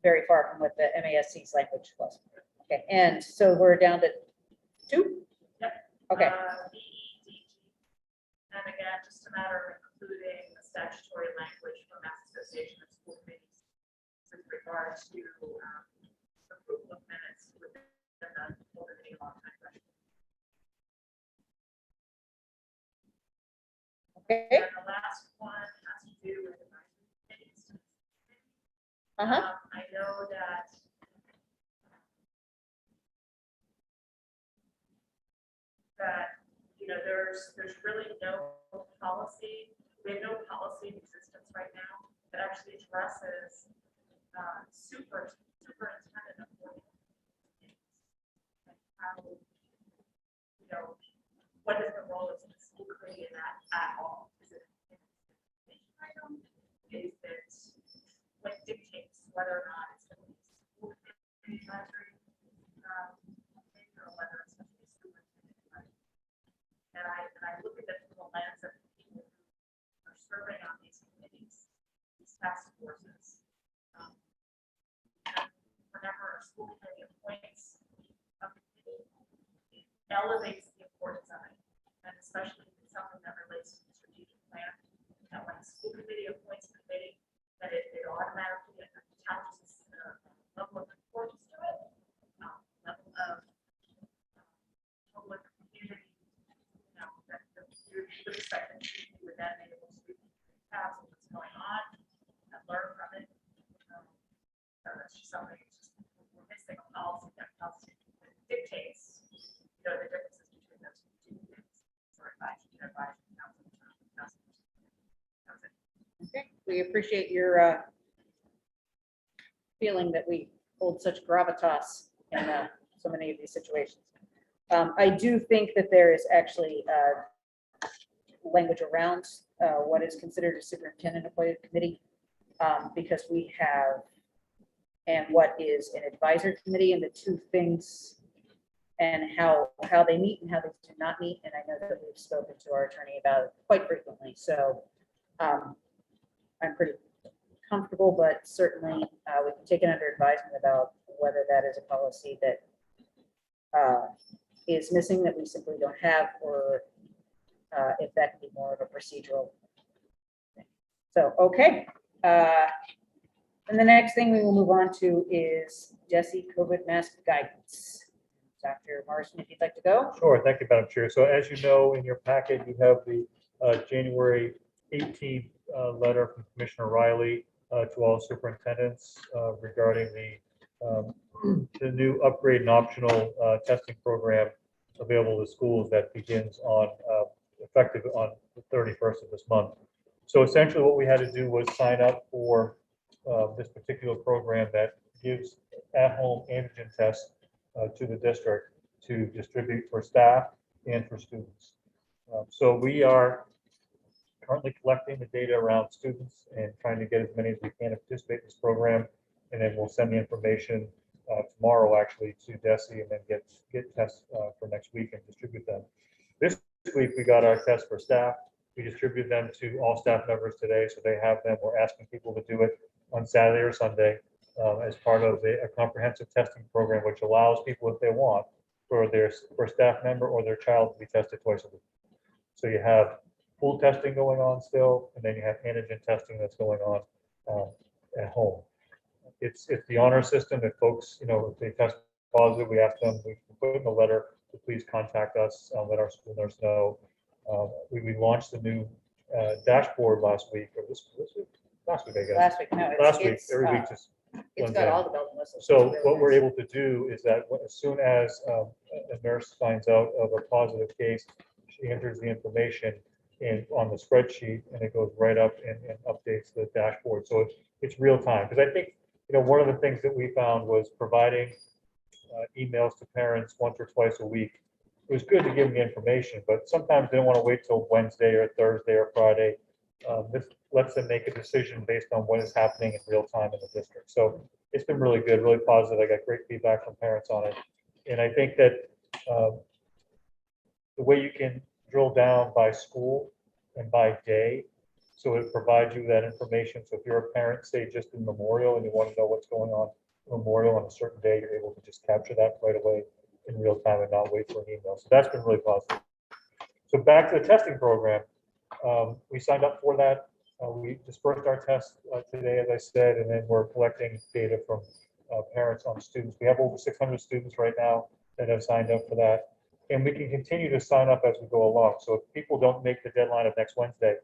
very far from what the MASC's language was. Okay, and so we're down to 2? Yep. Okay, And again, just a matter of including the statutory language from Mass Association of School Committees with regard to approval of minutes within the committee long time question. okay, And the last one has to do with advisory committees. I know that there's really no policy. We have no policy in existence right now that actually addresses superintendent appointments. And how, what is the role of the school committee in that at all? Is it an information item? Is it what dictates whether or not it's going to be school committee advisory, or whether it's going to be superintendent advisory? And I look at it from the lens of the people who are serving on these committees, these task forces. Whenever a school committee appoints a committee, it elevates the importance of it, and especially if it's something that relates to the strategic plan. That when the school committee appoints a committee, that it automatically attaches a level of importance to it, level of public community, that you would expect them to be with that, able to pass what's going on and learn from it. That's just something we're missing a policy that dictates, the differences between those two things. For advisory council. okay. We appreciate your feeling that we hold such gravitas in so many of these situations. I do think that there is actually language around what is considered a superintendent appointed committee, because we have, and what is an advisory committee, and the two things, and how they meet and how they do not meet. And I know that we've spoken to our attorney about it quite frequently. So I'm pretty comfortable, but certainly we can take it under advisement about whether that is a policy that is missing that we simply don't have, or if that can be more of a procedural thing. So, okay. And the next thing we will move on to is DESE COVID mask guidance. Dr. Morrison, if you'd like to go. Sure, thank you, Madam Chair. So as you know, in your packet, you have the January 18th letter from Commissioner Riley to all superintendents regarding the new upgrade and optional testing program available to schools that begins on effective on the 31st of this month. So essentially what we had to do was sign up for this particular program that gives at-home antigen tests to the district to distribute for staff and for students. So we are currently collecting the data around students and trying to get as many as we can to participate in this program. And then we'll send the information tomorrow actually to DESE, and then get tests for next week and distribute them. This week we got our tests for staff. We distributed them to all staff members today, so they have them. We're asking people to do it on Saturday or Sunday as part of a comprehensive testing program, which allows people, if they want, for a staff member or their child to be tested twice a week. So you have pool testing going on still, and then you have antigen testing that's going on at home. It's the honor system. If folks, if they test positive, we ask them, we put in a letter to please contact us, let our school nurse know. We launched the new dashboard last week, or this week, last week, I guess. Last week, no. Last week, every week just. It's runs got in. all the bells and whistles. So It's really what we're nice. able to do is that as soon as a nurse finds out of a positive case, she enters the information on the spreadsheet, and it goes right up and updates the dashboard. So it's real time. Because I think, one of the things that we found was providing emails to parents once or twice a week. It was good to give them the information, but sometimes they don't want to wait till Wednesday or Thursday or Friday. This lets them make a decision based on what is happening in real time in the district. So it's been really good, really positive. I got great feedback from parents on it. And I think that the way you can drill down by school and by day, so it provides you that information. So if you're a parent, say just in Memorial, and you want to know what's going on in Memorial on a certain day, you're able to just capture that right away in real time and not wait for an email. So that's been really positive. So back to the testing program. We signed up for that. We dispersed our tests today, as I said, and then we're collecting data from parents on students. We have over 600 students right now that have signed up for that. And we can continue to sign up as we go along. So if people don't make the deadline of next Wednesday,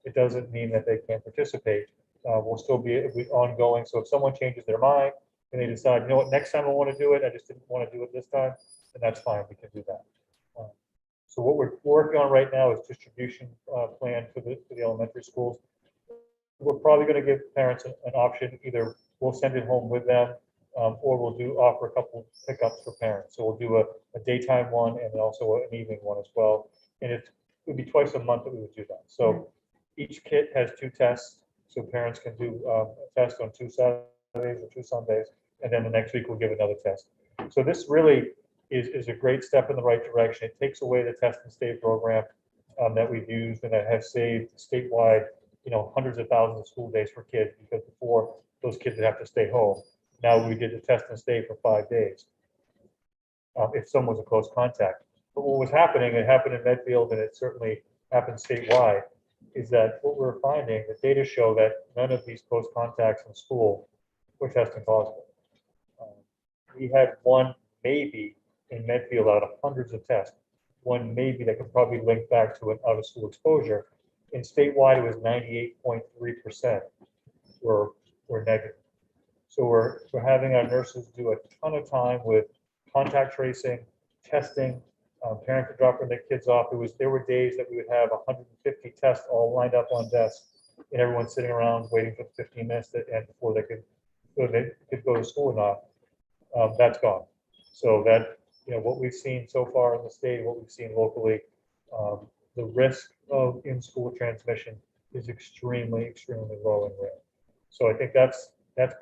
it doesn't mean that they can't participate. We'll still be ongoing. So if someone changes their mind and they decide, next time I want to do it, I just didn't want to do it this time, then that's fine. We can do that. So what we're working on right now is distribution plan for the elementary schools. We're probably going to give parents an option. Either we'll send it home with them, or we'll offer a couple pickups for parents. So we'll do a daytime one and then also an evening one as well. And it would be twice a month that we would do that. So each kit has 2 tests, so parents can do a test on 2 Saturdays or 2 Sundays, and then the next week we'll give another test. So this really is a great step in the right direction. It takes away the test and stay program that we've used and that has saved statewide, hundreds of thousands of school days for kids, because before those kids would have to stay home. Now we did the test and stay for 5 days if someone was a close contact. But what was happening, it happened in Medfield and it certainly happened statewide, is that what we're finding, the data show that none of these close contacts in school were testing positive. We had one maybe in Medfield out of hundreds of tests, one maybe that could probably link back to an out-of-school exposure. In statewide, it was 98.3% were negative. So we're having our nurses do a ton of time with contact tracing, testing. Parents are dropping their kids off. There were days that we would have 150 tests all lined up on desks, and everyone sitting around waiting for 15 minutes to end before they could go to school or not. That's gone. So that, what we've seen so far in the state, what we've seen locally, the risk of in-school transmission is extremely, extremely low and rare. So I think that's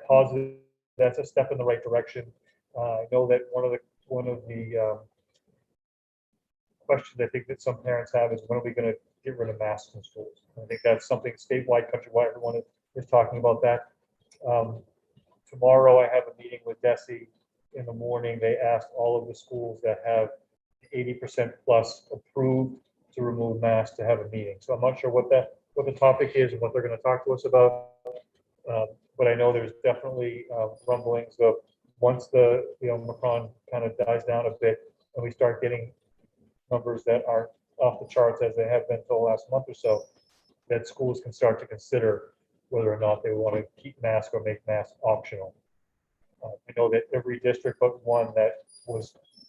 positive. That's a step in the right direction. I know that one of the questions I think that some parents have is, when are we going to get rid of masks in schools? I think that's something statewide, countrywide, everyone is talking about that. Tomorrow I have a meeting with DESE in the morning. They asked all of the schools that have 80% plus approved to remove masks to have a meeting. So I'm not sure what the topic is and what they're going to talk to us about. But I know there's definitely rumblings of, once the Omicron kind of dies down a bit and we start getting numbers that are off the charts, as they have been for the last month or so, that schools can start to consider whether or not they want to keep masks or make masks optional. I know that every district but one that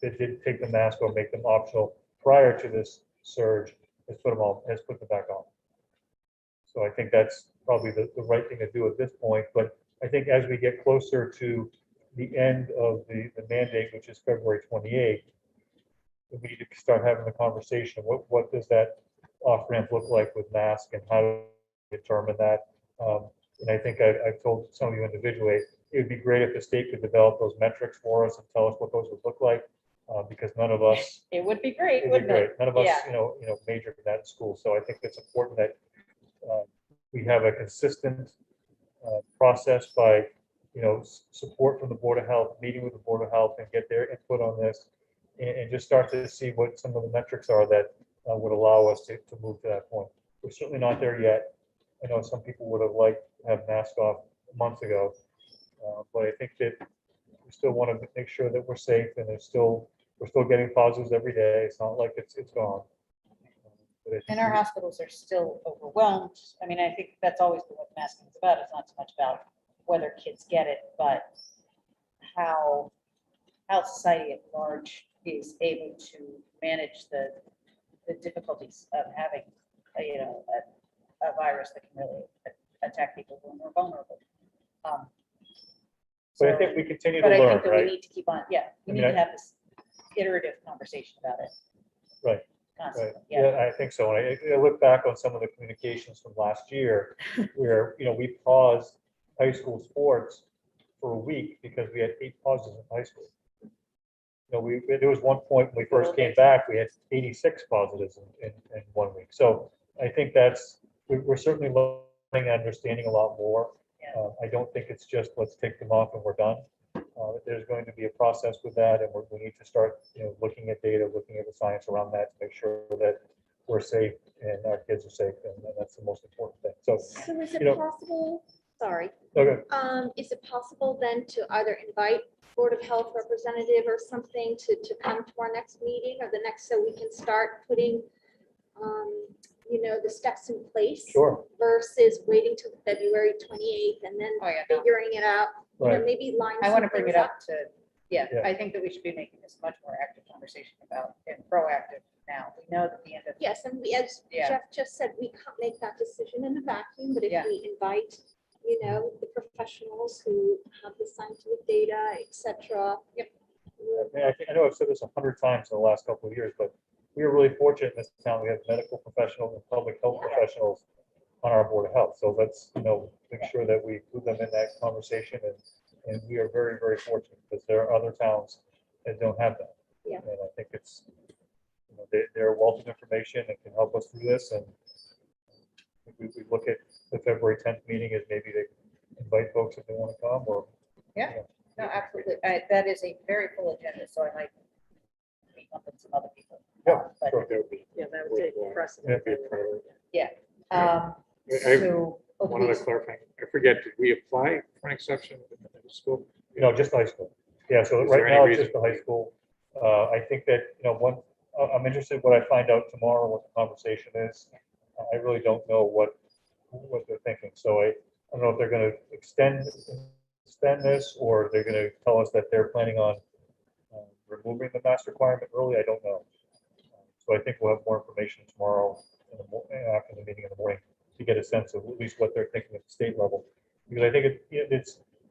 did take the mask or make them optional prior to this surge has put them back on. So I think that's probably the right thing to do at this point. But I think as we get closer to the end of the mandate, which is February 28th, we need to start having the conversation. What does that off-ramp look like with masks, and how to determine that? And I think I've told some of you individually, it would be great if the state could develop those metrics for us and tell us what those would look like, because none of us. It would be great, It'd be wouldn't great. it? None of us, Yeah. majored in that in school. So I think it's important that we have a consistent process by, support from the Board of Health, meeting with the Board of Health and get their input on this, and just start to see what some of the metrics are that would allow us to move to that point. We're certainly not there yet. I know some people would have liked to have masks off months ago, but I think that we still want to make sure that we're safe, and we're still getting positives every day. It's not like it's gone. But I think And our hospitals are still overwhelmed. I mean, I think that's always what masking is about. It's not so much about whether kids get it, but how society at large is able to manage the difficulties of having, a virus that can really attack people when we're vulnerable. But I So- think we continue to But I learn, think that we right? need to keep on, we I need mean, to have this iterative conversation about it. Right, Right. Constantly, Yeah, I think so. And I look back on some of the communications from last year where, we paused high school sports for a week because we had 8 positives in high school. There was one point when we first came back, we had 86 positives in 1 week. So I think we're certainly learning and understanding a lot more. Yeah. I don't think it's just let's take them off and we're done. There's going to be a process with that, and we need to start, looking at data, looking at the science around that to make sure that we're safe and our kids are safe, and that's the most important thing. So, So is it you know- possible, sorry, okay, is it possible then to either invite Board of Health representative or something to come to our next meeting or the next, so we can start putting, the steps in place? sure, Versus waiting till February 28th and then Oh, yeah, no. figuring it out, right. maybe line. I want to some bring it things up to, yeah, Yeah. I think that we should be making this much more active conversation about and proactive now. We know that the end of. Yes, and as Yeah. Jeff just said, we can't make that decision in a vacuum, but if Yeah. we invite, the professionals who have the scientific data, et cetera. Yep. I know I've said this 100 times in the last couple of years, but we are really fortunate in this town. We have medical professionals and public health professionals on our Board of Health. So let's, make sure that we include them in that conversation. And we are very, very fortunate because there are other towns that don't have that. Yeah. And I think it's, they're a wealth of information and can help us through this. And we look at the February 10th meeting as maybe to invite folks if they want to come or. Yeah. No, absolutely. That is a very full agenda, so I might meet up with some other people. Yeah, But, sure. That would be- Yeah, that would take precedent. That'd be a priority. um, I have so. oh, one other please. clarifying, I forget, did we apply for an exception in the middle school? Just high school. Yeah, so Is right there any now it's reason- just the high school. I think that, I'm interested what I find out tomorrow, what the conversation is. I really don't know what they're thinking. So I don't know if they're going to extend this or they're going to tell us that they're planning on removing the mask requirement early. I don't know. So I think we'll have more information tomorrow after the meeting in the morning to get a sense of at least what they're thinking at the state level. Because I think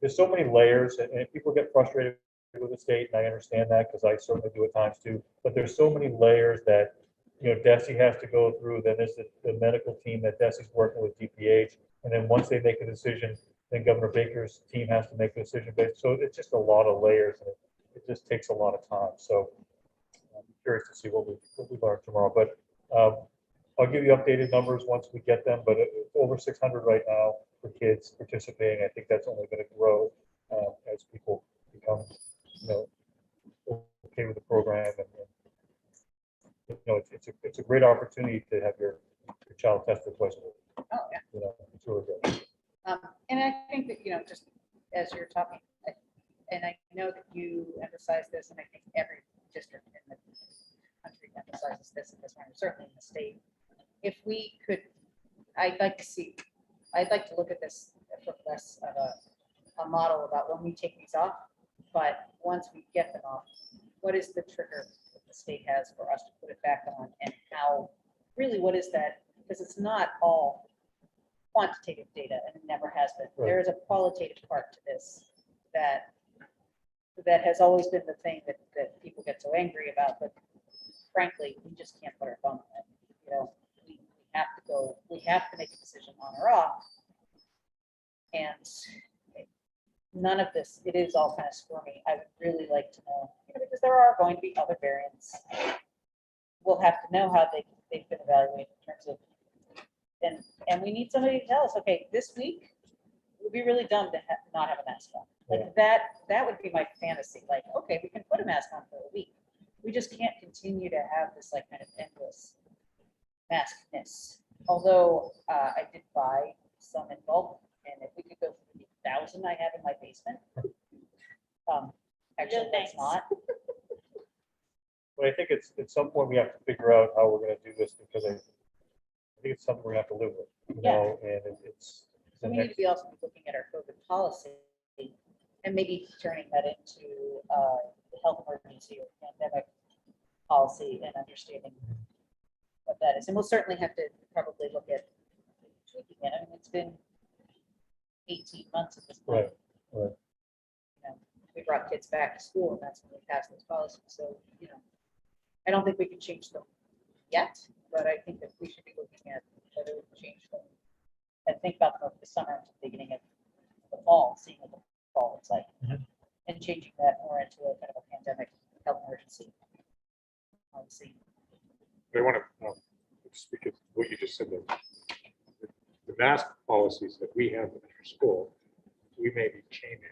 there's so many layers and people get frustrated with the state, and I understand that because I certainly do at times too. But there's so many layers that DESE has to go through. Then there's the medical team that DESE's working with DPH, and then once they make a decision, then Governor Baker's team has to make a decision based. So it's just a lot of layers, and it just takes a lot of time. So I'm curious to see what we learn tomorrow. But I'll give you updated numbers once we get them. But it's over 600 right now for kids participating. I think that's only going to grow as people become okay with the program, and it's a great opportunity to have your child tested twice a week. Oh, yeah. It's really good. And I think that, just as you're talking, and I know that you emphasize this, and I think every district in the country emphasizes this at this point, certainly in the state. If we could, I'd like to look at this for less of a model about when we take these off, but once we get them off, what is the trigger that the state has for us to put it back on, and how, really, what is that? Because it's not all quantitative data, and it never has been. Right. There is a qualitative part to this that has always been the thing that people get so angry about, but frankly, we just can't put our thumb on it. We have to make a decision on or off. And none of this, it is all kind of squirmy. I would really like to know, because there are going to be other variants. We'll have to know how they've been evaluated in terms of, and we need somebody to tell us, okay, this week, it would be really dumb to not have a mask on. Like that would be my fantasy. Like, okay, we can put a mask on for a week. We just can't continue to have this like kind of endless maskness. Although I did buy some in bulk, and if we could go for the 1,000 I have in my basement. Actually, that's thanks. not. But I think it's, at some point, we have to figure out how we're gonna do this, because I think it's something we're gonna have to live with, you Yeah. know, and it's. So the we need to next- be also looking at our COVID policy and maybe turning that into the health emergency or pandemic policy and understanding what that is. And we'll certainly have to probably look at tweaking it. I mean, it's been 18 months at this point. Right, right. You know, we brought kids back to school and that's when we passed those policies. So, you know, I don't think we can change them yet, but I think that we should be looking at whether we can change them. And think about them over the summer to the beginning of the fall, seeing what the fall looks like. Mhm. And changing that more into a kind of a pandemic health emergency policy. They want to, speak of what you just said, the mask policies that we have in our school, we may be changing.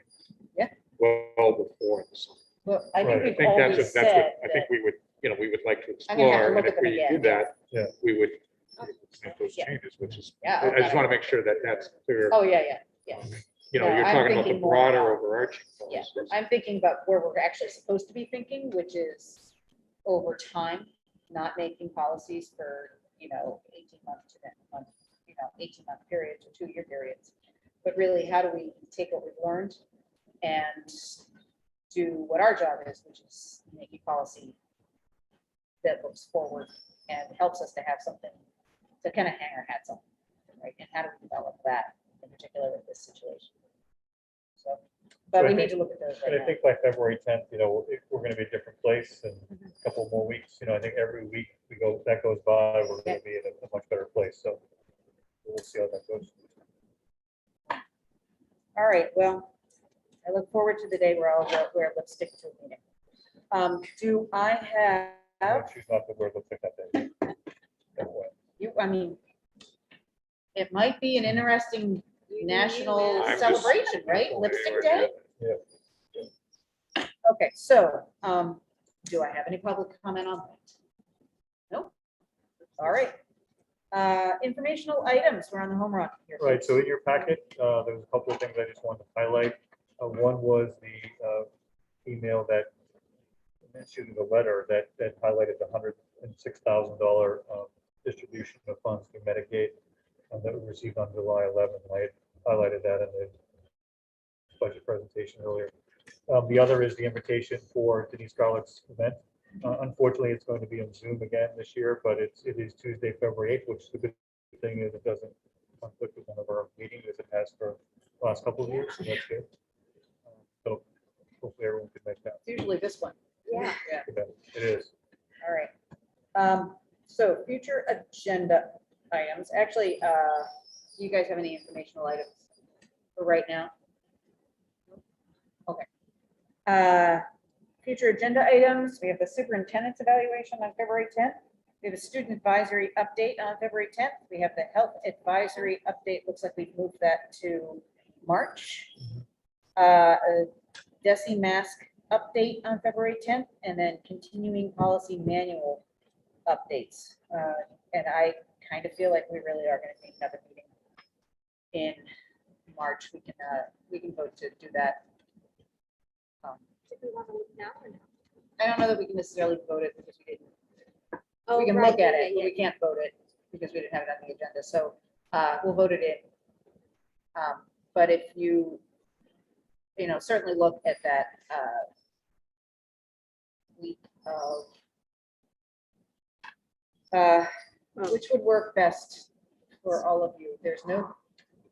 Yeah. Well before the summer. Well, I Right. think I we've think always that's said what, I think that, we would, we would like to I'm gonna have to explore, look and at if them we again, do that, yeah. we would make those Yeah. changes, which is, Yeah, I just okay. want to make sure that that's clear. oh, yeah, yeah. You know, No, you're I'm talking about the thinking more broader about- overarching Yeah, policies. I'm thinking about where we're actually supposed to be thinking, which is over time, not making policies for, 18-month to 10-month, 18-month periods or 2-year periods. But really, how do we take what we've learned and do what our job is, which is making policy that looks forward and helps us to have something to kind of hang our hats on, right? And how do we develop that in particular with this situation? So, but So I we need think- to look at those And right I now. think by February 10th, we're gonna be a different place in Mhm. a couple more weeks. I think every week that goes by, we're gonna be in a much better place. So we'll see how that goes. All right, well, I look forward to the day where I'll wear lipstick to a meeting. Do I have, Choose not to wear lipstick that day. That way. I mean, it might be an interesting national I'm just- celebration, right? Anyway, Lipstick Day? Yeah. Okay, so, do I have any public comment on that? Nope. All right. Informational items, we're on the home run here. Right, so in your packet, there was a couple of things I just wanted to highlight. One was the email that mentioned the letter that highlighted the $106,000 distribution of funds to Medicaid that we received on July 11th. I had highlighted that in the budget presentation earlier. The other is the invitation for Denise Garlick's event. Unfortunately, it's going to be on Zoom again this year, but it is Tuesday, February 8th, which the good thing is it doesn't conflict with one of our meetings as it has for the last couple of years, so that's good. So hopefully everyone can make that. It's usually this one. Yeah. Yeah, It is. all right. So future agenda items, actually, do you guys have any informational items for right now? Okay. Future agenda items, we have the superintendent's evaluation on February 10th. We have a student advisory update on February 10th. We have the health advisory update. Looks like we've moved that to March. A DESI mask update on February 10th, and then continuing policy manual updates. And I kind of feel like we really are going to need another meeting in March. We can vote to do that. Do we want to look now or no? I don't know that we can necessarily vote it because we didn't. Oh, We can right, look at yeah, it, but yeah, we can't vote it because we didn't have it on the agenda. So we'll vote it in. But if you, certainly look at that week of, which would work best for all of you. There's no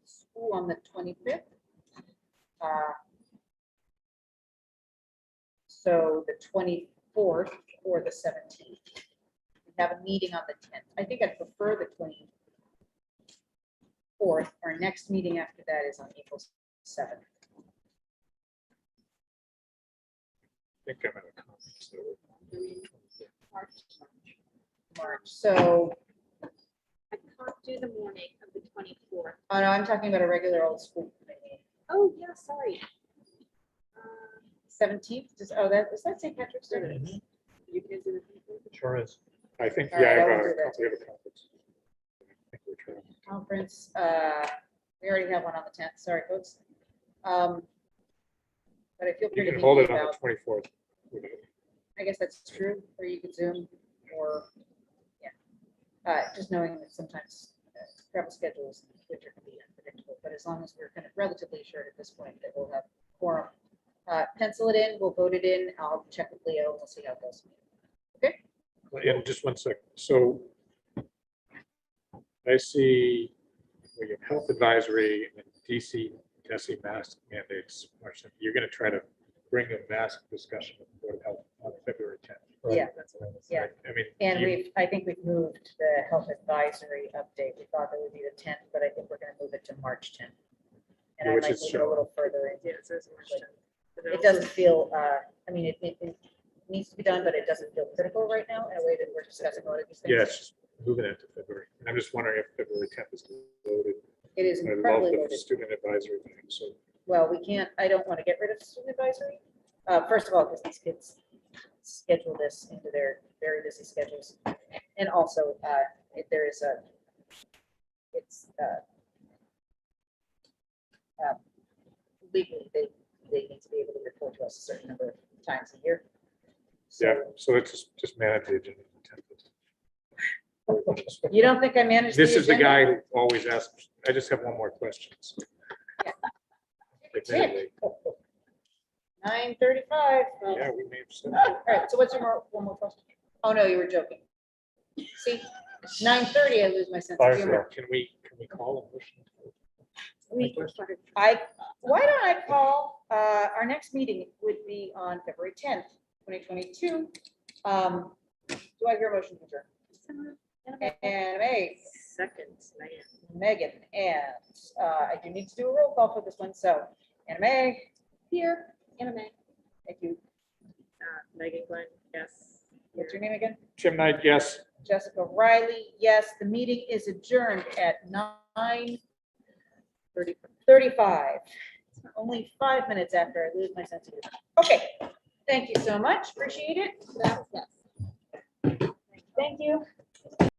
school on the 25th. So the 24th or the 17th. We have a meeting on the 10th. I think I'd prefer the 24th. Our next meeting after that is on April 7th. I think I'm at a conference. So March. So, I can't do the morning of the 24th. oh no, I'm talking about a regular old school committee. Oh, yeah, sorry. 17th, is that St. Patrick's Day? Mhm. You can do it. Sure is. I think, All right, yeah, I will do that. we have a conference. conference, we already have one on the 10th, sorry, folks. But I feel You pretty can hold deeply it on about, the 24th. I guess that's true, or you could Zoom, or, yeah. Just knowing that sometimes travel schedules in the future can be unpredictable, but as long as we're kind of relatively assured at this point that we'll have quorum. Pencil it in, we'll vote it in, I'll check with Leo, and we'll see how it goes. And just one second. So I see we have health advisory and DC mask mandates. March 10th. You're going to try to bring a mask discussion with the Board of Health on February 10th. Yeah, That's what I was. yeah. I mean, And you- I think we've moved the health advisory update. We thought that would be the 10th, but I think we're gonna move it to March 10th. And I Which might is move it a little further. in. Yeah, it says March 10th. And then It doesn't feel, I mean, it needs to be done, but it doesn't feel critical right now in a way that we're discussing a lot of these things. yeah, it's just moving it to February. And I'm just wondering if February 10th is loaded. It is I love incredibly the loaded. student advisory thing. So Well, we can't, I don't want to get rid of student advisory. First of all, because these kids schedule this into their very busy schedules. And also, if there is legally, they need to be able to report to us a certain number of times a year. So yeah, so let's just manage the agenda. you don't think I managed? This is the agenda? guy who always asks. I just have one more question. So. Yeah. Admittedly, 9:35. yeah, we may have said. All right, so what's your one more question? Oh, no, you were joking. See, 9:30, I lose my sense of humor. Can we call a motion? Why don't I call, our next meeting would be on February 10th, 2022. Do I hear a motion to adjourn? And Seconds, man. Megan, and I do need to do a roll call for this one, so Anna Mae, Here, Anna Mae. thank you. Megan Glenn, yes. What's your name again? Jim Knight, yes. Jessica Riley, yes. The meeting is adjourned at 9:35. Only 5 minutes after I lose my sense of humor. Okay, thank you so much. Appreciate it. That was yes. Thank you.